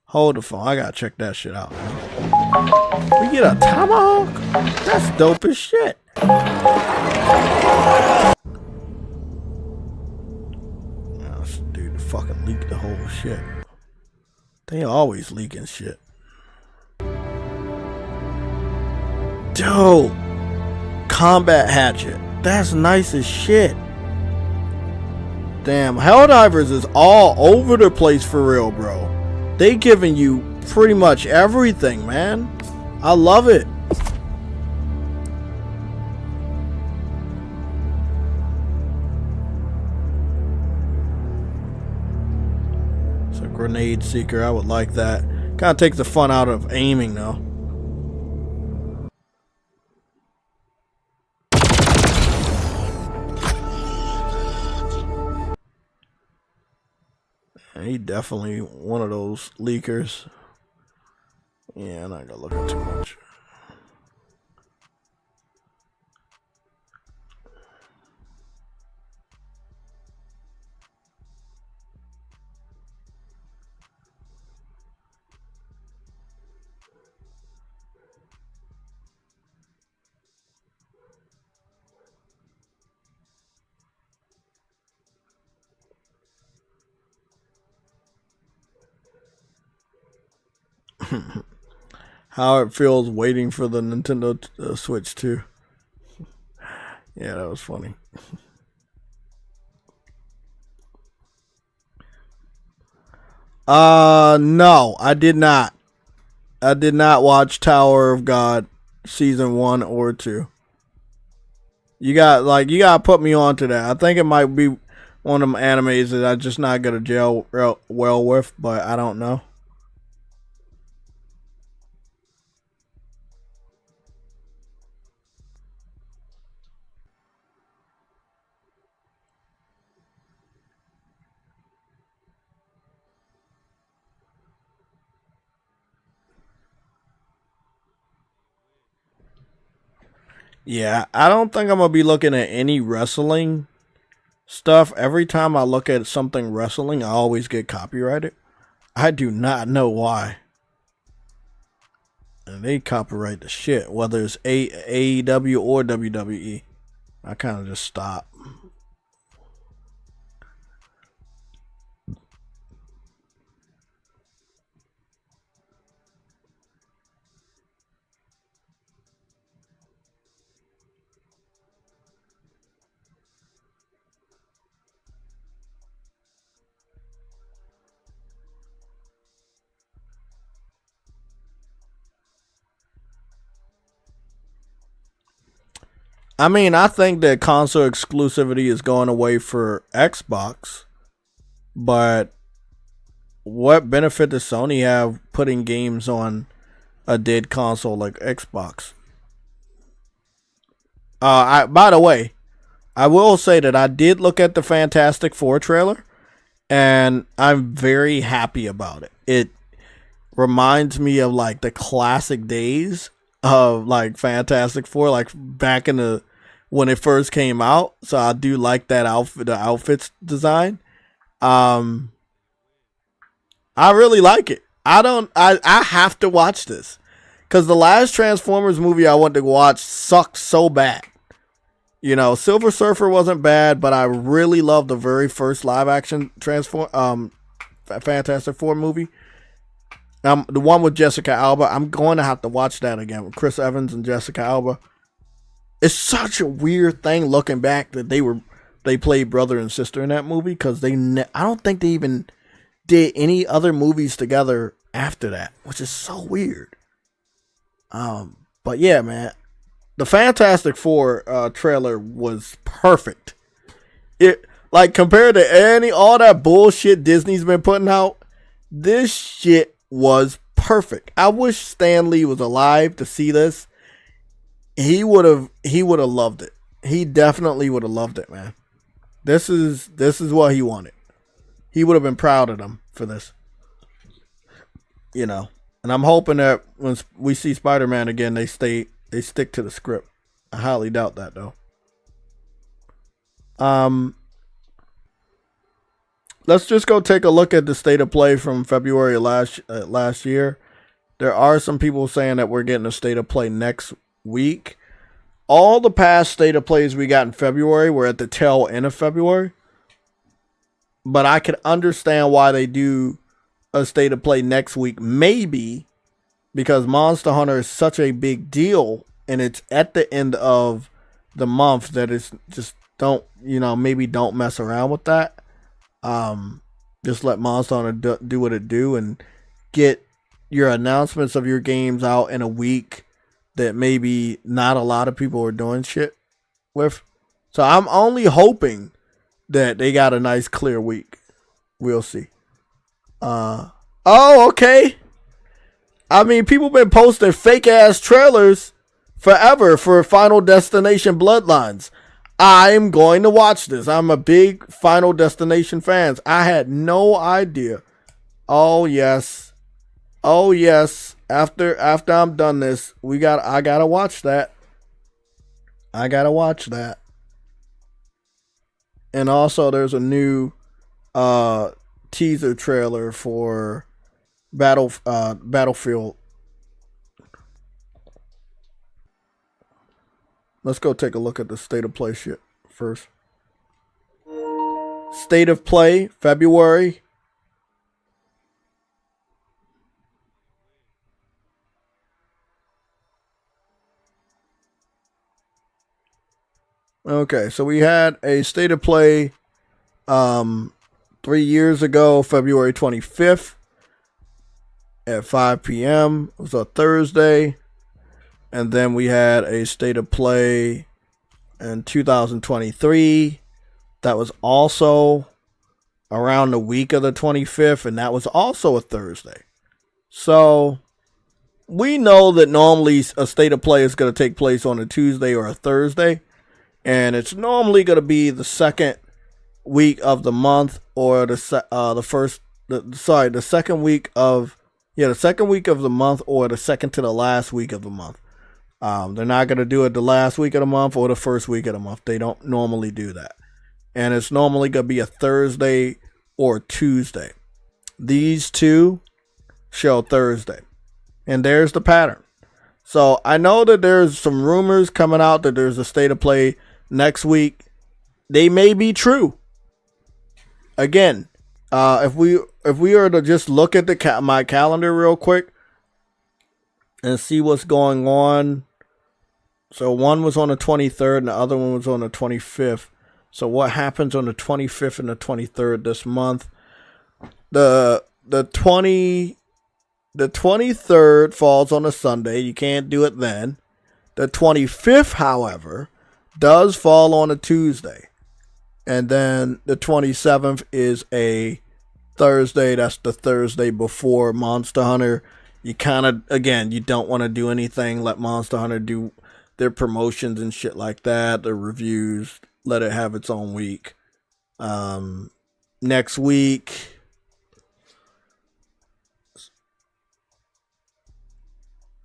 Hold the phone. I gotta check that shit out, man. We get a tomahawk? That's dope as shit. This dude fucking leaked the whole shit. They always leaking shit. Dope. Combat hatchet. That's nice as shit. Damn, Helldivers is all over the place for real, bro. They giving you pretty much everything, man. I love it. It's a grenade seeker. I would like that. Kind of takes the fun out of aiming, though. He definitely one of those leakers. Yeah, I'm not gonna look at too much. How it feels waiting for the Nintendo Switch 2. Yeah, that was funny. No, I did not. I did not watch Tower of God season 1 or 2. You gotta put me on to that. I think it might be one of them animes that I just not gonna gel well with, but I don't know. Yeah, I don't think I'm going to be looking at any wrestling stuff. Every time I look at something wrestling, I always get copyrighted. I do not know why. And they copyright the shit, whether it's AEW or WWE. I kind of just stop. I mean, I think that console exclusivity is going away for Xbox, but what benefit does Sony have putting games on a dead console like Xbox? By the way, I will say that I did look at the Fantastic Four trailer, and I'm very happy about it. It reminds me of like the classic days of like Fantastic Four, like back in the when it first came out. So I do like that outfit, the outfits design. I really like it. I have to watch this because the last Transformers movie I wanted to watch sucked so bad. You know, Silver Surfer wasn't bad, but I really loved the very first live action Fantastic Four movie. The one with Jessica Alba. I'm going to have to watch that again with Chris Evans and Jessica Alba. It's such a weird thing looking back that they were they played brother and sister in that movie because I don't think they even did any other movies together after that, which is so weird. But yeah, man, the Fantastic Four trailer was perfect. It like compared to all that bullshit Disney's been putting out, this shit was perfect. I wish Stan Lee was alive to see this. He would have loved it. He definitely would have loved it, man. This is what he wanted. He would have been proud of them for this. You know. And I'm hoping that when we see Spider-Man again, they stick to the script. I highly doubt that though. Let's just go take a look at the state of play from February last year. There are some people saying that we're getting a state of play next week. All the past state of plays we got in February were at the tail end of February. But I could understand why they do a state of play next week, maybe because Monster Hunter is such a big deal and it's at the end of the month that it's just maybe don't mess around with that. Just let Monster Hunter do what it do and get your announcements of your games out in a week that maybe not a lot of people are doing shit with. So I'm only hoping that they got a nice clear week. We'll see. Okay. I mean, people been posting fake ass trailers forever for Final Destination Bloodlines. I'm going to watch this. I'm a big Final Destination fan. I had no idea. Oh yes. After I'm done this, I gotta watch that. And also, there's a new teaser trailer for Battlefield. Let's go take a look at the state of play shit first. State of play, February. Okay, so we had a state of play 3 years ago, February 25th at 5 p.m. It was a Thursday. And then we had a state of play in 2023. That was also around the week of the 25th. And that was also a Thursday. So we know that normally a state of play is going to take place on a Tuesday or a Thursday. And it's normally going to be the second week of the month or the second week of the month or the second to the last week of the month. They're not going to do it the last week of the month or the first week of the month. They don't normally do that. And it's normally going to be a Thursday or Tuesday. These two show Thursday. And there's the pattern. So I know that there's some rumors coming out that there's a state of play next week. They may be true. Again, if we are to just look at my calendar real quick and see what's going on. So one was on the 23rd and the other one was on the 25th. So what happens on the 25th and the 23rd this month? The 23rd falls on a Sunday. You can't do it then. The 25th, however, does fall on a Tuesday. And then the 27th is a Thursday. That's the Thursday before Monster Hunter. You kind of, again, you don't want to do anything. Let Monster Hunter do their promotions and shit like that. Their reviews. Let it have its own week. Next week.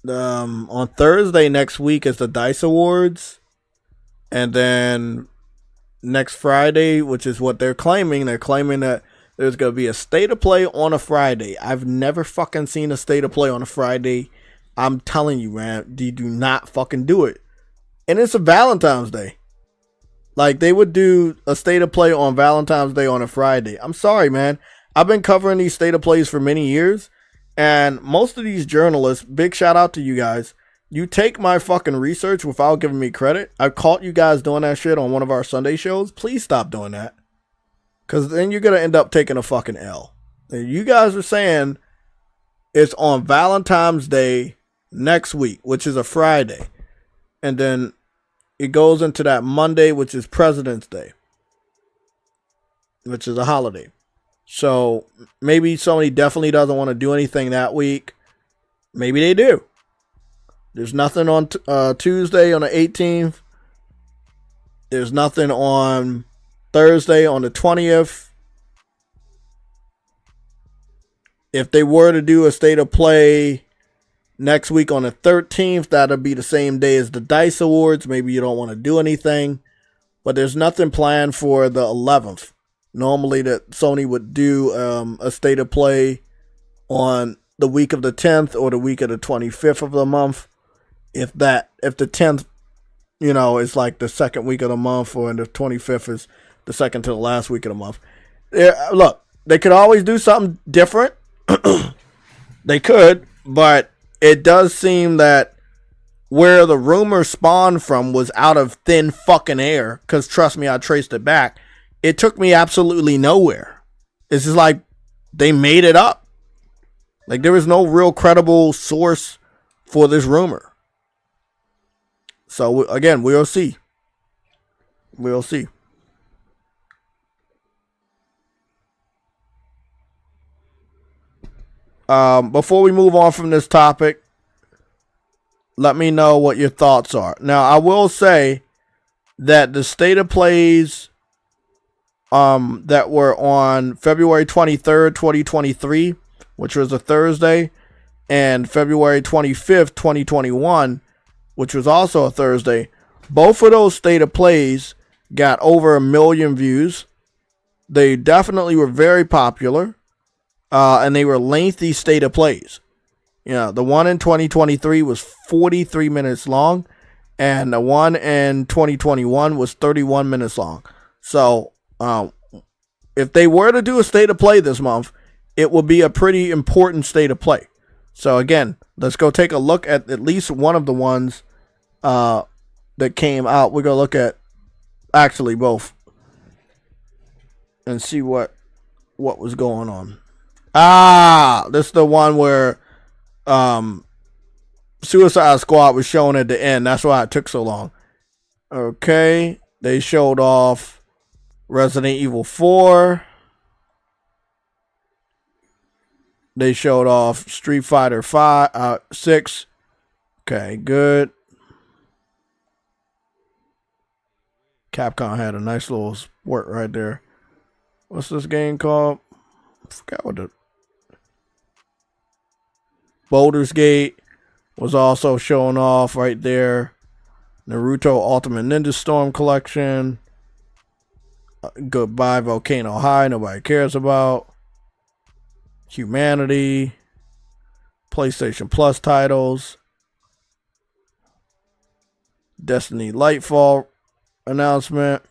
On Thursday next week is the DICE Awards. And then next Friday, which is what they're claiming that there's going to be a state of play on a Friday. I've never fucking seen a state of play on a Friday. I'm telling you, man, they do not fucking do it. And it's a Valentine's Day. Like, they would do a state of play on Valentine's Day on a Friday. I'm sorry, man. I've been covering these state of plays for many years. And most of these journalists, big shout out to you guys, You take my fucking research without giving me credit. I caught you guys doing that shit on one of our Sunday shows. Please stop doing that. Because then you're going to end up taking a fucking L. And you guys are saying it's on Valentine's Day next week, which is a Friday. And then it goes into that Monday, which is President's Day, which is a holiday. So maybe Sony definitely doesn't want to do anything that week. Maybe they do. There's nothing on Tuesday on the 18th. There's nothing on Thursday on the 20th. If they were to do a state of play next week on the 13th, that'll be the same day as the DICE Awards. Maybe you don't want to do anything. But there's nothing planned for the 11th. Normally that Sony would do a state of play on the week of the 10th or the week of the 25th of the month. If the 10th, is like the second week of the month, or the 25th is the second to the last week of the month. Look, they could always do something different. They could, but it does seem that where the rumor spawned from was out of thin fucking air. Because trust me, I traced it back. It took me absolutely nowhere. It's just like they made it up. Like there was no real credible source for this rumor. So again, we'll see. We'll see. Before we move on from this topic, let me know what your thoughts are. Now, I will say that the state of plays that were on February 23rd, 2023, which was a Thursday, and February 25th, 2021, which was also a Thursday, both of those state of plays got over 1 million views. They definitely were very popular, and they were lengthy state of plays. The one in 2023 was 43 minutes long, and the one in 2021 was 31 minutes long. So, if they were to do a state of play this month, it would be a pretty important state of play. So again, let's go take a look at least one of the ones that came out. We're going to look at actually both and see what was going on. This is the one where Suicide Squad was shown at the end. That's why it took so long. Okay, they showed off Resident Evil 4. They showed off Street Fighter 6. Okay, good. Capcom had a nice little sport right there. What's this game called? I forgot what the... Baldur's Gate was also showing off right there. Naruto Ultimate Ninja Storm Collection. Goodbye Volcano High, nobody cares about. Humanity. PlayStation Plus titles. Destiny Lightfall announcement.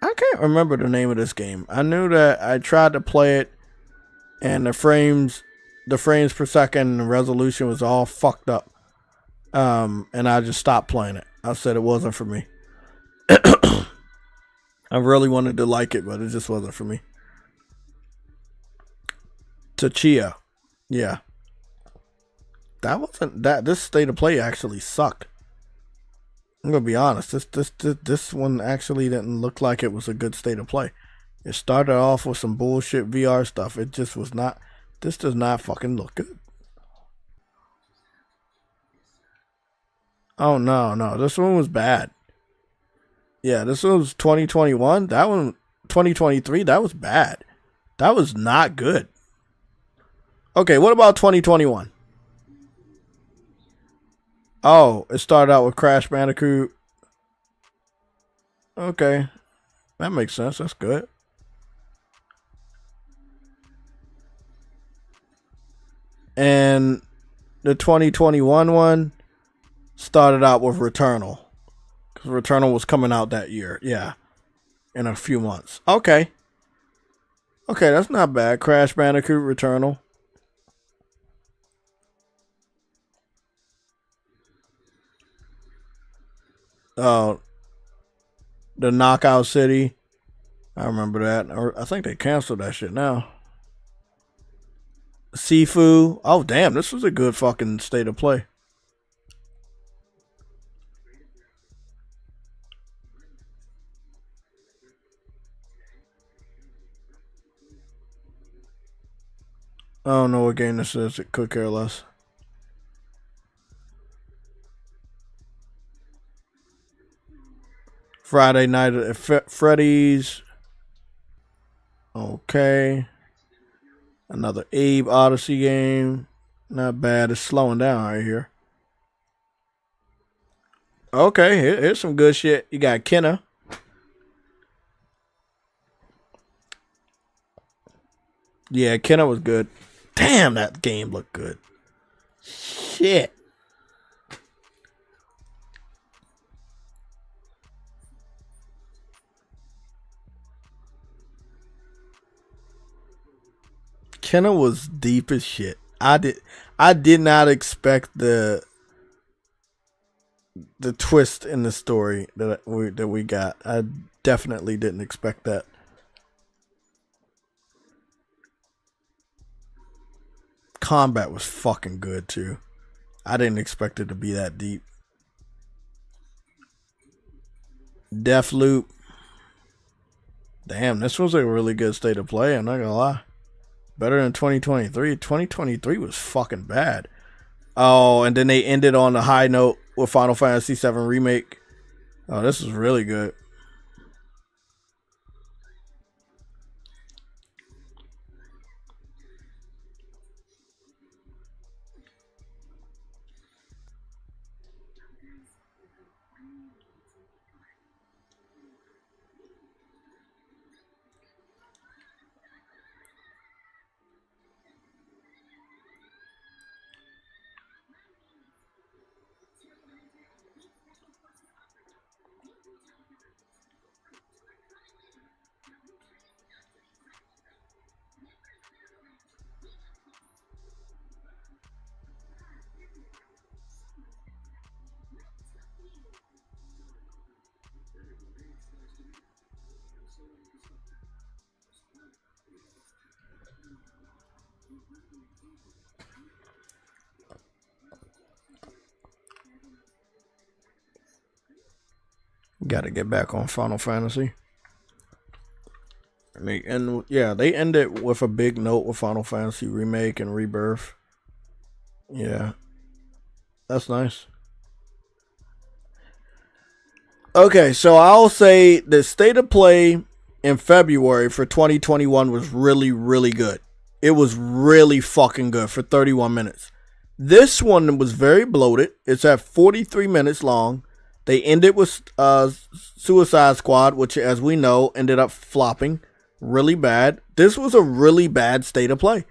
I can't remember the name of this game. I knew that I tried to play it and the frames per second and the resolution was all fucked up. And I just stopped playing it. I said it wasn't for me. I really wanted to like it, but it just wasn't for me. Tachia. Yeah. This state of play actually sucked. I'm gonna be honest. This one actually didn't look like it was a good state of play. It started off with some bullshit VR stuff. It just was not. This does not fucking look good. Oh no, this one was bad. Yeah, this one was 2021. That one, 2023. That was bad. That was not good. Okay, what about 2021? Oh, it started out with Crash Bandicoot. Okay. That makes sense. That's good. And the 2021 one started out with Returnal. Because Returnal was coming out that year. Yeah. In a few months. Okay. Okay, that's not bad. Crash Bandicoot, Returnal. the Knockout City. I remember that. Or I think they canceled that shit now. Sifu. Oh damn, this was a good fucking state of play. I don't know what game this is. It could care less. Friday Night at Freddy's. Okay. Another Abe Odyssey game. Not bad. It's slowing down right here. Okay, here's some good shit. You got Kenna. Yeah, Kenna was good. Damn, that game looked good. Shit. Kenna was deep as shit. I did not expect the twist in the story that we got. I definitely didn't expect that. Combat was fucking good too. I didn't expect it to be that deep. Deathloop. Damn, this was a really good state of play. I'm not gonna lie. Better than 2023. 2023 was fucking bad. Oh, and then they ended on a high note with Final Fantasy VII Remake. Oh, this is really good. Got to get back on Final Fantasy. And they ended with a big note with Final Fantasy Remake and Rebirth. Yeah, that's nice. Okay, so I'll say the state of play in February for 2021 was really, really good. It was really fucking good for 31 minutes. This one was very bloated. It's at 43 minutes long. They ended with Suicide Squad, which, as we know, ended up flopping really bad. This was a really bad state of play.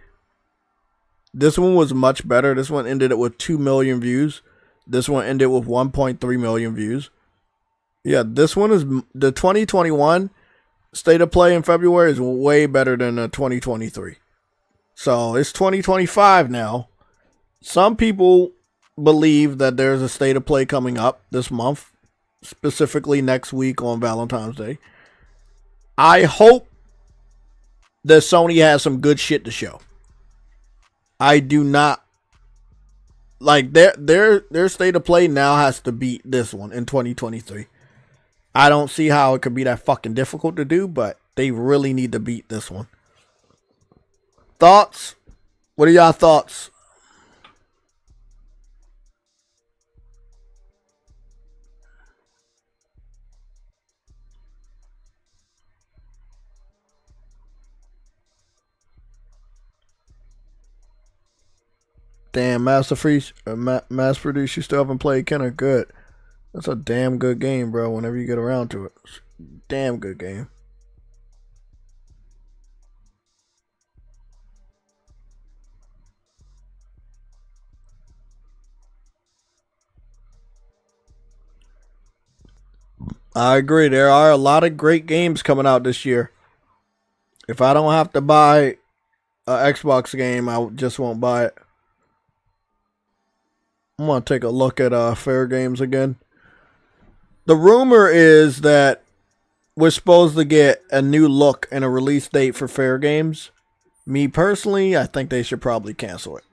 This one was much better. This one ended up with 2 million views. This one ended with 1.3 million views. Yeah, this one is the 2021 state of play in February is way better than the 2023. So it's 2025 now. Some people believe that there's a state of play coming up this month, specifically next week on Valentine's Day. I hope that Sony has some good shit to show. I do not like their state of play now has to beat this one in 2023. I don't see how it could be that fucking difficult to do, but they really need to beat this one. Thoughts? What are y'all thoughts? Damn, mass produce. You still haven't played Kenner. Good. That's a damn good game, bro. Whenever you get around to it, it's a damn good game. I agree. There are a lot of great games coming out this year. If I don't have to buy an Xbox game, I just won't buy it. I'm gonna take a look at Fair Games again. The rumor is that we're supposed to get a new look and a release date for Fair Games. Me personally, I think they should probably cancel it.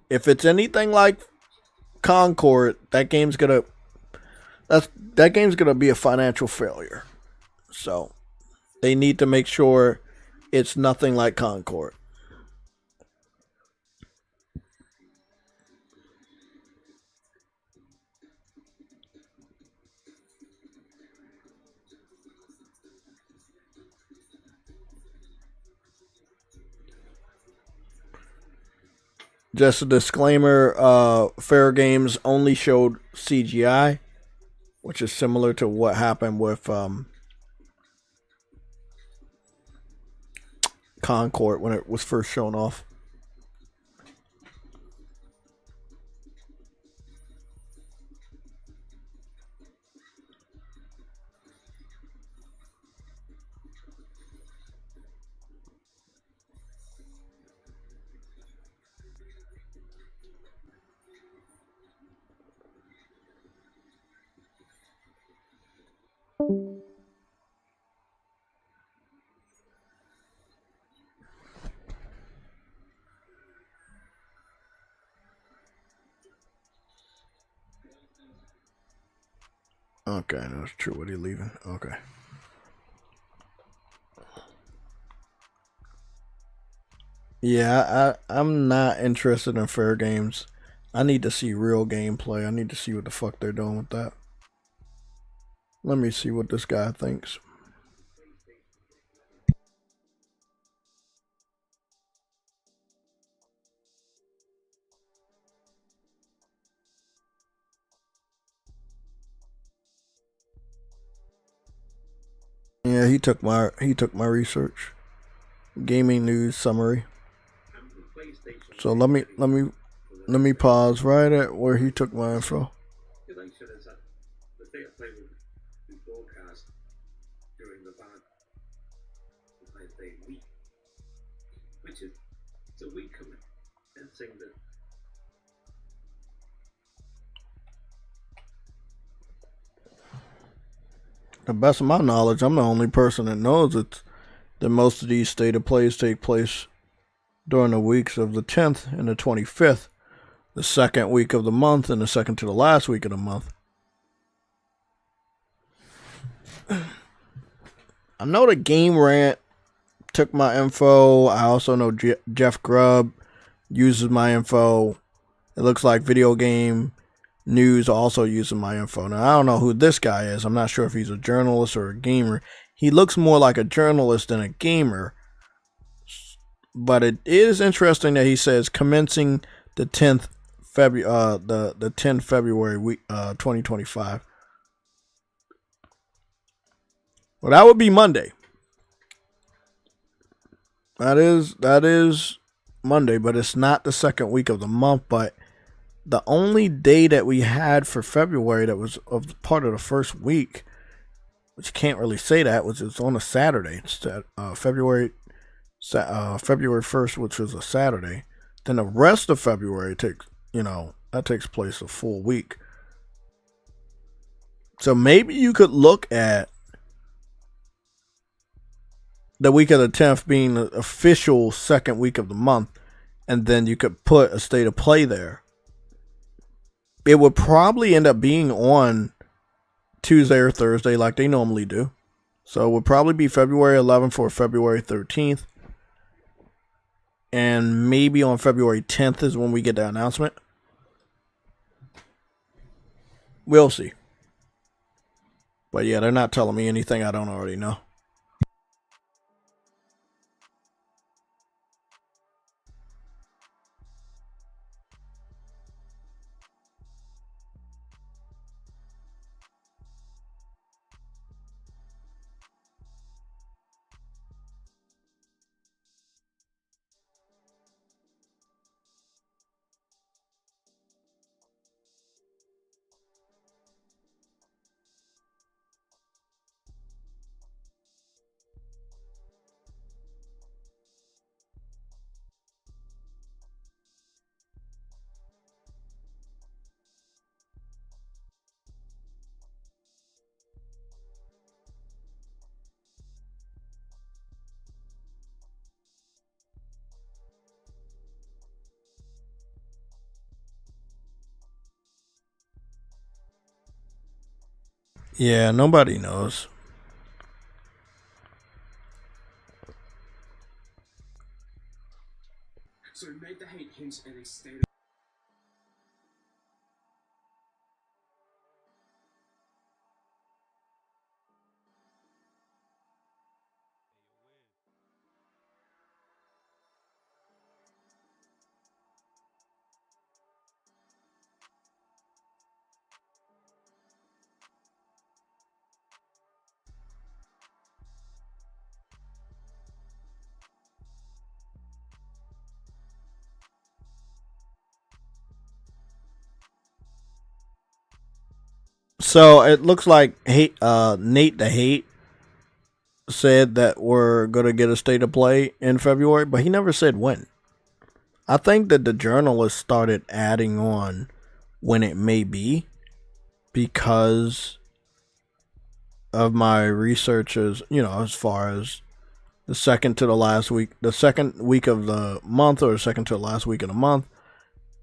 If it's anything like Concord, that game's gonna be a financial failure. So they need to make sure it's nothing like Concord. Just a disclaimer, Fair Games only showed CGI, which is similar to what happened with Concord when it was first shown off. Okay, that's true. What are you leaving? Okay. Yeah, I'm not interested in Fair Games. I need to see real gameplay. I need to see what the fuck they're doing with that. Let me see what this guy thinks. Yeah, he took my research. Gaming news summary. So let me pause right at where he took my info. To the best of my knowledge, I'm the only person that knows it. That most of these state of plays take place during the weeks of the 10th and the 25th, the second week of the month and the second to the last week of the month. I know the Game Rant took my info. I also know Jeff Grubb uses my info. It looks like Video Game News also using my info. Now, I don't know who this guy is. I'm not sure if he's a journalist or a gamer. He looks more like a journalist than a gamer. But it is interesting that he says commencing the 10th February, the 10th February week, 2025. Well, that would be Monday. That is Monday, but it's not the second week of the month. But the only day that we had for February that was of part of the first week, which you can't really say that, was it's on a Saturday. It's February 1st, which was a Saturday. Then the rest of February takes place a full week. So maybe you could look at the week of the 10th being the official second week of the month, and then you could put a state of play there. It would probably end up being on Tuesday or Thursday like they normally do. So it would probably be February 11th or February 13th. And maybe on February 10th is when we get the announcement. We'll see. But yeah, they're not telling me anything I don't already know. Yeah, nobody knows. So we made the hate hint in a state So it looks like Nate the Hate said that we're gonna get a state of play in February, but he never said when. I think that the journalists started adding on when it may be because of my researches, as far as the second week of the month, or second to the last week of the month.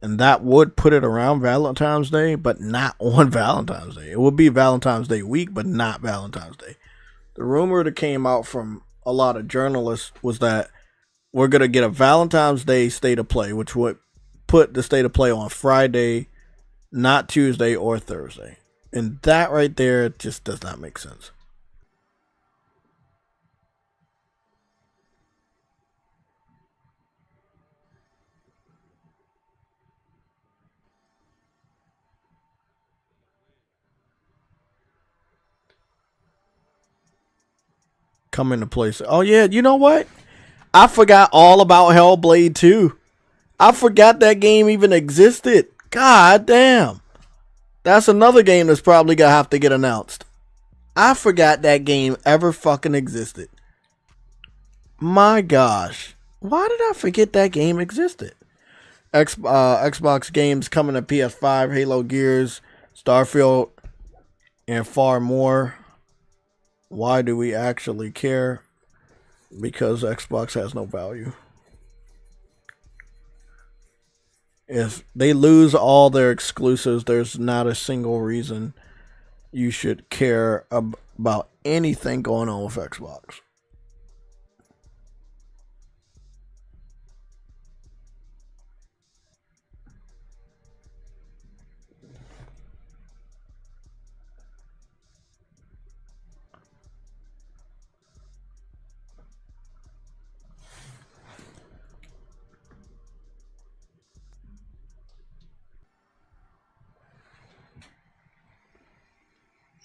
And that would put it around Valentine's Day, but not on Valentine's Day. It would be Valentine's Day week, but not Valentine's Day. The rumor that came out from a lot of journalists was that we're going to get a Valentine's Day state of play, which would put the state of play on Friday, not Tuesday or Thursday. And that right there just does not make sense. Come into place. Oh, yeah, you know what? I forgot all about Hellblade 2. I forgot that game even existed. God damn. That's another game that's probably going to have to get announced. I forgot that game ever fucking existed. My gosh. Why did I forget that game existed? Xbox games coming to PS5, Halo Gears, Starfield, and far more. Why do we actually care? Because Xbox has no value. If they lose all their exclusives, there's not a single reason you should care about anything going on with Xbox.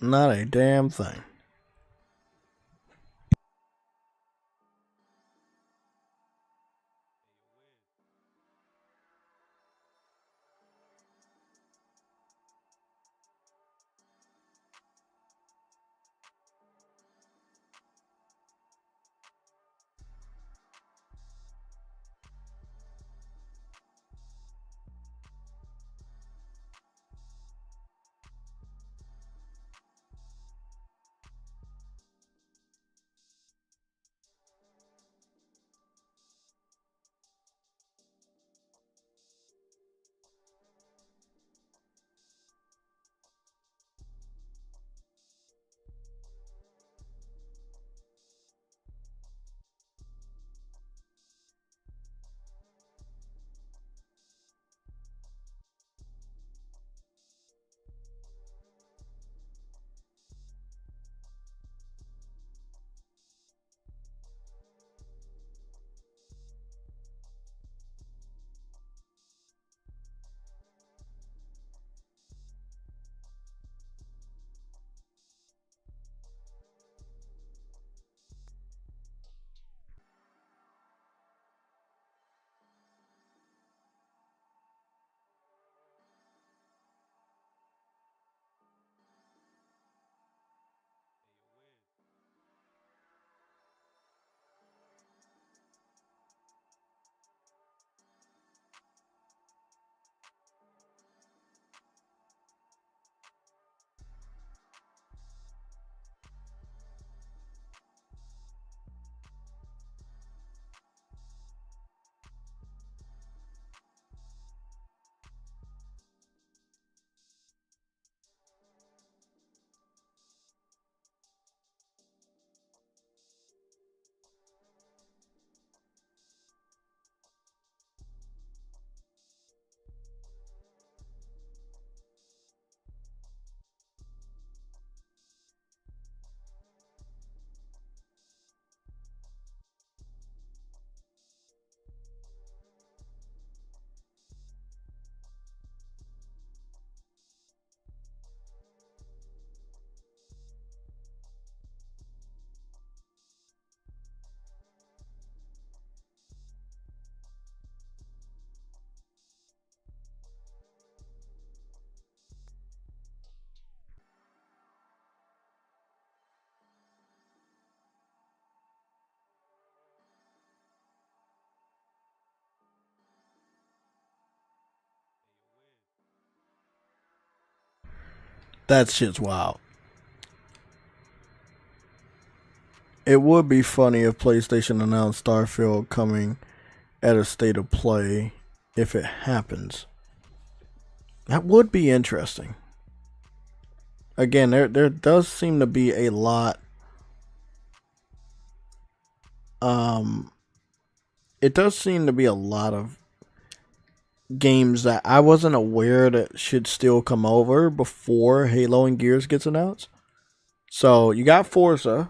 Not a damn thing. That shit's wild. It would be funny if PlayStation announced Starfield coming at a state of play if it happens. That would be interesting. Again, there does seem to be a lot. It does seem to be a lot of games that I wasn't aware that should still come over before Halo and Gears gets announced. So you got Forza,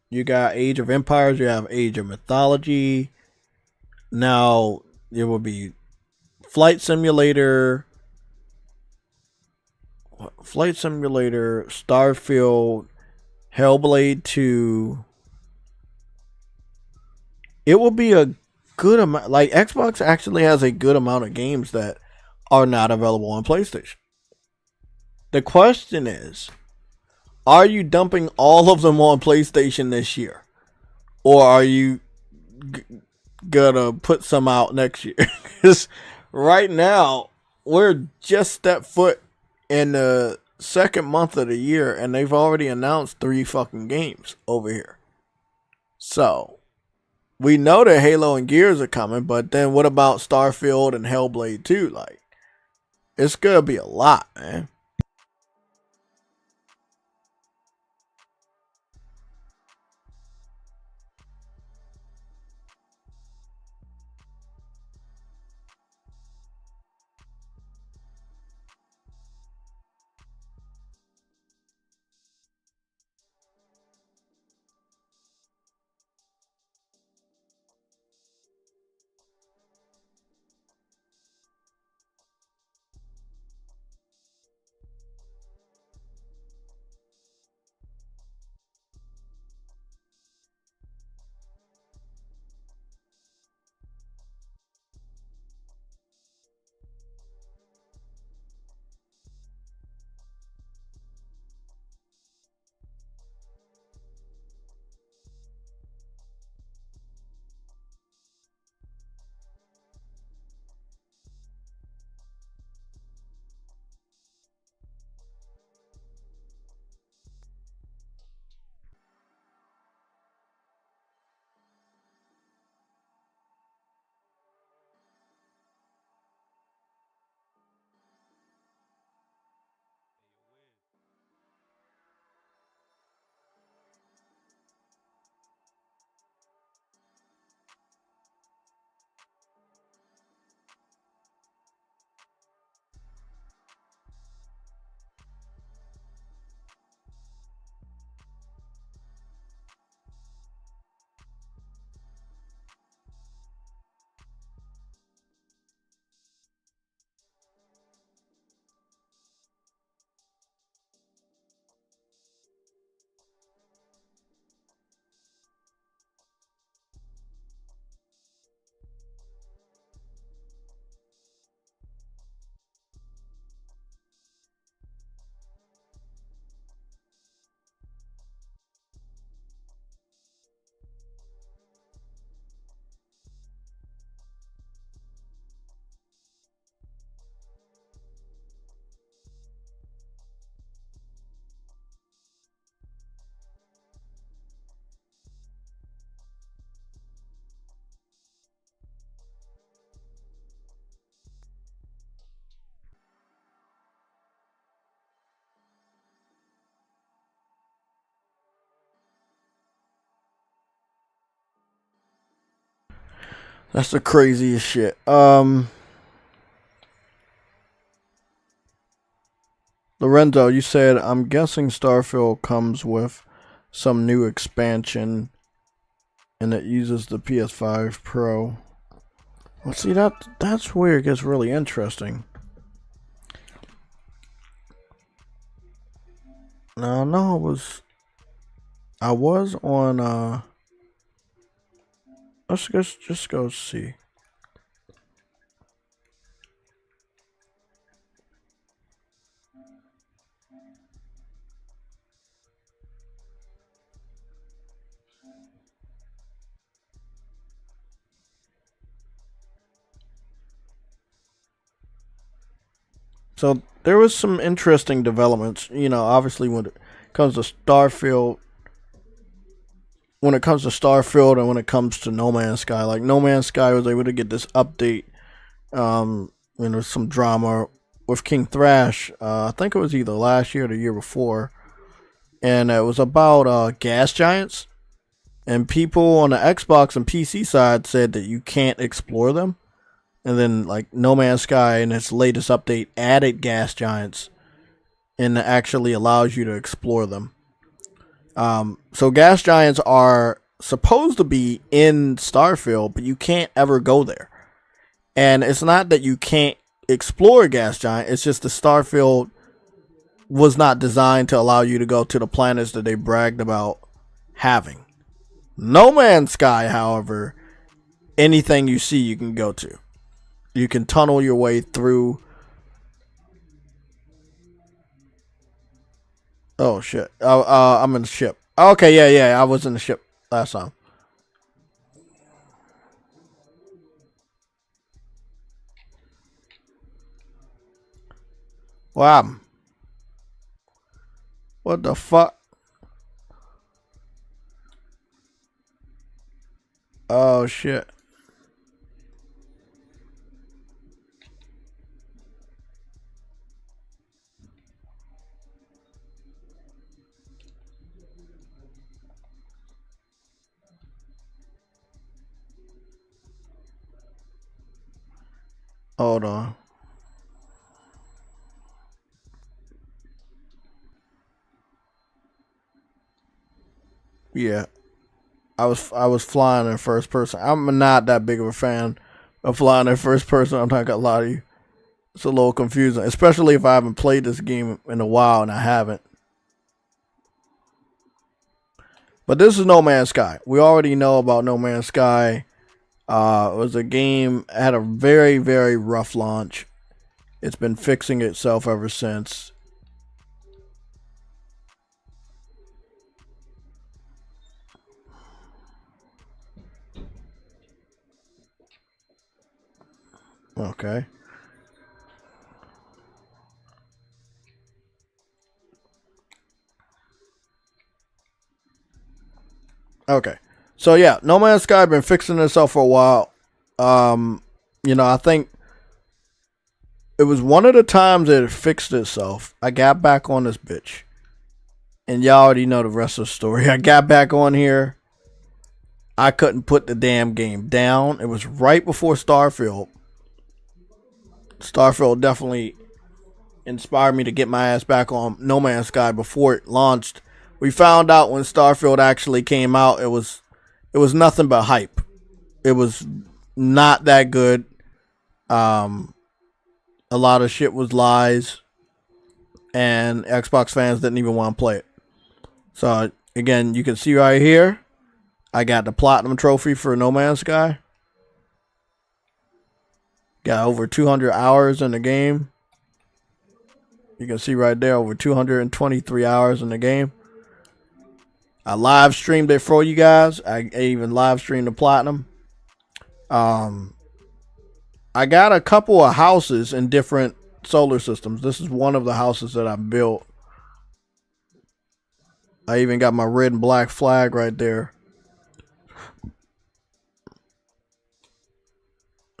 you got Age of Empires, you have Age of Mythology. Now there will be Flight Simulator, Starfield, Hellblade 2. It will be a good amount. Like, Xbox actually has a good amount of games that are not available on PlayStation. The question is, are you dumping all of them on PlayStation this year? Or are you gonna put some out next year? Because right now, we're just stepped foot in the second month of the year, and they've already announced 3 fucking games over here. So we know that Halo and Gears are coming, but then what about Starfield and Hellblade 2? Like, it's gonna be a lot, man. That's the craziest shit. Lorenzo, you said, I'm guessing Starfield comes with some new expansion and it uses the PS5 Pro. Well, see, that's where it gets really interesting. Now, no, I was on, let's just go see. So there was some interesting developments. You know, obviously when it comes to Starfield, and when it comes to No Man's Sky, like No Man's Sky was able to get this update. There's some drama with King Thrash. I think it was either last year or the year before, and it was about gas giants. And people on the Xbox and PC side said that you can't explore them. And then, like, No Man's Sky in its latest update added gas giants and actually allows you to explore them. So gas giants are supposed to be in Starfield, but you can't ever go there. And it's not that you can't explore a gas giant, it's just the Starfield was not designed to allow you to go to the planets that they bragged about having. No Man's Sky, however, anything you see you can go to. You can tunnel your way through. Oh shit. I'm in the ship. Okay, yeah, I was in the ship last time. Wow. What the fuck? Oh shit. Hold on. Yeah. I was flying in first person. I'm not that big of a fan of flying in first person. I'm not gonna lie to you. It's a little confusing, especially if I haven't played this game in a while, and I haven't. But this is No Man's Sky. We already know about No Man's Sky. It was a game, had a very, very rough launch. It's been fixing itself ever since. Okay. Okay. So yeah, No Man's Sky been fixing itself for a while. I think it was one of the times that it fixed itself. I got back on this bitch. And y'all already know the rest of the story. I got back on here. I couldn't put the damn game down. It was right before Starfield. Starfield definitely inspired me to get my ass back on No Man's Sky before it launched. We found out when Starfield actually came out, it was nothing but hype. It was not that good. A lot of shit was lies, and Xbox fans didn't even want to play it. So again, you can see right here, I got the platinum trophy for No Man's Sky. Got over 200 hours in the game. You can see right there, over 223 hours in the game. I live streamed it for you guys. I even live streamed the platinum. I got a couple of houses in different solar systems. This is one of the houses that I built. I even got my red and black flag right there.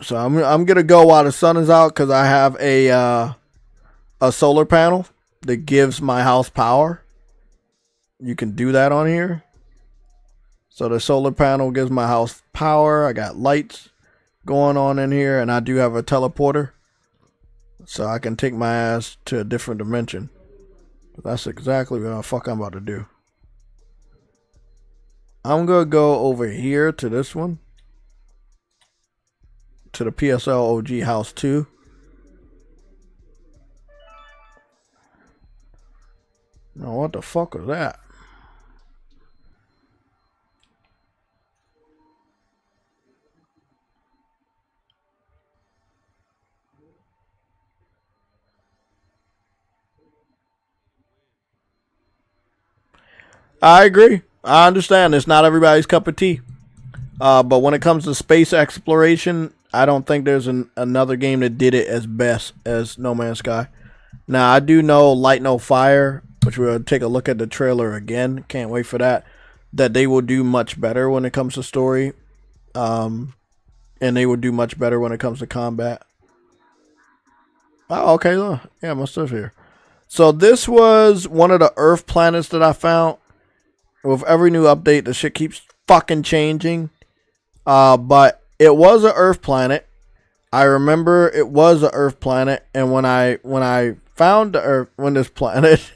So I'm gonna go while the sun is out because I have a solar panel that gives my house power. You can do that on here. So the solar panel gives my house power. I got lights going on in here, and I do have a teleporter, so I can take my ass to a different dimension. That's exactly what the fuck I'm about to do. I'm gonna go over here to this one. To the PSL OG House 2. Now what the fuck was that? I agree. I understand it's not everybody's cup of tea. But when it comes to space exploration, I don't think there's another game that did it as best as No Man's Sky. Now, I do know Light No Fire, which we'll take a look at the trailer again. Can't wait for that. That they will do much better when it comes to story. And they will do much better when it comes to combat. Oh, okay. Look. Yeah, my stuff's here. So this was one of the Earth planets that I found. With every new update, the shit keeps fucking changing. But it was an Earth planet. I remember it was an Earth planet, and when I found the Earth, this planet,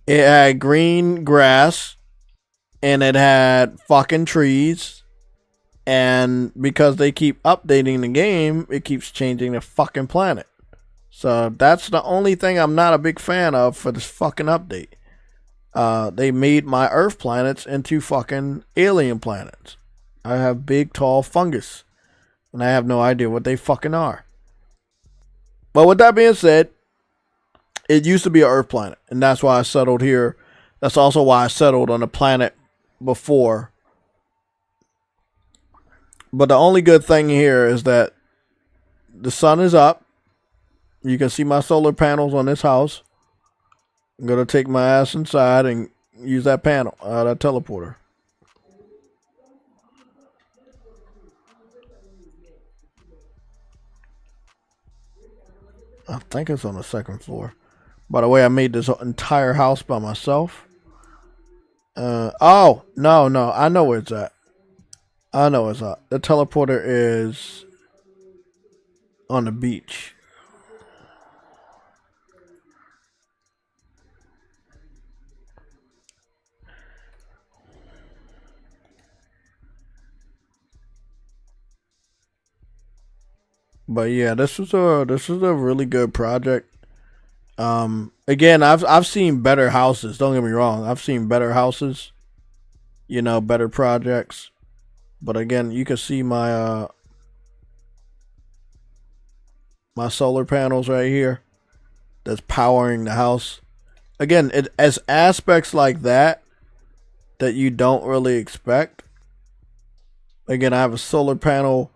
it had green grass, and it had fucking trees, and because they keep updating the game, it keeps changing the fucking planet. So that's the only thing I'm not a big fan of for this fucking update. They made my Earth planets into fucking alien planets. I have big, tall fungus. And I have no idea what they fucking are. But with that being said, it used to be an Earth planet. And that's why I settled here. That's also why I settled on the planet before. But the only good thing here is that the sun is up. You can see my solar panels on this house. I'm going to take my ass inside and use that panel, that teleporter. I think it's on the second floor. By the way, I made this entire house by myself. Oh, no. I know where it's at. The teleporter is on the beach. But yeah, this is a really good project. Again, I've seen better houses. Don't get me wrong. I've seen better houses. You know, better projects. But again, you can see my my solar panels right here. That's powering the house. Again, it as aspects like that you don't really expect. Again, I have a solar panel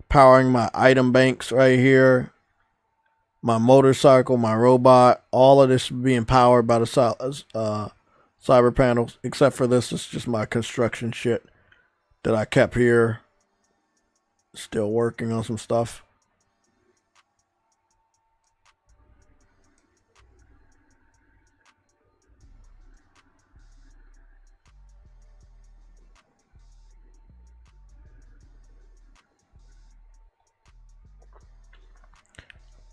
powering my item banks right here, my motorcycle, my robot, all of this being powered by the cyber panels, except for this is just my construction shit that I kept here. Still working on some stuff.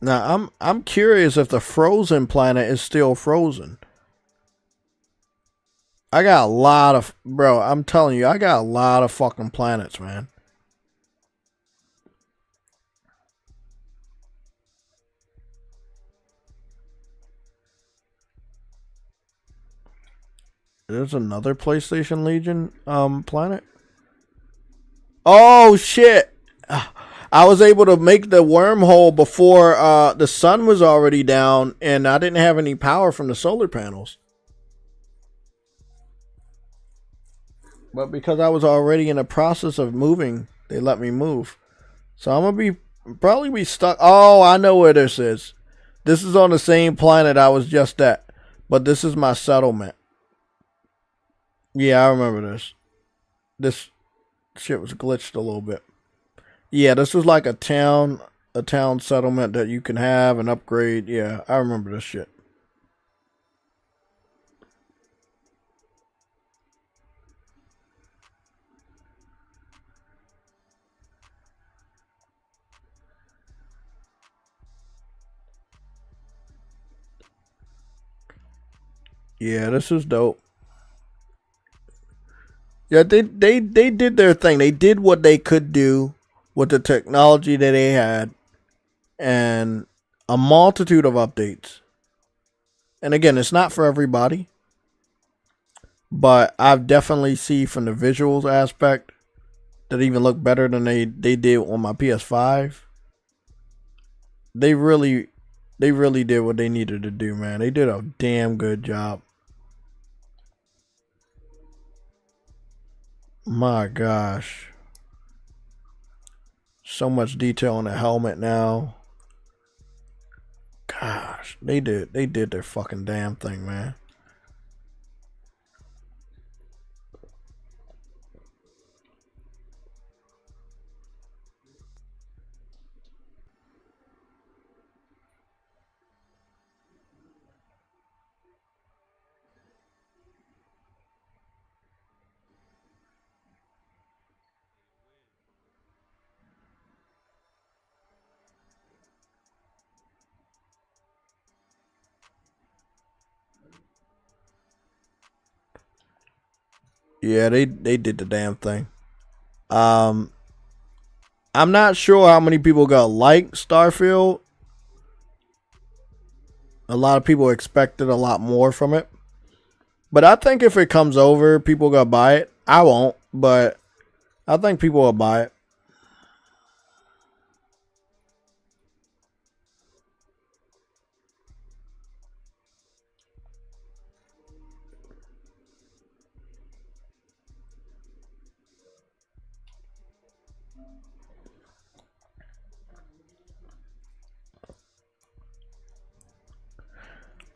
Now, I'm curious if the frozen planet is still frozen. I got a lot of... Bro, I'm telling you, I got a lot of fucking planets, man. There's another PlayStation Legion planet. Oh, shit! I was able to make the wormhole before the sun was already down, and I didn't have any power from the solar panels. But because I was already in the process of moving, they let me move. So I'm gonna probably be stuck. Oh, I know where this is. This is on the same planet I was just at, but this is my settlement. Yeah, I remember this. This shit was glitched a little bit. Yeah, this was like a town settlement that you can have and upgrade. Yeah, I remember this shit. Yeah, this is dope. Yeah, they did their thing. They did what they could do with the technology that they had, and a multitude of updates. And again, it's not for everybody, but I've definitely see from the visuals aspect that even look better than they did on my PS5. They really did what they needed to do, man. They did a damn good job. My gosh. So much detail on the helmet now. Gosh. gosh, they did their fucking damn thing, man. Yeah, they did the damn thing. I'm not sure how many people got like Starfield. A lot of people expected a lot more from it. But I think if it comes over, people gonna buy it. I won't, but I think people will buy it.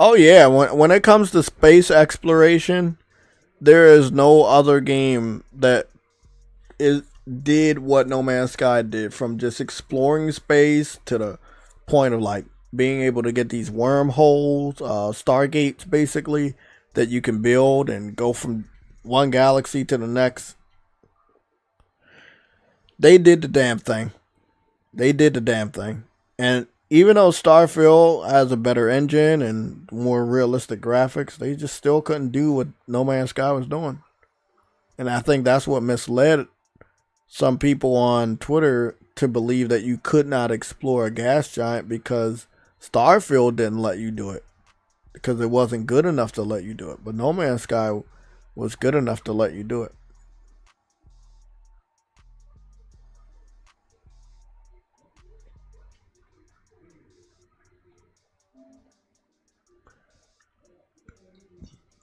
Oh yeah, when it comes to space exploration, there is no other game that did what No Man's Sky did, from just exploring space to the point of like being able to get these wormholes, stargates basically, that you can build and go from one galaxy to the next. They did the damn thing. They did the damn thing. And even though Starfield has a better engine and more realistic graphics, they just still couldn't do what No Man's Sky was doing. And I think that's what misled some people on Twitter to believe that you could not explore a gas giant, because Starfield didn't let you do it, because it wasn't good enough to let you do it. But No Man's Sky was good enough to let you do it.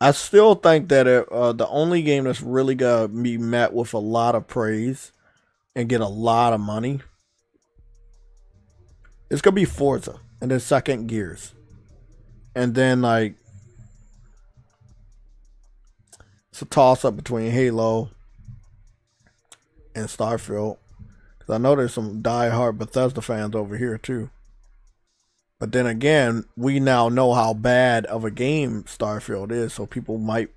I still think that the only game that's really gonna be met with a lot of praise and get a lot of money, it's gonna be Forza, and then second Gears, and then like it's a toss up between Halo and Starfield, because I know there's some die-hard Bethesda fans over here too. But then again, we now know how bad of a game Starfield is, so people might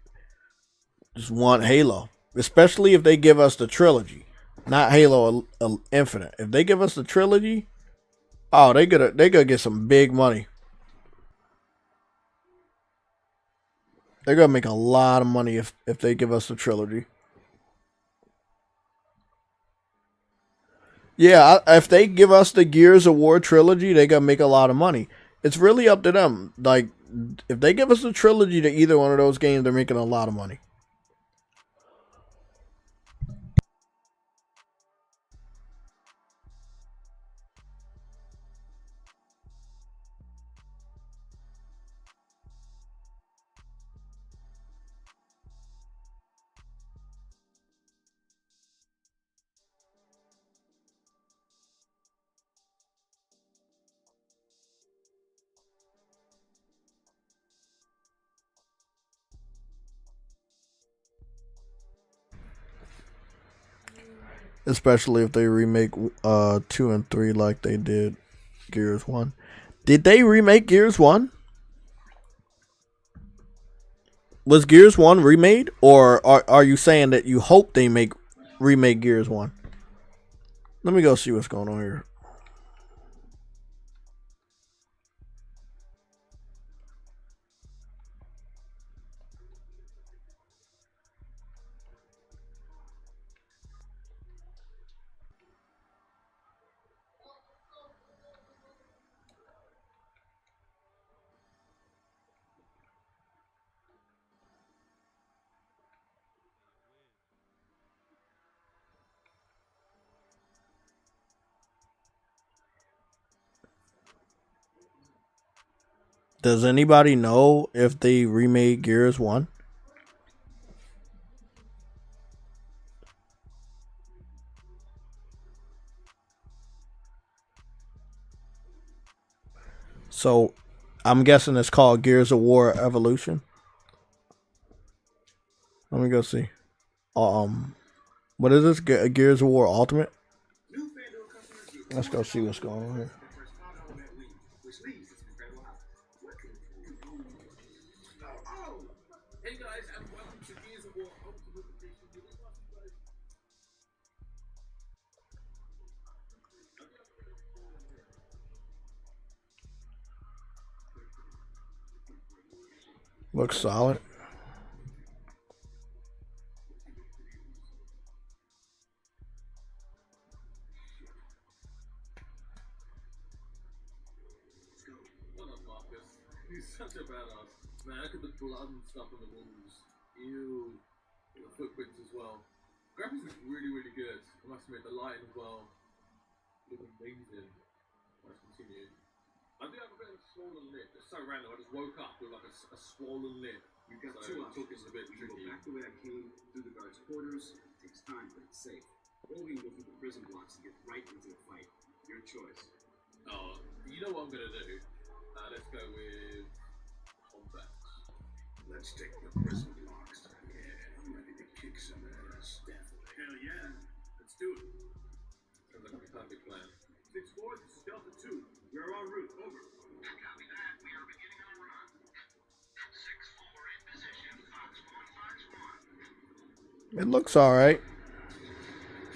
just want Halo, especially if they give us the trilogy, not Halo Infinite. If they give us the trilogy, oh, they gonna get some big money. They're gonna make a lot of money if they give us the trilogy. Yeah, if they give us the Gears of War trilogy, they gonna make a lot of money. It's really up to them. Like, if they give us the trilogy to either one of those games, they're making a lot of money. Especially if they remake 2 and 3 like they did Gears 1. Did they remake Gears 1? Was Gears 1 remade? Or are you saying that you hope they remake Gears 1? Let me go see what's going on here. Does anybody know if they remade Gears 1? So, I'm guessing it's called Gears of War Evolution. Let me go see. What is this? Gears of War Ultimate? Let's go see what's going on here. Hey guys, and welcome to Gears of War Ultimate Edition. Looks solid. He's such a badass. Man, look at the blood and stuff on the walls. Ew. The footprints as well. Graphics look really, really good. I must admit, the lighting as well. Look amazing. Let's continue. I do have a bit of a swollen lip. It's so random. I just woke up with like a swollen lip. You've got so two talking options. a bit You can go tricky. back the way I came, through the guard's quarters. It takes time, but it's safe. Or we can go through the prison blocks and get right into the fight. Your choice. Oh, you know what I'm gonna do? Let's go with combat. Let's take the prison blocks. Yeah, I'm ready to kick some ass. Definitely. Hell yeah. Let's do it. Sounds like a perfect plan. 6-4, this is Delta 2. We're en route. Over. Copy that. We are beginning our run. 6-4 in position. Fox 1, Fox 1. It looks all right.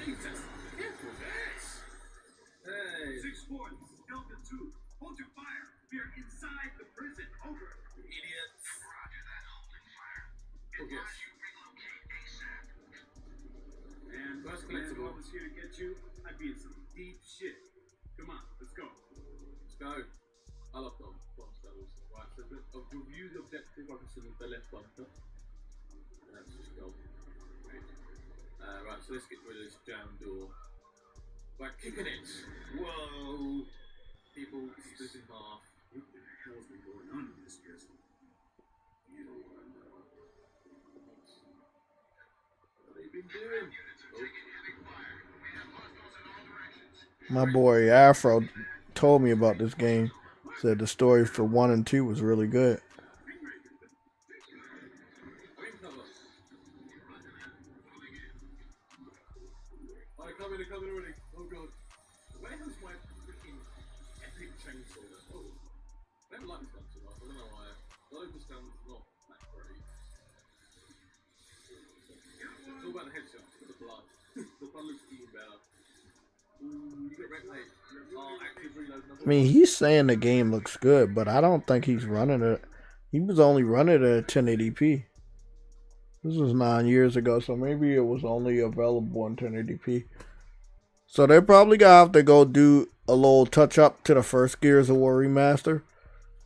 Jesus. Careful, guys. Hey. 6-4, this is Delta 2. Hold your fire. We are inside the prison. Over. Idiots. Roger that. Holding fire. Oh, yes. You relocate ASAP. And First if collectible. I was here to get you, I'd be in some deep shit. Come on, let's go. Let's go. I love them. Right, so I'll review the objective. I can select the left bumper. And that's just go. Right. Right, so let's get rid of this jam door. Right, kicking it. Whoa. People split in half. What the hell's been going on in this prison? You don't want to know. What have they been doing? My boy Afro told me about this game. Said the story for 1 and 2 was really good. They're coming already. Oh god. Where is my freaking epic chainsaw? Oh. I don't like this gun too much. I don't know why. The Opus gun's not that great. It's all about the headshot. It's the blood. The blood looks even better. Ooh, you got red tape. Oh, active reload number I mean, he's saying the game looks good, but I don't think he's running it. He was only running it at 1080p. This was 9 years ago, so maybe it was only available in 1080p. So they probably gonna have to go do a little touch up to the first Gears of War remaster,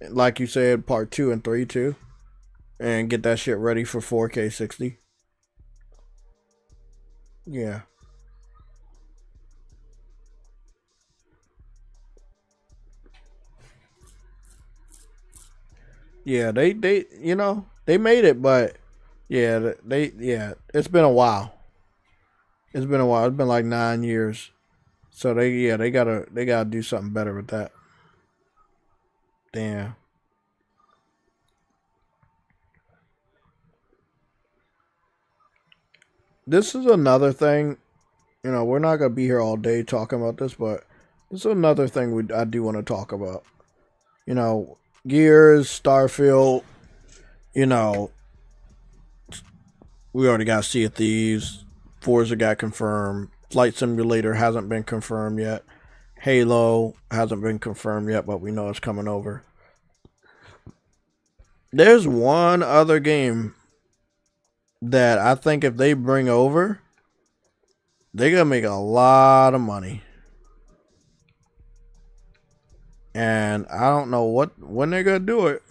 like you said, part 2 and 3 too, and get that shit ready for 4K 60. Yeah. Yeah, they you know, they made it, but yeah, it's been a while. It's been a while. It's been like 9 years. So they gotta do something better with that. Damn. This is another thing, you know, we're not gonna be here all day talking about this, but this is another thing I do want to talk about. You know, Gears, Starfield, you know, we already got Sea of Thieves, Forza got confirmed, Flight Simulator hasn't been confirmed yet, Halo hasn't been confirmed yet, but we know it's coming over. There's one other game that I think if they bring over, they're gonna make a lot of money. And I don't know when they're gonna do it.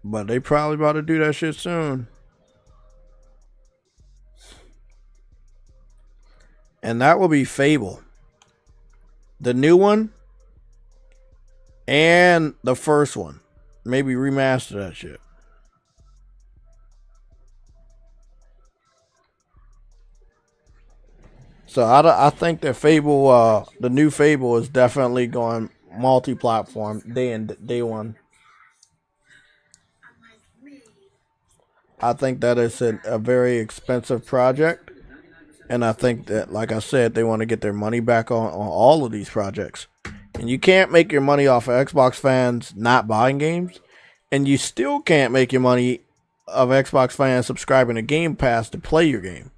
But they probably about to do that shit soon. And that will be Fable. The new one and the first one. Maybe remaster that shit. So I think that Fable, the new Fable, is definitely going multi-platform day one. I think that it's a very expensive project, and I think that, like I said, they want to get their money back on all of these projects. And you can't make your money off of Xbox fans not buying games, and you still can't make your money of Xbox fans subscribing to Game Pass to play your game.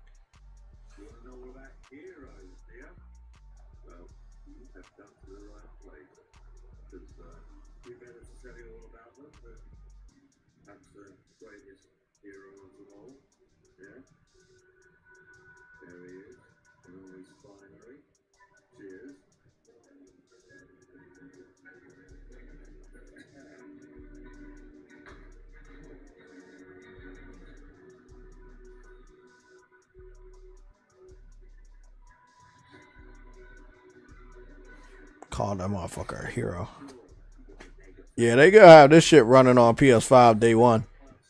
Call that motherfucker a hero. Yeah, they gonna have this shit running on PS5 day one.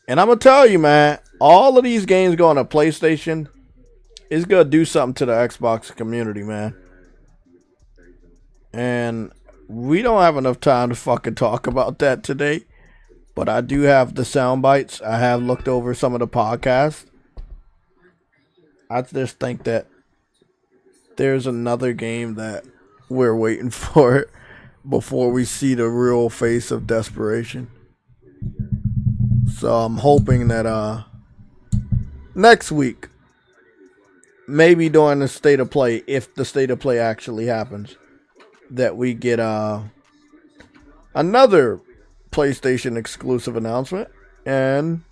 And I'm gonna tell you, man, all of these games going to PlayStation is gonna do something to the Xbox community, man. And we don't have enough time to fucking talk about that today. But I do have the sound bites. I have looked over some of the podcasts. I just think that there's another game that we're waiting for before we see the real face of desperation. So I'm hoping that next week, maybe during the state of play, if the state of play actually happens, that we get another PlayStation exclusive announcement. And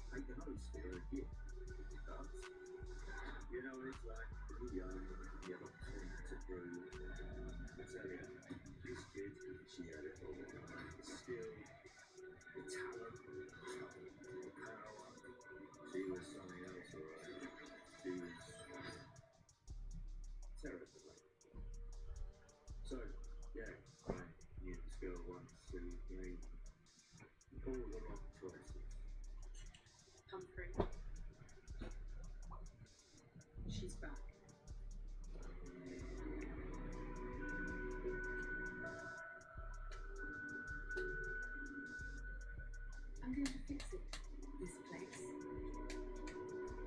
She's back. I'm going to fix it, this place.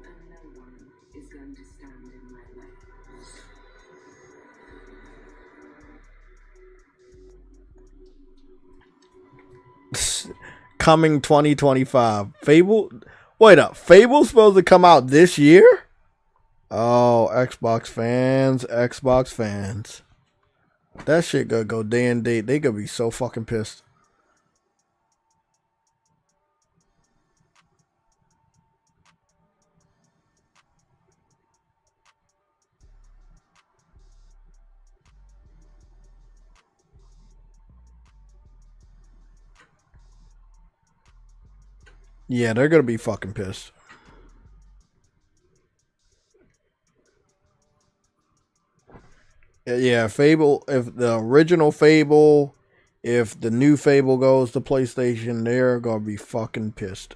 And no one is going to stand in my way. coming 2025. Fable? Wait up. Fable's supposed to come out this year? Oh, Xbox fans. Xbox fans. That shit gonna go day and date. They gonna be so fucking pissed. Yeah, they're gonna be fucking pissed. Yeah, Fable, if the original Fable, if the new Fable goes to PlayStation, they're gonna be fucking pissed.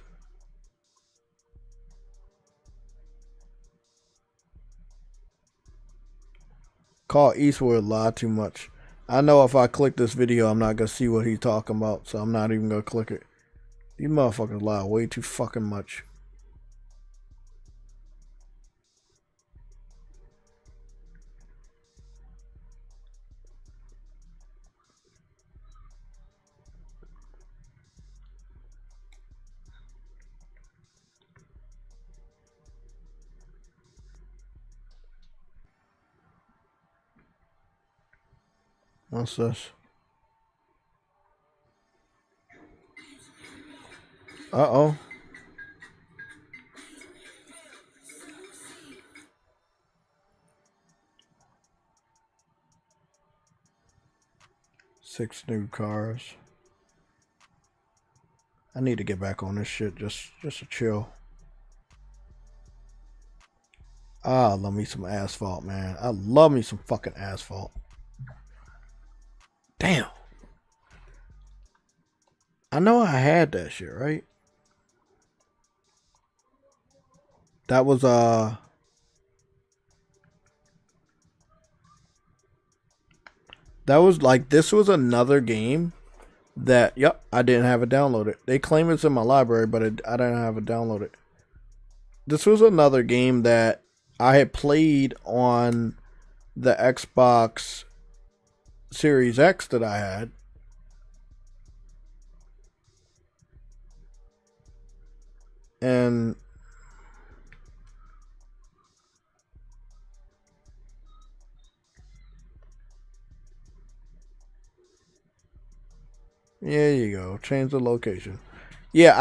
Call Eastwood lie too much. I know if I click this video, I'm not gonna see what he's talking about, so I'm not even gonna click it. These motherfuckers lie way too fucking much. What's this? Uh-oh. Six new cars. I need to get back on this shit just to chill. I love me some Asphalt, man. I love me some fucking Asphalt. Damn. I know I had that shit, right? That was That was like, this was another game that, yep, I didn't have it downloaded. They claim it's in my library, but I didn't have it downloaded. This was another game that I had played on the Xbox Series X that I had. And there you go. Change the location. Yeah,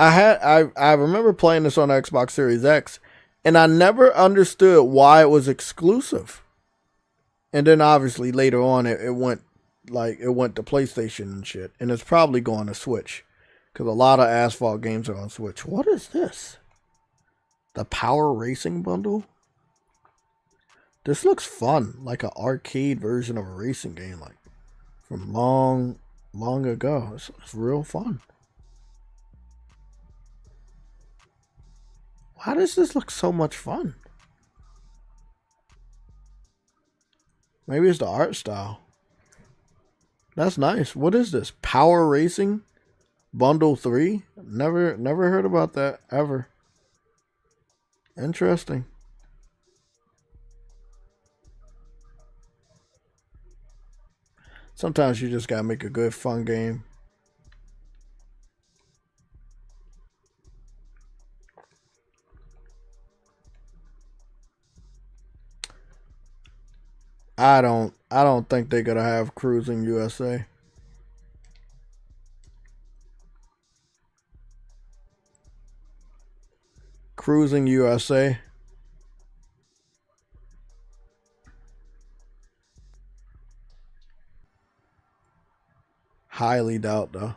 I remember playing this on Xbox Series X, and I never understood why it was exclusive. And then obviously later on it went to PlayStation and shit, and it's probably going to Switch because a lot of Asphalt games are on Switch. What is this? The Power Racing bundle? This looks fun, like an arcade version of a racing game, like from long ago. It's real fun. Why does this look so much fun? Maybe it's the art style. That's nice. What is this? Power Racing Bundle 3? Never heard about that ever. Interesting. Sometimes you just gotta make a good fun game. I don't think they're gonna have Cruising USA. Cruising USA. Highly doubt though.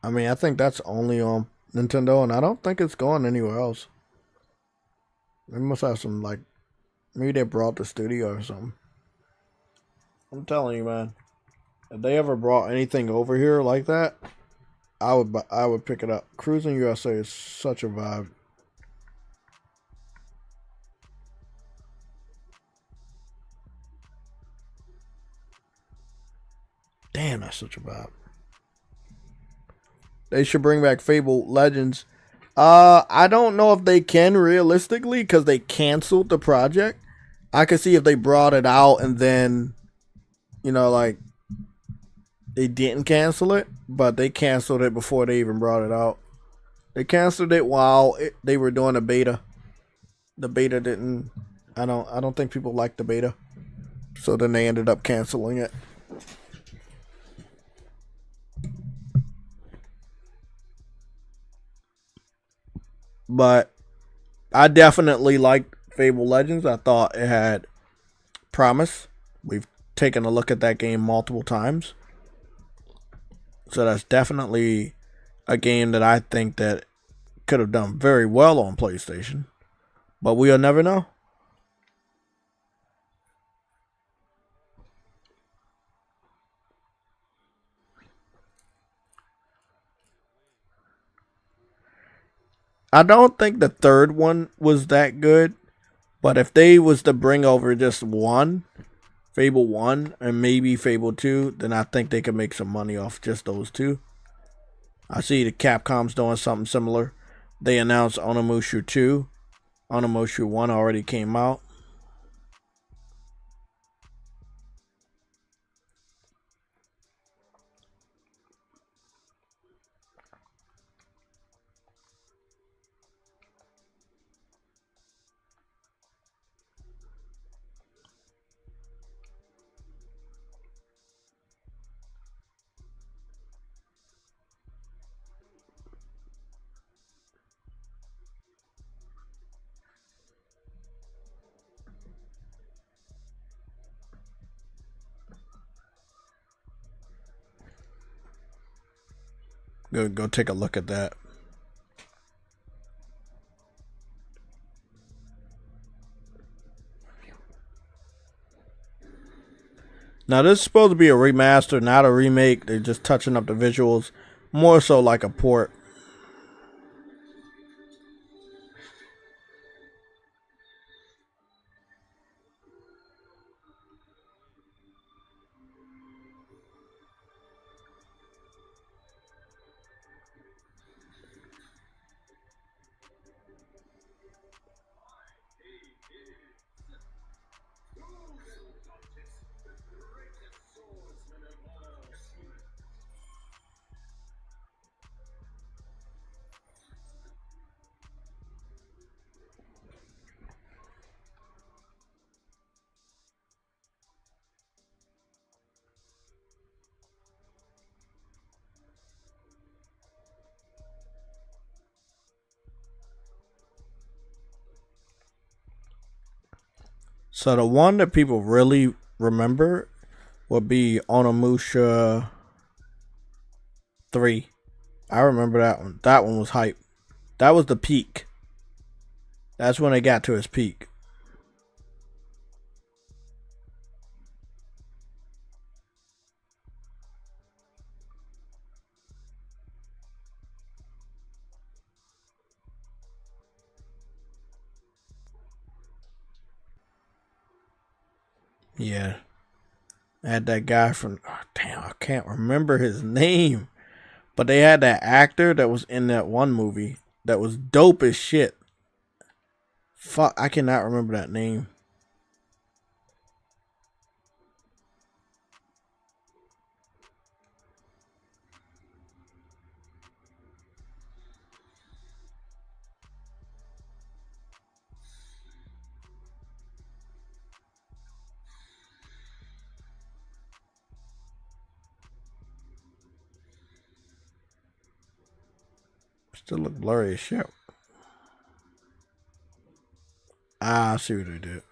I mean, I think that's only on Nintendo, and I don't think it's going anywhere else. They must have some, like, maybe they brought the studio or something. I'm telling you, man. If they ever brought anything over here like that, I would pick it up. Cruising USA is such a vibe. Damn, that's such a vibe. They should bring back Fable Legends. I don't know if they can realistically because they canceled the project. I could see if they brought it out and then, you know, like, they didn't cancel it, but they canceled it before they even brought it out. They canceled it while they were doing a beta. The beta didn't. I don't think people liked the beta, so then they ended up canceling it. But I definitely liked Fable Legends. I thought it had promise. We've taken a look at that game multiple times. So that's definitely a game that I think that could have done very well on PlayStation. But we'll never know. I don't think the third one was that good. But if they was to bring over just one, Fable 1 and maybe Fable 2, then I think they could make some money off just those two. I see the Capcom's doing something similar. They announced ONIMUSHA 2. ONIMUSHA 1 already came out. Go take a look at that. Now this is supposed to be a remaster, not a remake. They're just touching up the visuals, more so like a port. So the one that people really remember would be ONIMUSHA 3. I remember that one. That one was hype. That was the peak. That's when it got to its peak. Yeah. I had that guy from, oh, damn, I can't remember his name. But they had that actor that was in that one movie that was dope as shit. Fuck, I cannot remember that name. Still look blurry as shit. Ah, I see what they did.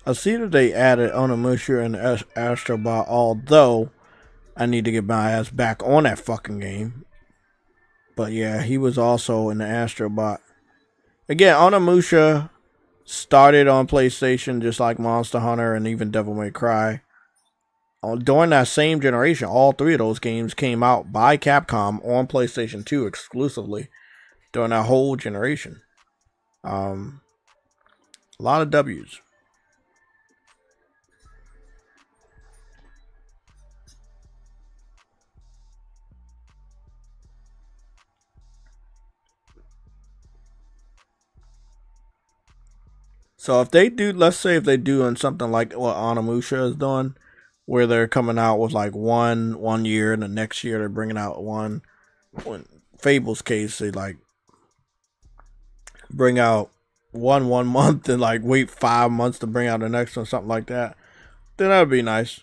I see that they added ONIMUSHA and Astrobot, although I need to get my ass back on that fucking game. But yeah, he was also in the Astrobot. Again, ONIMUSHA started on PlayStation just like Monster Hunter and even Devil May Cry. During that same generation, all three of those games came out by Capcom on PlayStation 2 exclusively during that whole generation. A lot of W's. So if they do, let's say if they do on something like what ONIMUSHA is doing, where they're coming out with like one year and the next year they're bringing out one. In Fable's case, they like bring out one month and like wait 5 months to bring out the next one, something like that. Then that would be nice.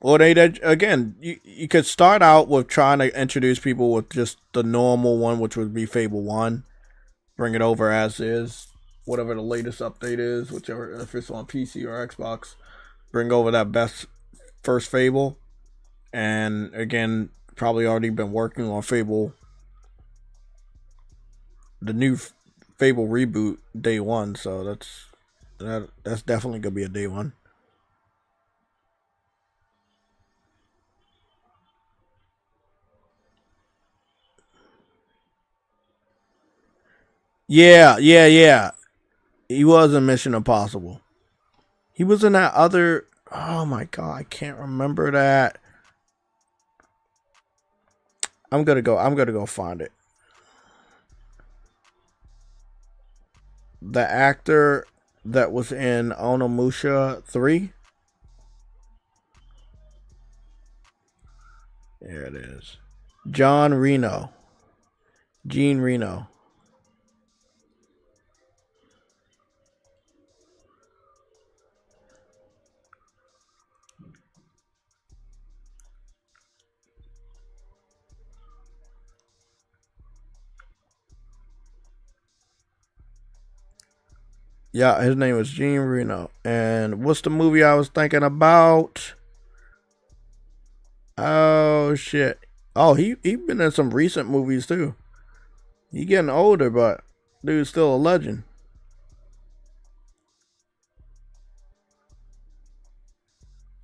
Or they again, you could start out with trying to introduce people with just the normal one, which would be Fable 1. Bring it over as is. Whatever the latest update is, whichever, if it's on PC or Xbox, bring over that best first Fable. And again, probably already been working on Fable, the new Fable reboot day one. So that's definitely gonna be a day one. Yeah. He was in Mission Impossible. He was in that other. Oh my god, I can't remember that. I'm gonna go find it. The actor that was in ONIMUSHA 3. There it is. Jean Reno. Yeah, his name was Jean Reno. And what's the movie I was thinking about? Oh shit. Oh, he been in some recent movies too. He getting older, but dude's still a legend.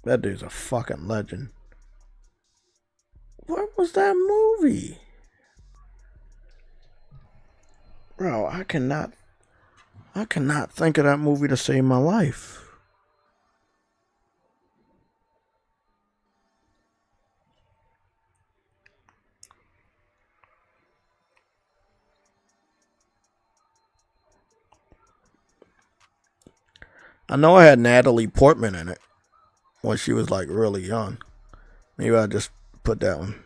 That dude's a fucking legend. What was that movie? Bro, I cannot think of that movie to save my life. I know I had Natalie Portman in it when she was like really young. Maybe I'll just put that one.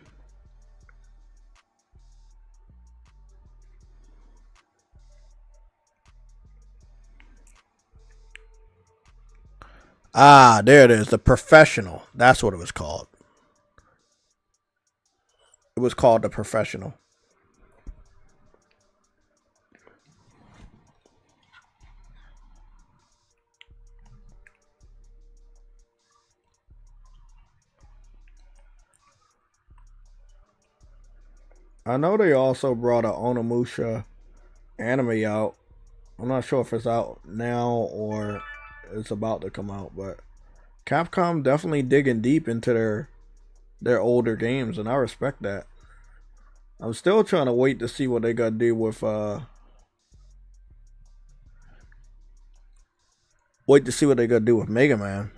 Ah, there it is. The Professional. That's what it was called. It was called The Professional. I know they also brought a ONIMUSHA anime out. I'm not sure if it's out now or it's about to come out, but Capcom definitely digging deep into their older games, and I respect that. I'm still trying to wait to see what they gotta do with Mega Man.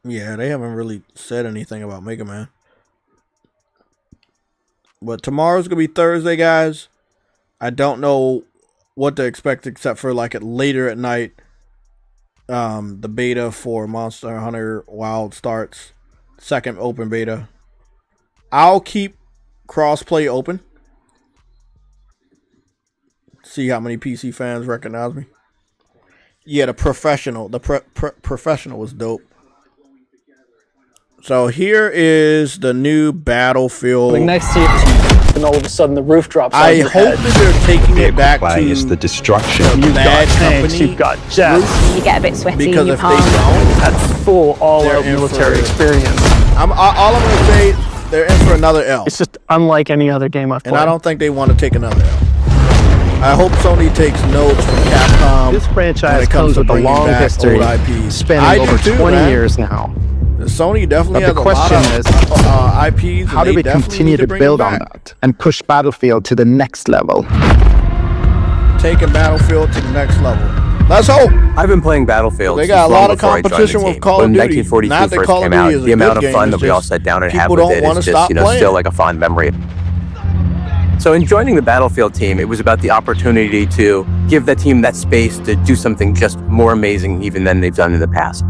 Yeah, they haven't really said anything about Mega Man. But tomorrow's going to be Thursday, guys. I don't know what to expect except for like later at night. The beta for Monster Hunter Wild starts. Second open beta. I'll keep crossplay open. See how many PC fans recognize me. Yeah, the Professional. The Professional was dope. So here is the new Battlefield. Next to you, and all of a sudden the roof drops. I hope that they're taking it back to is the destruction. You've bad got tanks, company. you've got jets. You get a bit sweaty. Because in if your they palms. don't, That's full all-out military experience. all I'm going to say, they're in for another L. It's just unlike any other game I've played. And I don't think they want to take another L. I hope Sony takes notes from Capcom. This franchise comes with a long history, spanning over 20 years now. Sony definitely has the question a lot of IPs. How do we continue to build on that and push Battlefield to the next level? Taking Battlefield to the next level. Let's hope. I've been playing Battlefield. They got a lot of competition with Call of Duty. When 1942 first came out, the amount of fun that we all sat down and had with it is just, still like a fond memory. So in joining the Battlefield team, it was about the opportunity to give that team that space to do something just more amazing even than they've done in the past.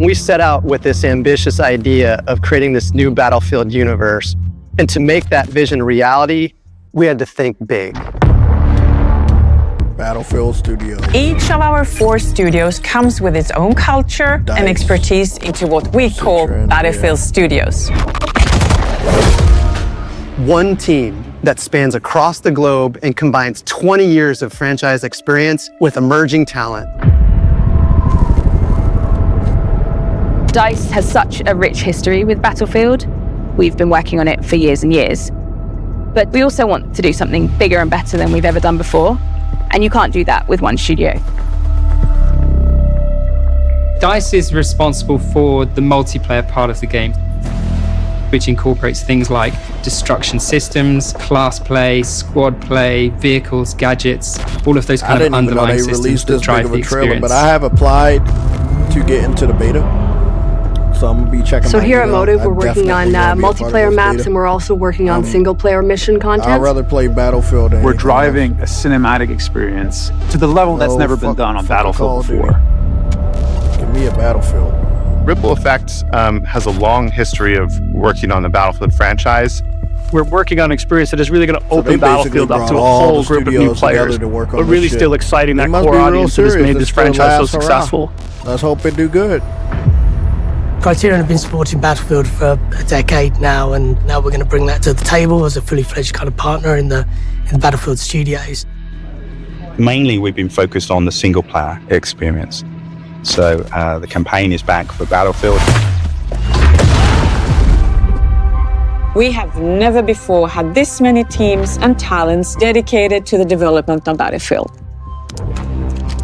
We set out with this ambitious idea of creating this new Battlefield universe. And to make that vision a reality, we had to think big. Battlefield Studios. Each of our 4 studios comes with its own culture and expertise into what we call Battlefield Studios. One team that spans across the globe and combines 20 years of franchise experience with emerging talent. DICE has such a rich history with Battlefield. We've been working on it for years and years. But we also want to do something bigger and better than we've ever done before. And you can't do that with one studio. DICE is responsible for the multiplayer part of the game, which incorporates things like destruction systems, class play, squad play, vehicles, gadgets, all of those kind of underlying systems that drive the experience. But I have applied to get into the beta. So I'm gonna be checking. So here at Motive, we're working on multiplayer maps, and we're also working on single-player mission content. I'd rather play Battlefield. Than we're driving a cinematic experience to the level that's never been done on Battlefield before. Give me a Battlefield. Ripple Effects has a long history of working on the Battlefield franchise. We're working on an experience that is really going to open Battlefield up to a whole group of new players, but really still exciting that core audience that has made this franchise so successful. Let's hope it do good. Criterion have been supporting Battlefield for a decade now, and now we're going to bring that to the table as a fully fledged kind of partner in the Battlefield studios. Mainly, we've been focused on the single-player experience. So the campaign is back for Battlefield. We have never before had this many teams and talents dedicated to the development of Battlefield.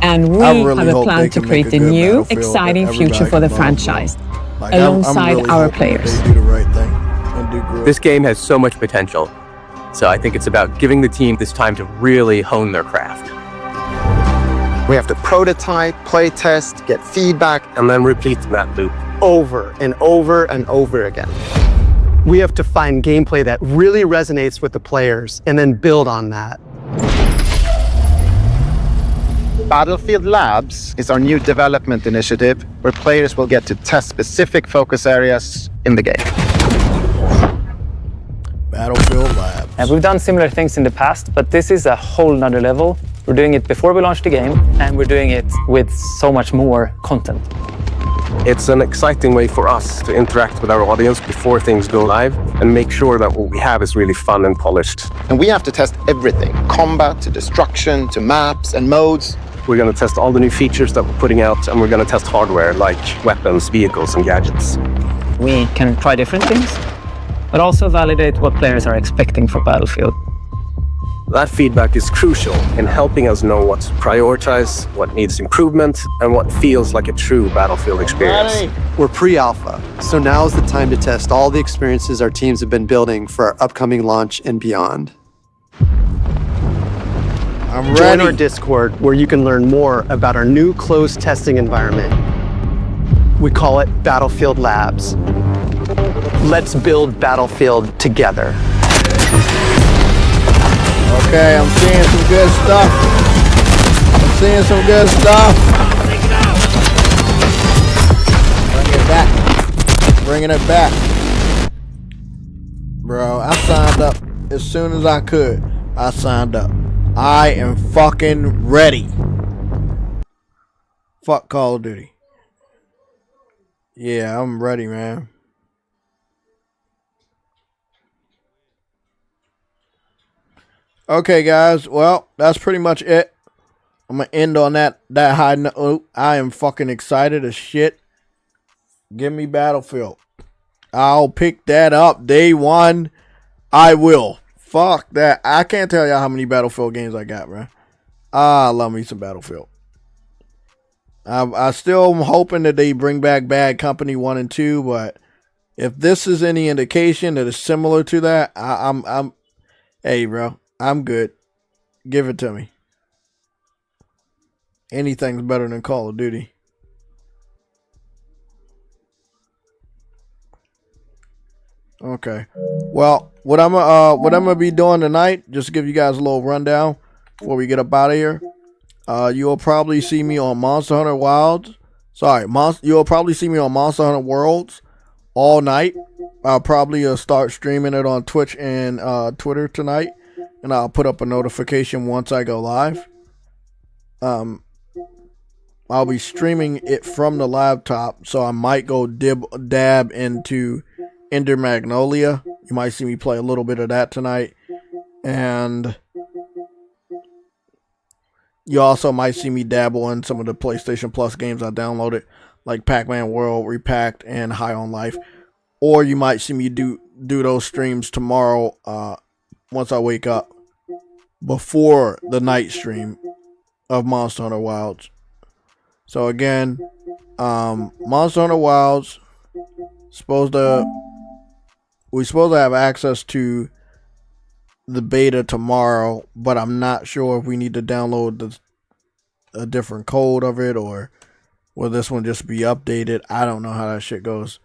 And we have a plan to create a new, exciting future for the franchise, alongside our players. This game has so much potential. So I think it's about giving the team this time to really hone their craft. We have to prototype, play test, get feedback, and then repeat that loop over and over and over again. We have to find gameplay that really resonates with the players and then build on that. Battlefield Labs is our new development initiative where players will get to test specific focus areas in the game. Battlefield Labs. And we've done similar things in the past, but this is a whole nother level. We're doing it before we launch the game, and we're doing it with so much more content. It's an exciting way for us to interact with our audience before things go live and make sure that what we have is really fun and polished. And we have to test everything, combat to destruction to maps and modes. We're going to test all the new features that we're putting out, and we're going to test hardware like weapons, vehicles, and gadgets. We can try different things, but also validate what players are expecting for Battlefield. That feedback is crucial in helping us know what to prioritize, what needs improvement, and what feels like a true Battlefield experience. We're pre-alpha, so now is the time to test all the experiences our teams have been building for our upcoming launch and beyond. I'm Join ready. our Discord where you can learn more about our new closed testing environment. We call it Battlefield Labs. Let's build Battlefield together. Okay, I'm seeing some good stuff. I'm seeing some good stuff. Bring it back. Bringing it back. Bro, I signed up as soon as I could. I signed up. I am fucking ready. Fuck Call of Duty. Yeah, I'm ready, man. Okay, guys. Well, that's pretty much it. I'm gonna end on that high note. I am fucking excited as shit. Give me Battlefield. I'll pick that up day one. I will. Fuck that. I can't tell y'all how many Battlefield games I got, bro. I love me some Battlefield. I still am hoping that they bring back Bad Company 1 and 2, but if this is any indication that it's similar to that, I'm hey, bro. I'm good. Give it to me. Anything's better than Call of Duty. Okay. Well, what I'm gonna be doing tonight, just to give you guys a little rundown before we get up out of here. You'll probably see me on Monster Hunter Wilds. You'll probably see me on Monster Hunter Worlds all night. I'll probably start streaming it on Twitch and Twitter tonight. And I'll put up a notification once I go live. I'll be streaming it from the laptop, so I might go dab into Ender Magnolia. You might see me play a little bit of that tonight. And you also might see me dabble in some of the PlayStation Plus games I downloaded, like Pac-Man World, Repacked, and High on Life. Or you might see me do those streams tomorrow, once I wake up, before the night stream of Monster Hunter Wilds. So again, Monster Hunter Wilds, we're supposed to have access to the beta tomorrow, but I'm not sure if we need to download a different code of it, or will this one just be updated. I don't know how that shit goes.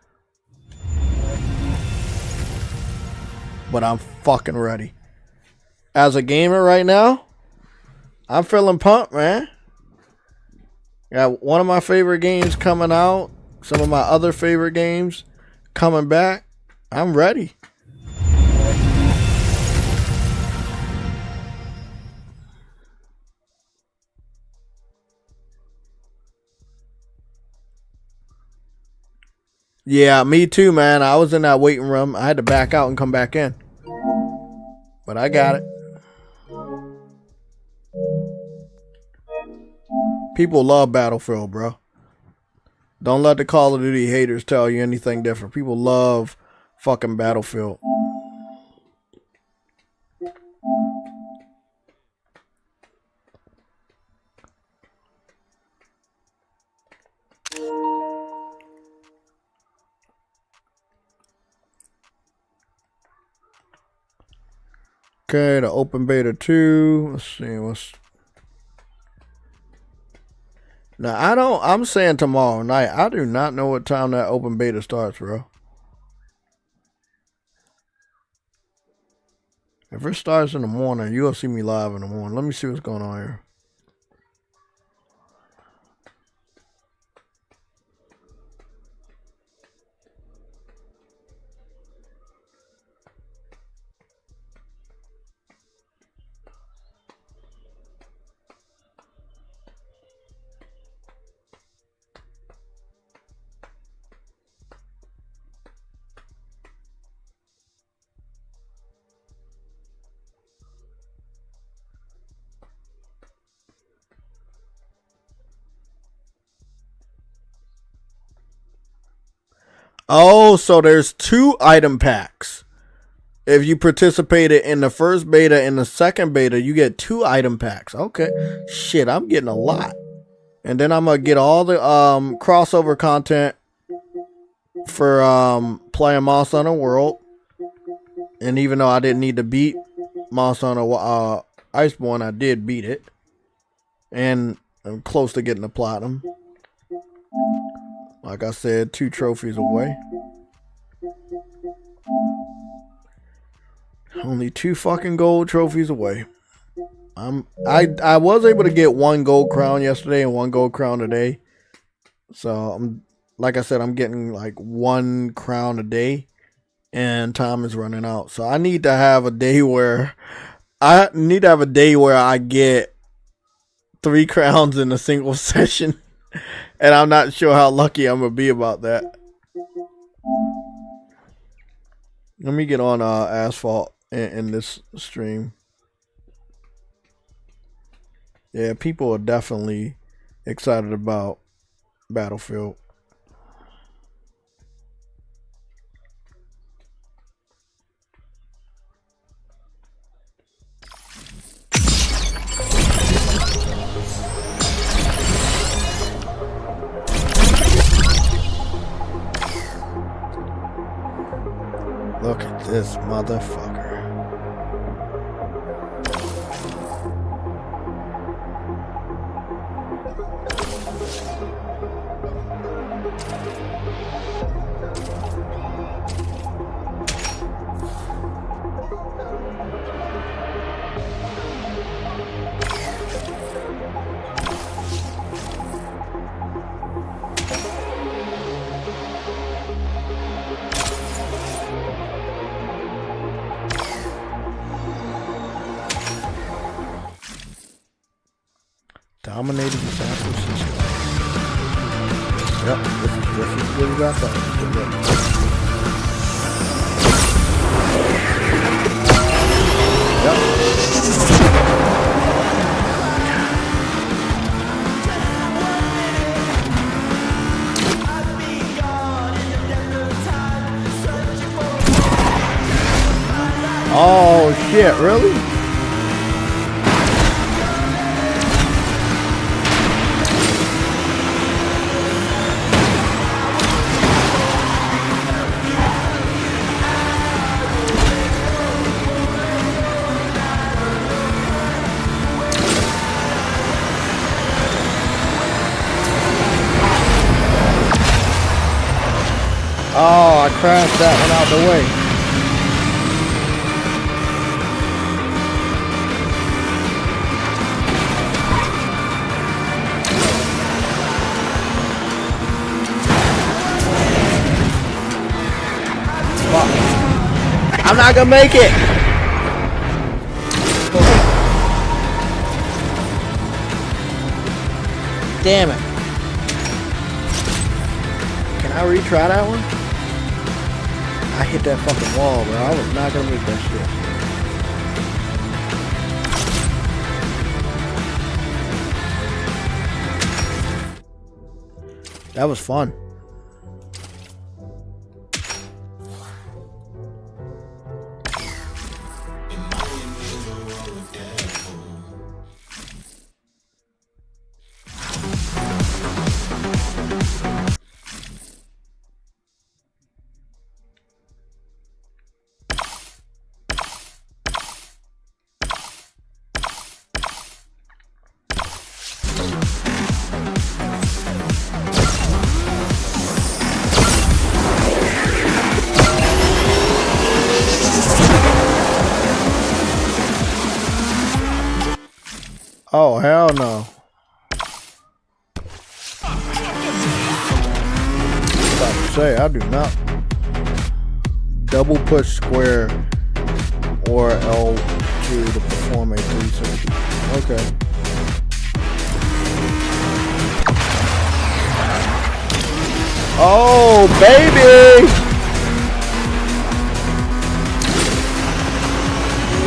But I'm fucking ready. As a gamer right now, I'm feeling pumped, man. Got one of my favorite games coming out. Some of my other favorite games coming back. I'm ready. Yeah, me too, man. I was in that waiting room. I had to back out and come back in. But I got it. People love Battlefield, bro. Don't let the Call of Duty haters tell you anything different. People love fucking Battlefield. Okay, the open beta 2. Let's see what's. Now I'm saying tomorrow night. I do not know what time that open beta starts, bro. If it starts in the morning, you'll see me live in the morning. Let me see what's going on here. Oh, so there's 2 item packs. If you participated in the first beta and the second beta, you get 2 item packs. Okay. Shit, I'm getting a lot. And then I'm going to get all the crossover content for playing Monster Hunter World. And even though I didn't need to beat Monster Hunter Iceborne, I did beat it. And I'm close to getting the platinum. Like I said, 2 trophies away. Only 2 fucking gold trophies away. I was able to get 1 gold crown yesterday and 1 gold crown today. So like I said, I'm getting like 1 crown a day, and time is running out. So I need to have a day where I get 3 crowns in a single session. And I'm not sure how lucky I'm going to be about that. Let me get on ASPHALT in this stream. Yeah, people are definitely excited about Battlefield. Look at this motherfucker. Dominating San Francisco. Yep, this is what we got. Yep. Oh shit, really? Oh, I crashed that one out the way. Fuck. I'm not gonna make it. Damn it. Can I retry that one? I hit that fucking wall, bro. I was not gonna make that shit. That was fun. Oh, hell no. About to say, I do not. Double push square or L2 to perform a 360. Okay. Oh, baby!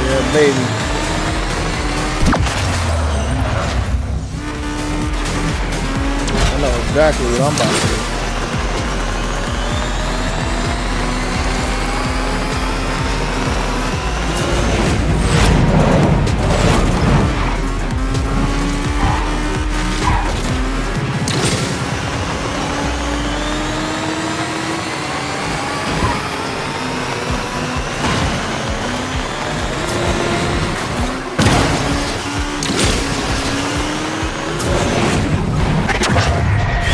Yeah, baby. I know exactly what I'm about to do.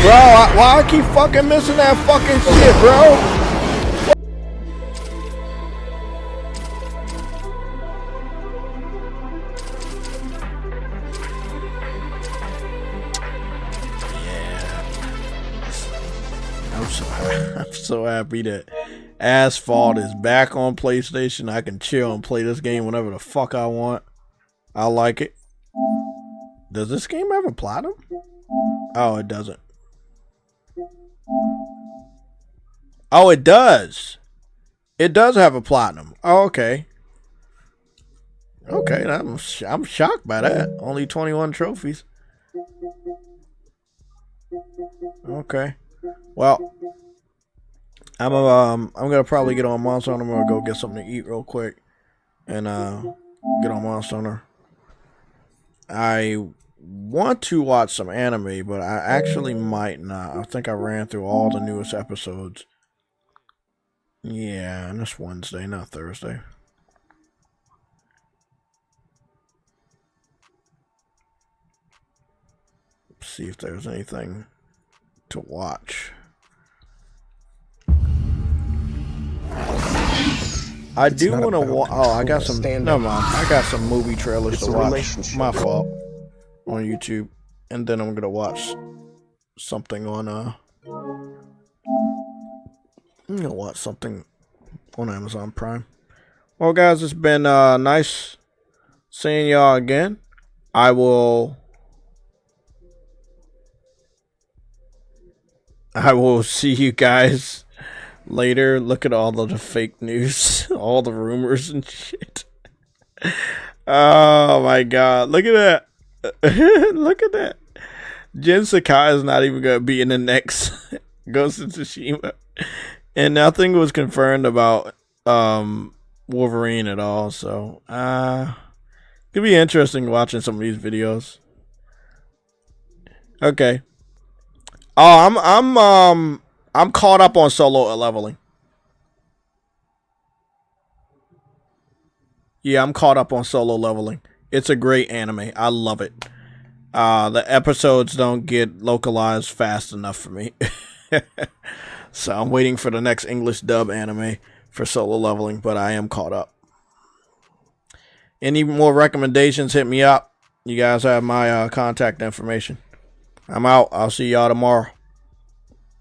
Bro, why I keep fucking missing that fucking shit, bro? Yeah. I'm so happy that Asphalt is back on PlayStation. I can chill and play this game whenever the fuck I want. I like it. Does this game have a platinum? Oh, it doesn't. Oh, it does. It does have a platinum. Oh, okay. Okay, I'm shocked by that. Only 21 trophies. Okay. Well, I'm gonna probably get on Monster Hunter. I'm gonna go get something to eat real quick and get on Monster Hunter. I want to watch some anime, but I actually might not. I think I ran through all the newest episodes. Yeah, and it's Wednesday, not Thursday. Let's see if there's anything to watch. I do want to watch. Oh, I got some. Never mind. I got some movie trailers to watch. My fault. On YouTube, and then I'm gonna watch something on. I'm gonna watch something on Amazon Prime. Well, guys, it's been nice seeing y'all again. I will see you guys later. Look at all of the fake news, all the rumors and shit. Oh my god, look at that. Look at that. Jin Sakai is not even going to be in the next Ghost of Tsushima. And nothing was confirmed about Wolverine at all. So, it'll be interesting watching some of these videos. Okay. Oh, I'm caught up on solo leveling. Yeah, I'm caught up on solo leveling. It's a great anime. I love it. The episodes don't get localized fast enough for me. So I'm waiting for the next English dub anime for solo leveling, but I am caught up. Any more recommendations, hit me up. You guys have my contact information. I'm out. I'll see y'all tomorrow.